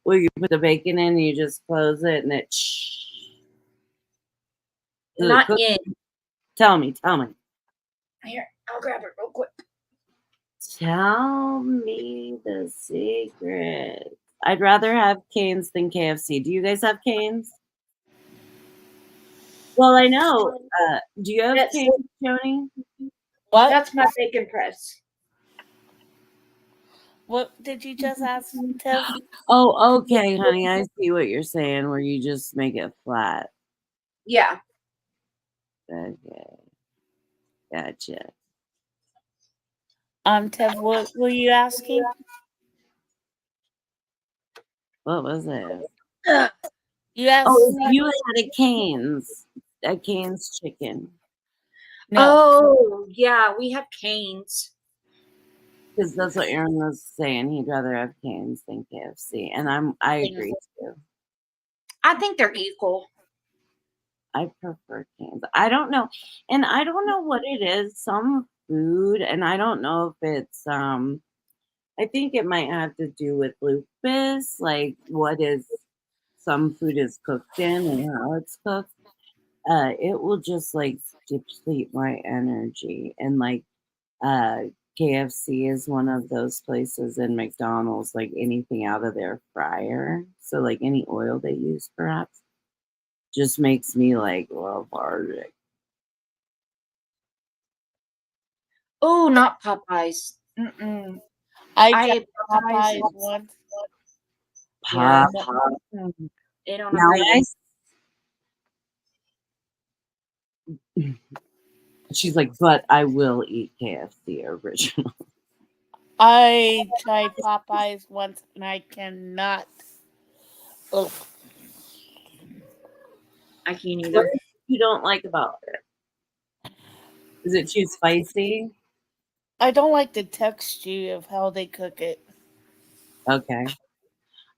Well, you put the bacon in, you just close it, and it. Not in. Tell me. Here, I'll grab it real quick. Tell me the secret. I'd rather have Cane's than KFC. Do you guys have Cane's? Well, I know. Do you have That's- Cane's, Joanie? What? That's my bacon press. What did you just ask, Tiff? Oh, okay, honey. I see what you're saying, where you just make it flat. Yeah. Okay. Gotcha. Tiff, what were you asking? What was it? You asked. Oh, you had a Cane's chicken. No. Oh, yeah, we have Cane's. Because that's what Aaron was saying. He'd rather have Cane's than KFC. And I agree too. I think they're equal. I prefer Cane's. I don't know. And I don't know what it is. Some food, and I don't know if it's I think it might have to do with lupus, like what is some food is cooked in and how it's cooked. It will just like deplete my energy. And like KFC is one of those places, in McDonald's, like anything out of their fryer. So like any oil they use perhaps just makes me like lethargic. Oh, not Popeyes. Mm-mm. I ate tried Popeyes once. Yeah, Pop. they don't Now, agree. She's like, but I will eat KFC original. I tried Popeyes once and I cannot. Ugh. I can't What either. you don't like about it? Is it too spicy? I don't like the texture of how they cook it. Okay.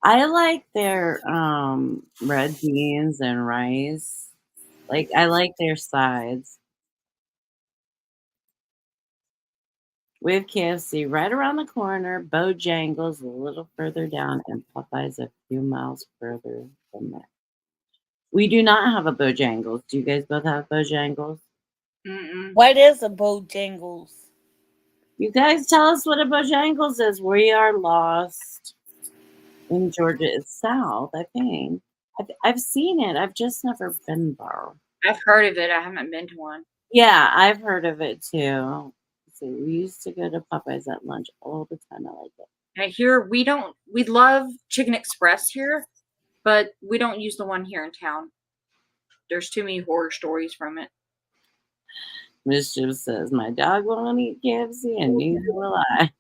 I like their red beans and rice. Like I like their sides. We have KFC right around the corner, Bojangles a little further down, and Popeyes a few miles further from there. We do not have a Bojangles. Do you guys both have Bojangles? Mm-mm. What is a Bojangles? You guys tell us what a Bojangles is. We are lost in Georgia. It's south, I think. I've seen it. I've just never been there. I've heard of it. I haven't been to one. Yeah, I've heard of it too. So we used to go to Popeyes at lunch all the time. I like it. And here we love Chicken Express here, but we don't use the one here in town. There's too many horror stories from it. Mischief says, my dog won't eat KFC and neither will I.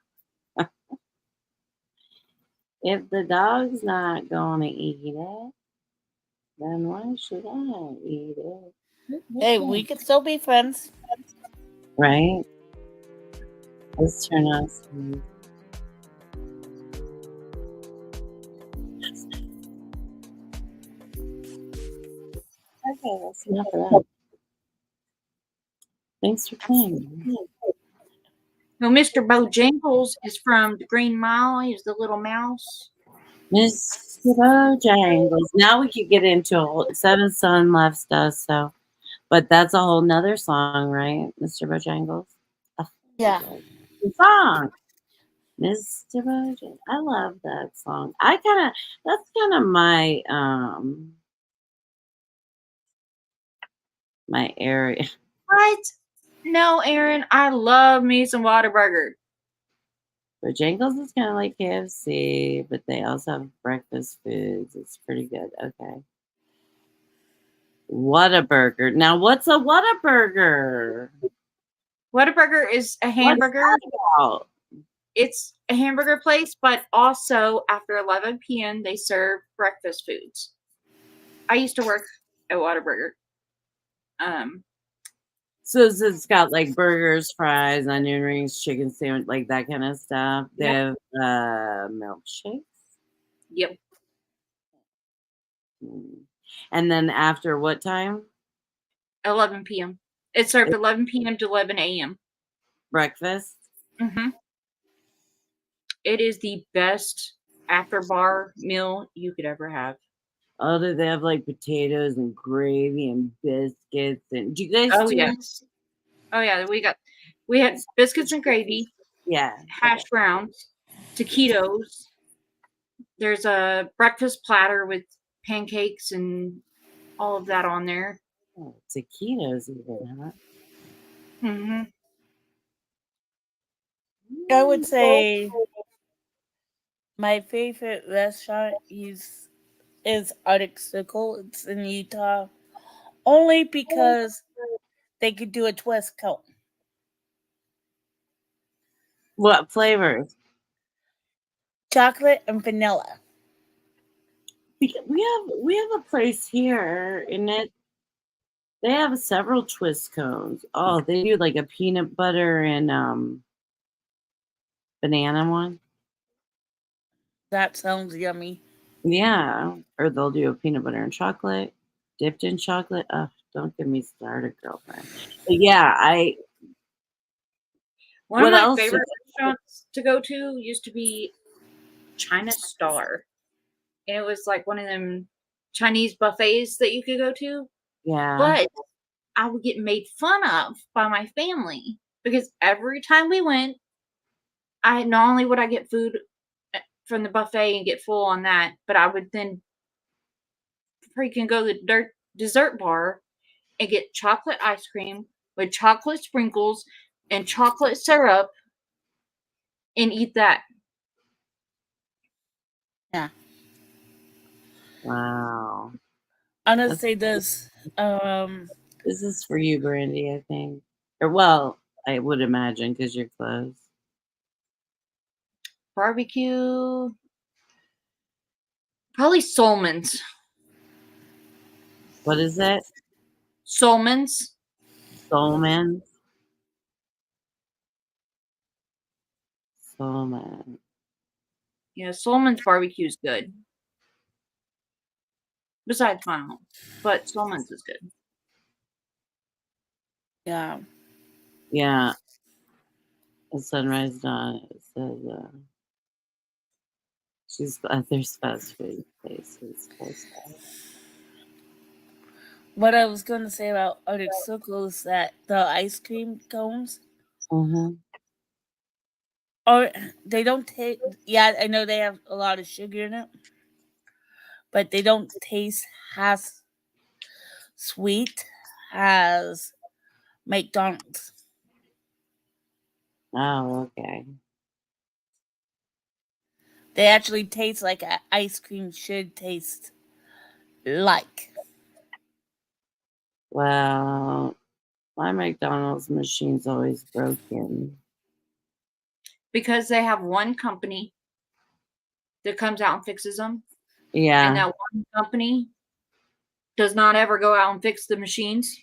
If the dog's not going to eat it, then why should I eat it? Hey, we could still be friends. Right? Let's turn on some. Okay, that's enough of that. Thanks for playing. No, Mr. Bojangles is from the Green Mile. He's the little mouse. Mr. Bojangles. Now we could get into a whole Seven Son left us, so but that's a whole nother song, right, Mr. Bojangles? Yeah. The song. Mr. Bojangles. I love that song. That's kind of my my area. What? No, Aaron, I love me some Whataburger. Bojangles is kind of like KFC, but they also have breakfast foods. It's pretty good. Okay. Whataburger. Now, what's a Whataburger? Whataburger is a hamburger. What's that about? It's a hamburger place, but also after 11 p.m. they serve breakfast foods. I used to work at Whataburger. So it's got like burgers, fries, onion rings, chicken sandwich, like that kind of stuff. They have milkshakes. Yep. And then after what time? 11 p.m. It's served 11 p.m. to 11 a.m. Breakfast. Mm-hmm. It is the best after bar meal you could ever have. Oh, do they have like potatoes and gravy and biscuits? And do you guys Oh do? yes. Oh yeah, we had biscuits and gravy, Yeah. hash browns, taquitos. There's a breakfast platter with pancakes and all of that on there. Oh, taquitos even, huh? Mm-hmm. I would say my favorite restaurant is Arctic Circle. It's in Utah. Only because they could do a twist cone. What flavors? Chocolate and vanilla. We have a place here, and they have several twist cones. Oh, they do like a peanut butter and banana one. That sounds yummy. Yeah, or they'll do a peanut butter and chocolate, dipped in chocolate. Oh, don't get me started, girlfriend. But yeah, One of what my else? favorite restaurants to go to used to be China Star. And it was like one of them Chinese buffets that you could go to. Yeah. But I would get made fun of by my family because every time we went, I not only would I get food from the buffet and get full on that, but I would then freaking go to the dessert bar and get chocolate ice cream with chocolate sprinkles and chocolate syrup and eat that. Yeah. Wow. I'm gonna That's, say this. this is for you, Brandy, I think. Or well, I would imagine because you're close. Barbecue. Probably Solman's. What is it? Solman's. Soulman. Soulman. Yeah, Solman's barbecue is good. Besides my home. But Solman's is good. Yeah. Yeah. A sunrise dawn. It says there's fast food places close by. What I was gonna say about Arctic Circle is that the ice cream cones or they don't taste. Yeah, I know they have a lot of sugar in it, but they don't taste as sweet as McDonald's. Oh, okay. They actually taste like ice cream should taste like. Well, my McDonald's machine's always broken. Because they have one company that comes out and fixes them. And Yeah. that one company does not ever go out and fix the machines.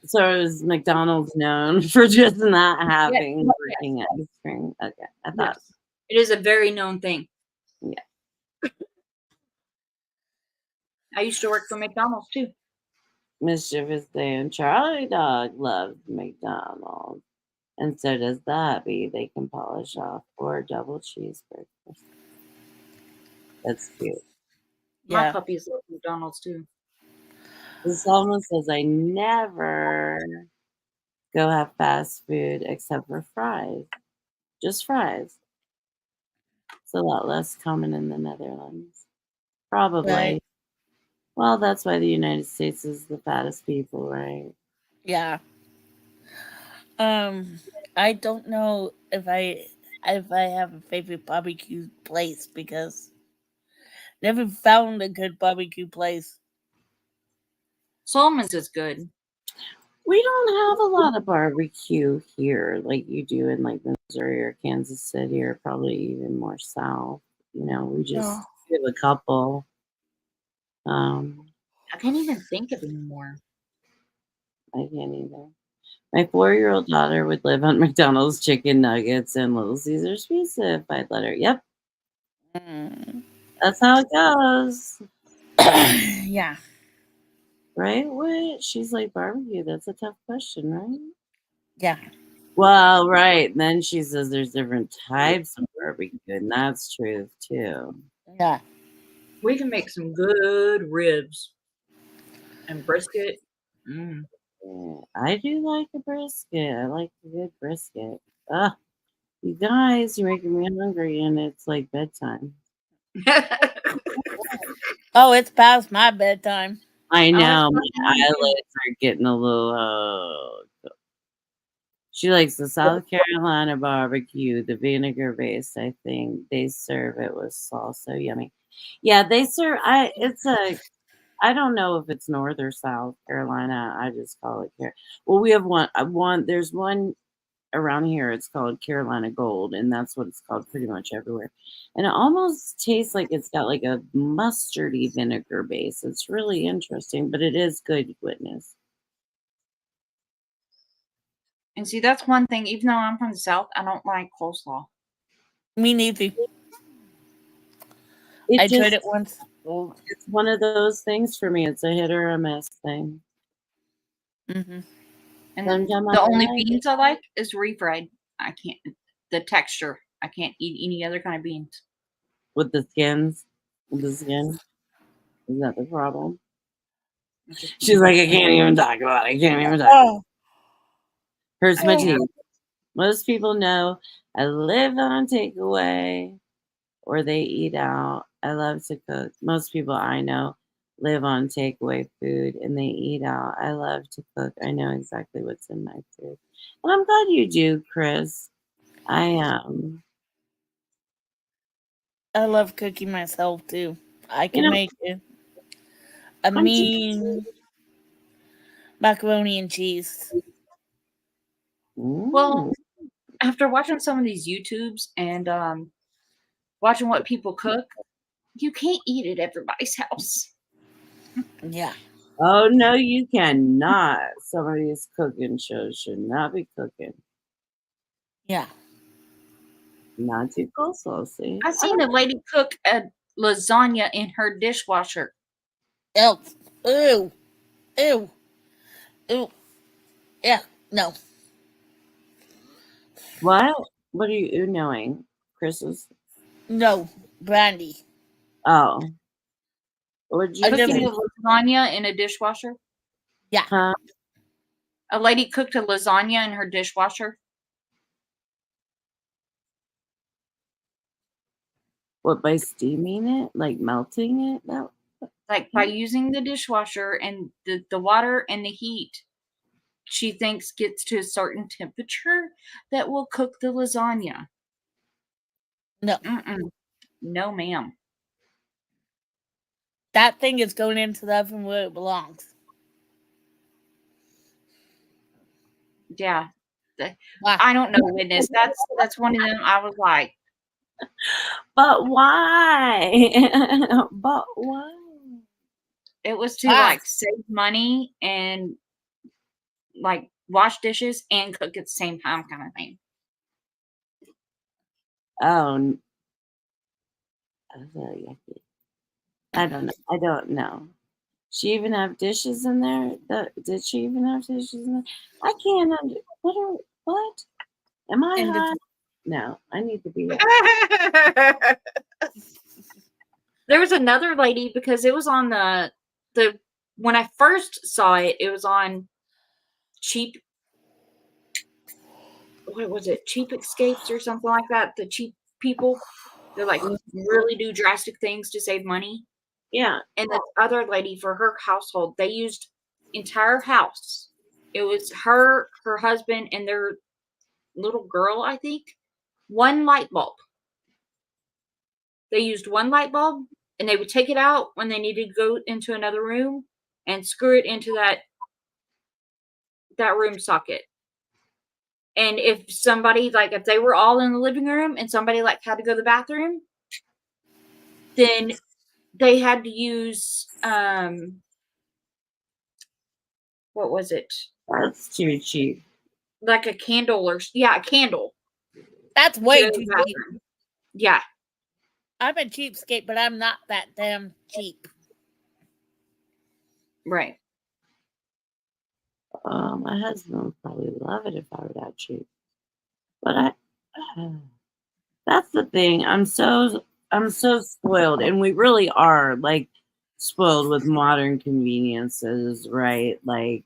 So is McDonald's known for just not having working ice cream? Okay, I thought. Yes. It is a very known thing. Yeah. I used to work for McDonald's too. Mischievous saying Charlie Dog loves McDonald's, and so does Bobby. They can polish off 4 double cheeseburgers. That's cute. My Yeah. puppies love McDonald's too. This almost says I never go have fast food except for fries. Just fries. It's a lot less common in the Netherlands. Probably. Right. Well, that's why the United States is the fattest people, right? Yeah. I don't know if I have a favorite barbecue place because never found a good barbecue place. Solomons is good. We don't have a lot of barbecue here like you do in like Missouri or Kansas City or probably even more south. You know, we just have a couple. I can't even think of anymore. I can't either. My 4-year-old daughter would live on McDonald's chicken nuggets and Little Caesars pizza if I'd let her. Yep, that's how it goes. Yeah. Right? What? She's like barbecue. That's a tough question, right? Yeah. Well, right. Then she says there's different types of barbecue, and that's true too. Yeah. We can make some good ribs and brisket. Mm. Yeah, I do like a brisket. I like a good brisket. Ugh, you guys, you're making me hungry, and it's like bedtime. Oh, it's past my bedtime. I Oh, it's know my fucking me too. eyelids are getting a little. She likes the South Carolina barbecue, the vinegar based. I think they serve it with sauce. So yummy. Yeah, they serve. I don't know if it's North or South Carolina. I just call it Well, we have one. There's one around here. It's called Carolina Gold, and that's what it's called pretty much everywhere. And it almost tastes like it's got like a mustardy vinegar base. It's really interesting, but it is good. Witness. And see, that's one thing. Even though I'm from the South, I don't like coleslaw. Me neither. It I tried just it once. it's one of those things for me. It's a hit or a miss thing. Mm-hmm. And Sometimes the I only like it. beans I like is refried. I can't. The texture. I can't eat any other kind of beans. With the skins. With the skin. Is that the problem? It's just She's like, I can't even talk about it. I can't even talk about it. Oh, Hurts my Yeah. teeth. Most people know I live on takeaway or they eat out. I love to cook. Most people I know live on takeaway food and they eat out. I love to cook. I know exactly what's in my food. And I'm glad you do, Chris. I am. I love cooking myself too. I You can know, make it a I'm just, mean macaroni and cheese. Well, mm, after watching some of these YouTubes and watching what people cook, you can't eat at everybody's house. Yeah. oh no, you cannot. Some of these cooking shows should not be cooking. Yeah. Not too coleslaw, see? I seen a lady cook a lasagna in her dishwasher. Ew. Ew. Ew. Ew. Yeah. No. What? What are you knowing? Chris's? No. Brandy. Oh. What'd I you never. Cooking say? a lasagna in a dishwasher. Yeah. Huh? A lady cooked a lasagna in her dishwasher. What, by steaming it? Like melting it? That Like by using the dishwasher and the water and the heat, she thinks gets to a certain temperature that will cook the lasagna. No. Mm-mm. No, ma'am. That thing is going into the oven where it belongs. Yeah. Wow. I don't know, witness. That's one of them. I was like, But why? But why? it was to Wow. like save money and like wash dishes and cook at the same time, kind of thing. Oh, very yucky. I don't know. I don't know. She even have dishes in there? Did she even have dishes in there? I can't what? Am I And high? No, I need to be. There was another lady because it was on the when I first saw it, it was on cheap. What was it? Cheap Escapes or something like that. The cheap people, they're like really do drastic things to save money. Yeah. And this other lady for her household, they used entire house. It was her husband, and their little girl, I think. One light bulb. They used one light bulb, and they would take it out when they needed to go into another room and screw it into that room socket. And if somebody, like, if they were all in the living room and somebody like had to go to the bathroom, then they had to use what was it? That's too cheap. Like a candle a candle. that's To way go to too the cheap. bathroom. Yeah. I'm a cheapskate, but I'm not that damn cheap. Right. My husband would probably love it if I were that cheap. But that's the thing. I'm so spoiled, and we really are like spoiled with modern conveniences, right? Like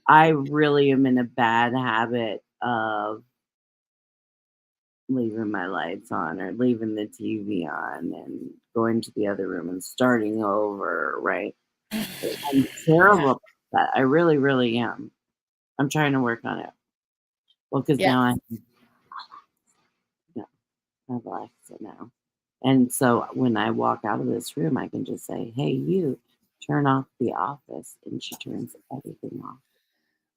I really am in a bad habit of leaving my lights on or leaving the TV on and going to the other room and starting over, right? I'm terrible at that. I really, really am. I'm trying to work on it. Well, because Yeah. now I have Alexa now. And so when I walk out of this room, I can just say, hey, you turn off the office. And she turns everything off.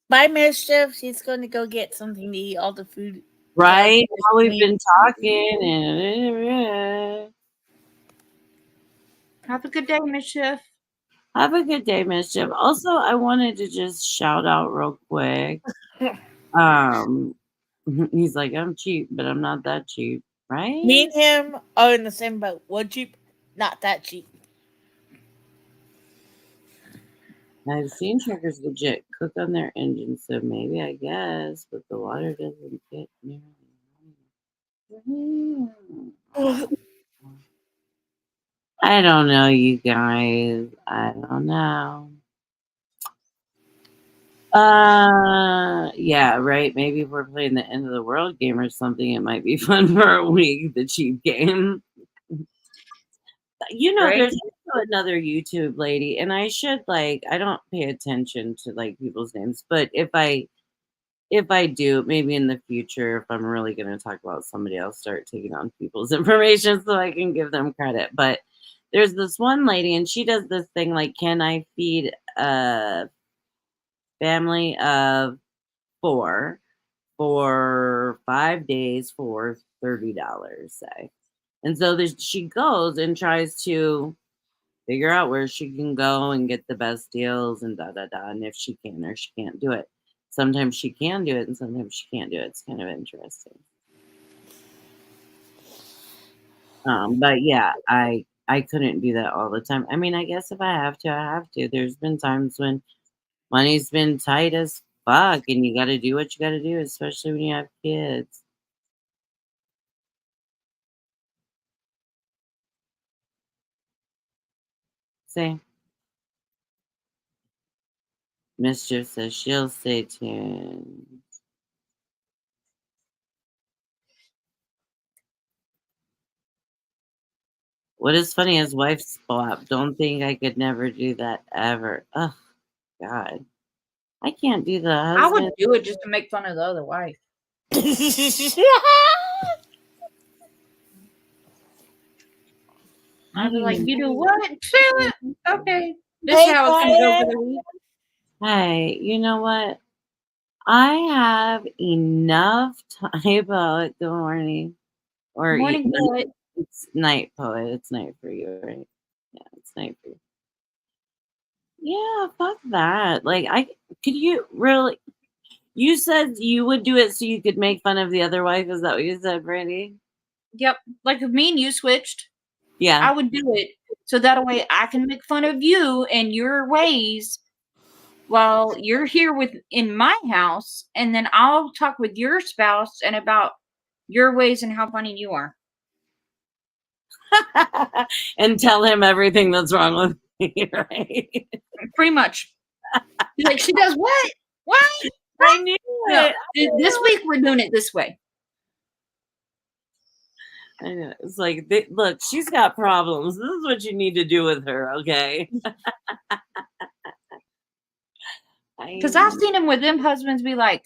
By Mischief, she's going to go get something to eat. All the food. Right? How we've been talking. And Have a good day, Mischief. have a good day, Mischief. Also, I wanted to just shout out real quick. He's like, I'm cheap, but I'm not that cheap, right? Me and him are in the same boat. What cheap? Not that cheap. I've seen truckers legit cook on their engine, so maybe I guess, but the water doesn't get near. I don't know, you guys. I don't know. Yeah, right. Maybe if we're playing the end of the world game or something, it might be fun for a week. The cheap game. You know, Right? there's also another YouTube lady, and I should I don't pay attention to like people's names, but if I do, maybe in the future, if I'm really going to talk about somebody, I'll start taking on people's information so I can give them credit. But there's this one lady, and she does this thing like, can I feed a family of 4 for 5 days for $30, say? And so she goes and tries to figure out where she can go and get the best deals and da da da, and if she can or she can't do it. Sometimes she can do it and sometimes she can't do it. It's kind of interesting. But yeah, I couldn't do that all the time. I mean, I guess if I have to, I have to. There's been times when money's been tight as fuck and you got to do what you got to do, especially when you have kids. See? Mischief says she'll stay tuned. What is funny is wife swap. Don't think I could never do that ever. Oh God. I can't do the I would husband. do it just to make fun of the other wife. I'd be like, you do what? Okay. This is Hey, how it's going to go for Brian. the week. Hey, you know what? I have enough time. Good morning. Or Morning, poet. it's night, poet. It's night for you, right? Yeah, it's night for you. Yeah, fuck that. Like, could you really? You said you would do it so you could make fun of the other wife. Is that what you said, Brandy? Yep. Like if me and you switched, Yeah. I would do it so that way I can make fun of you and your ways while you're here in my house, and then I'll talk with your spouse and about your ways and how funny you are. And tell him everything that's wrong with me, right? Pretty much. He's like, she does what? What? I knew No, it. this week we're doing it this way. I know. It's like, look, she's got problems. This is what you need to do with her, okay? Because I've seen them with them husbands be like,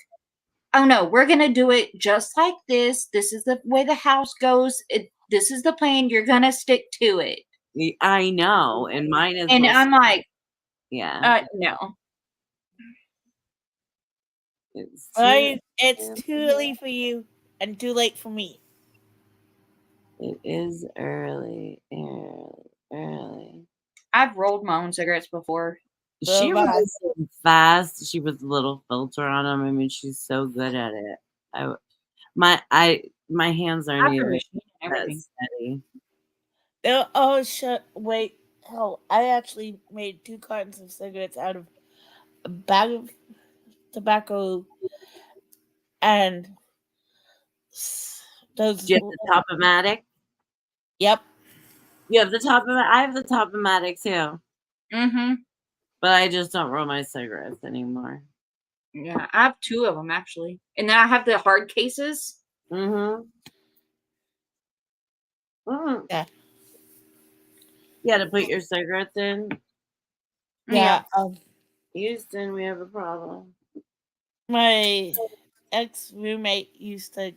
oh no, we're going to do it just like this. This is the way the house goes. This is the plan. You're going to stick to it. I know. And mine is. And I'm like, yeah. No. It's too early for you and too late for me. It is early. I've rolled my own cigarettes before. She was fast. She was a little filter on them. I mean, she's so good at it. My hands aren't even that steady. Oh shit! Wait, hell! I actually made 2 cartons of cigarettes out of a bag of tobacco and Those. Do you have the Top-O-Matic? Yep. You have the Top-O-Matic? I have the Top-O-Matic too. Mm-hmm. But I just don't roll my cigarettes anymore. Yeah, I have 2 of them actually, and then I have the hard cases. Mm-hmm. Yeah. You got to put your cigarettes in. Yeah. Houston, we have a problem. My ex roommate used to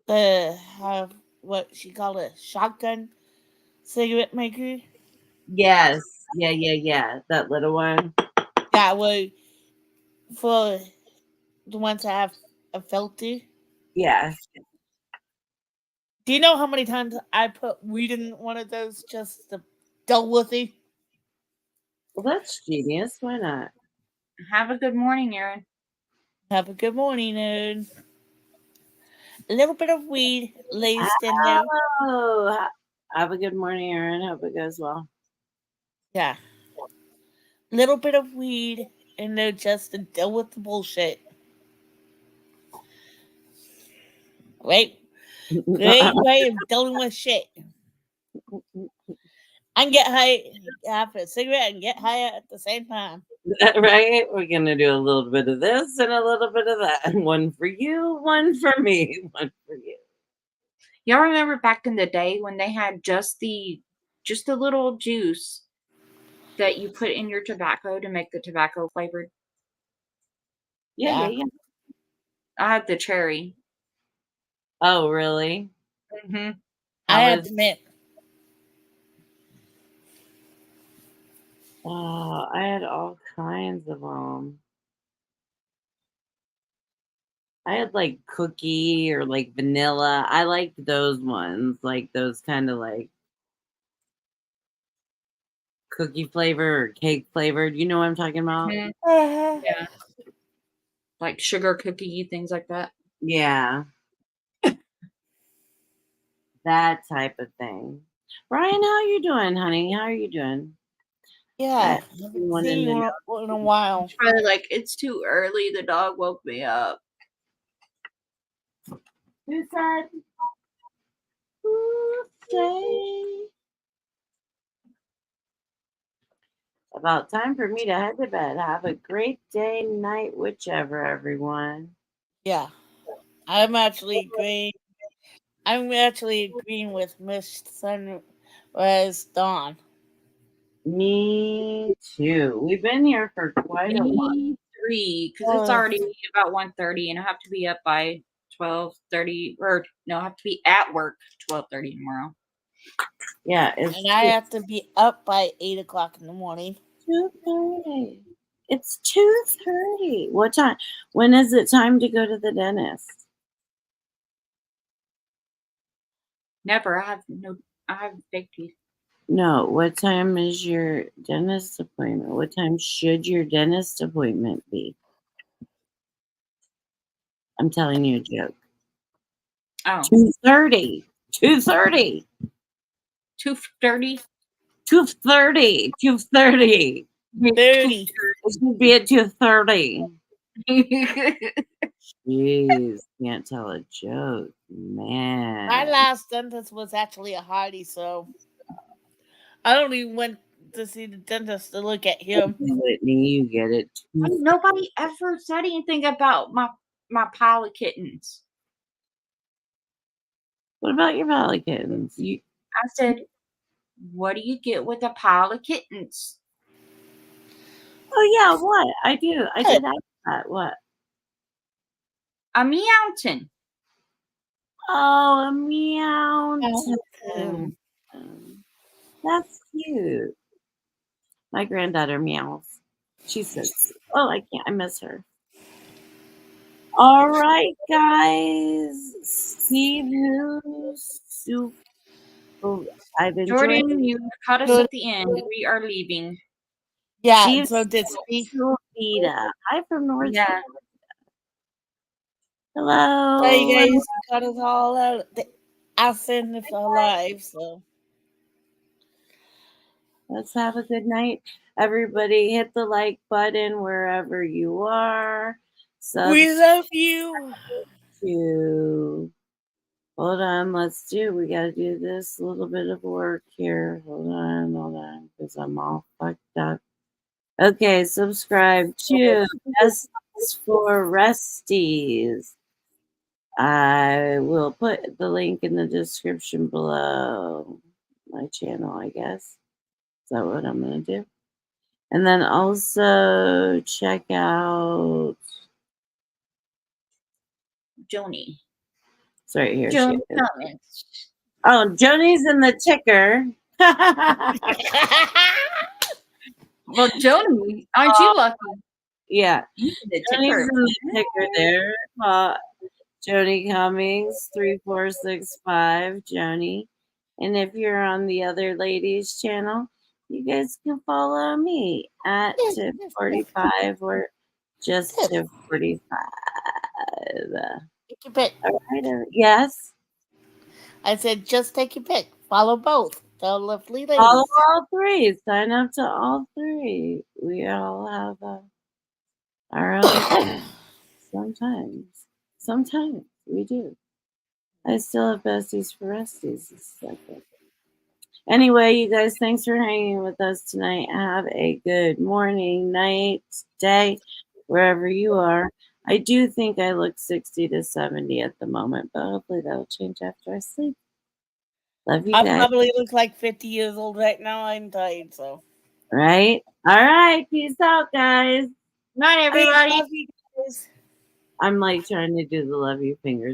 have what she called a shotgun cigarette maker. Yes. Yeah. That little one. Yeah, well, for the ones that have a filter. Yeah. Do you know how many times I put weed in one of those just to deal with it? Well, that's genius. Why not? Have a good morning, Aaron. Have a good morning, and a little bit of weed laced in there. Oh, have a good morning, Aaron. Hope it goes well. Yeah. Little bit of weed in there just to deal with the bullshit. Great way of dealing with shit. I can get high after a cigarette and get high at the same time. Right? We're going to do a little bit of this and a little bit of that. One for you, one for me, one for you. Y'all remember back in the day when they had just the little juice that you put in your tobacco to make the tobacco flavored? Yeah. I had the cherry. Oh, really? Mm-hmm. I have to admit, Oh, I had all kinds of them. I had like cookie or like vanilla. I liked those ones, like those kind of like cookie flavor or cake flavored. You know what I'm talking about? Mm-hmm. Yeah. Like sugar cookie, things like that. Yeah. That type of thing. Brian, how you doing, honey? How are you doing? yeah, I haven't seen you in a while. Probably like, it's too early. The dog woke me up. Who said? Who say? About time for me to head to bed. Have a great day, night, whichever, everyone. Yeah, I'm actually agreeing. I'm actually agreeing with Miss Sunrise Dawn. Me too. We've been here for quite a while. Me 3, because it's already about 1:30, and I have to be up by 12:30, or no, I have to be at work 12:30 tomorrow. Yeah, and I have to be up by 8:00 in the morning. 2:30. It's 2:30. What time? When is it time to go to the dentist? Never. I have big teeth. No. What time is your dentist appointment? What time should your dentist appointment be? I'm telling you a joke. Oh. 2:30. 2:30. 2:30. 2:30. 2:30. 30. It should be at 2:30. Jeez, can't tell a joke, man. My last dentist was actually a hottie, so I don't even went to see the dentist to look at him. Whitney, you get it. Nobody ever said anything about my pile of kittens. What about your pile of kittens? I said, what do you get with a pile of kittens? Oh yeah, what? I do. I did ask that. What? A meowton. Oh, a meow. Um, That's cute. My granddaughter meows. She says, "Oh, I can't. I miss her." All right, guys. Steve, I've enjoyed. Jordan, you caught us at the end. We are leaving. Yeah, Steve, so did Steve. Hi from North. Yeah. Hello. Hey guys, you got us all out. I finished our lives, so let's have a good night. Everybody hit the like button wherever you are. We love you. to hold on, we gotta do this little bit of work here. Hold on, because I'm all fucked up. Okay, subscribe to Justice for Resties. I will put the link in the description below my channel, I guess. Is that what I'm gonna do? And then also check out Joanie. sorry, here Joanie she is. comments. Oh, Joanie's in the ticker. Well, Joanie, aren't you lucky? Yeah, You did the Joanie's ticker. in the ticker there. Joanie Cummings 3465 Joanie. And if you're on the other ladies channel, you guys can follow me at Tiff45 or just Tiff45. Take your pick. All right. Yes. I said, just take your pick. Follow both. The lovely ladies. Follow all three. Sign up to all three. We all have our own. Sometimes we do. I still have besties for resties. Anyway, you guys, thanks for hanging with us tonight. Have a good morning, night, day, wherever you are. I do think I look 60 to 70 at the moment, but hopefully that'll change after I sleep. Love you I guys. probably look like 50 years old right now. I'm tired, so. Right? All right. Peace out, guys. Night, everybody. I love you guys. I'm like trying to do the love you fingers.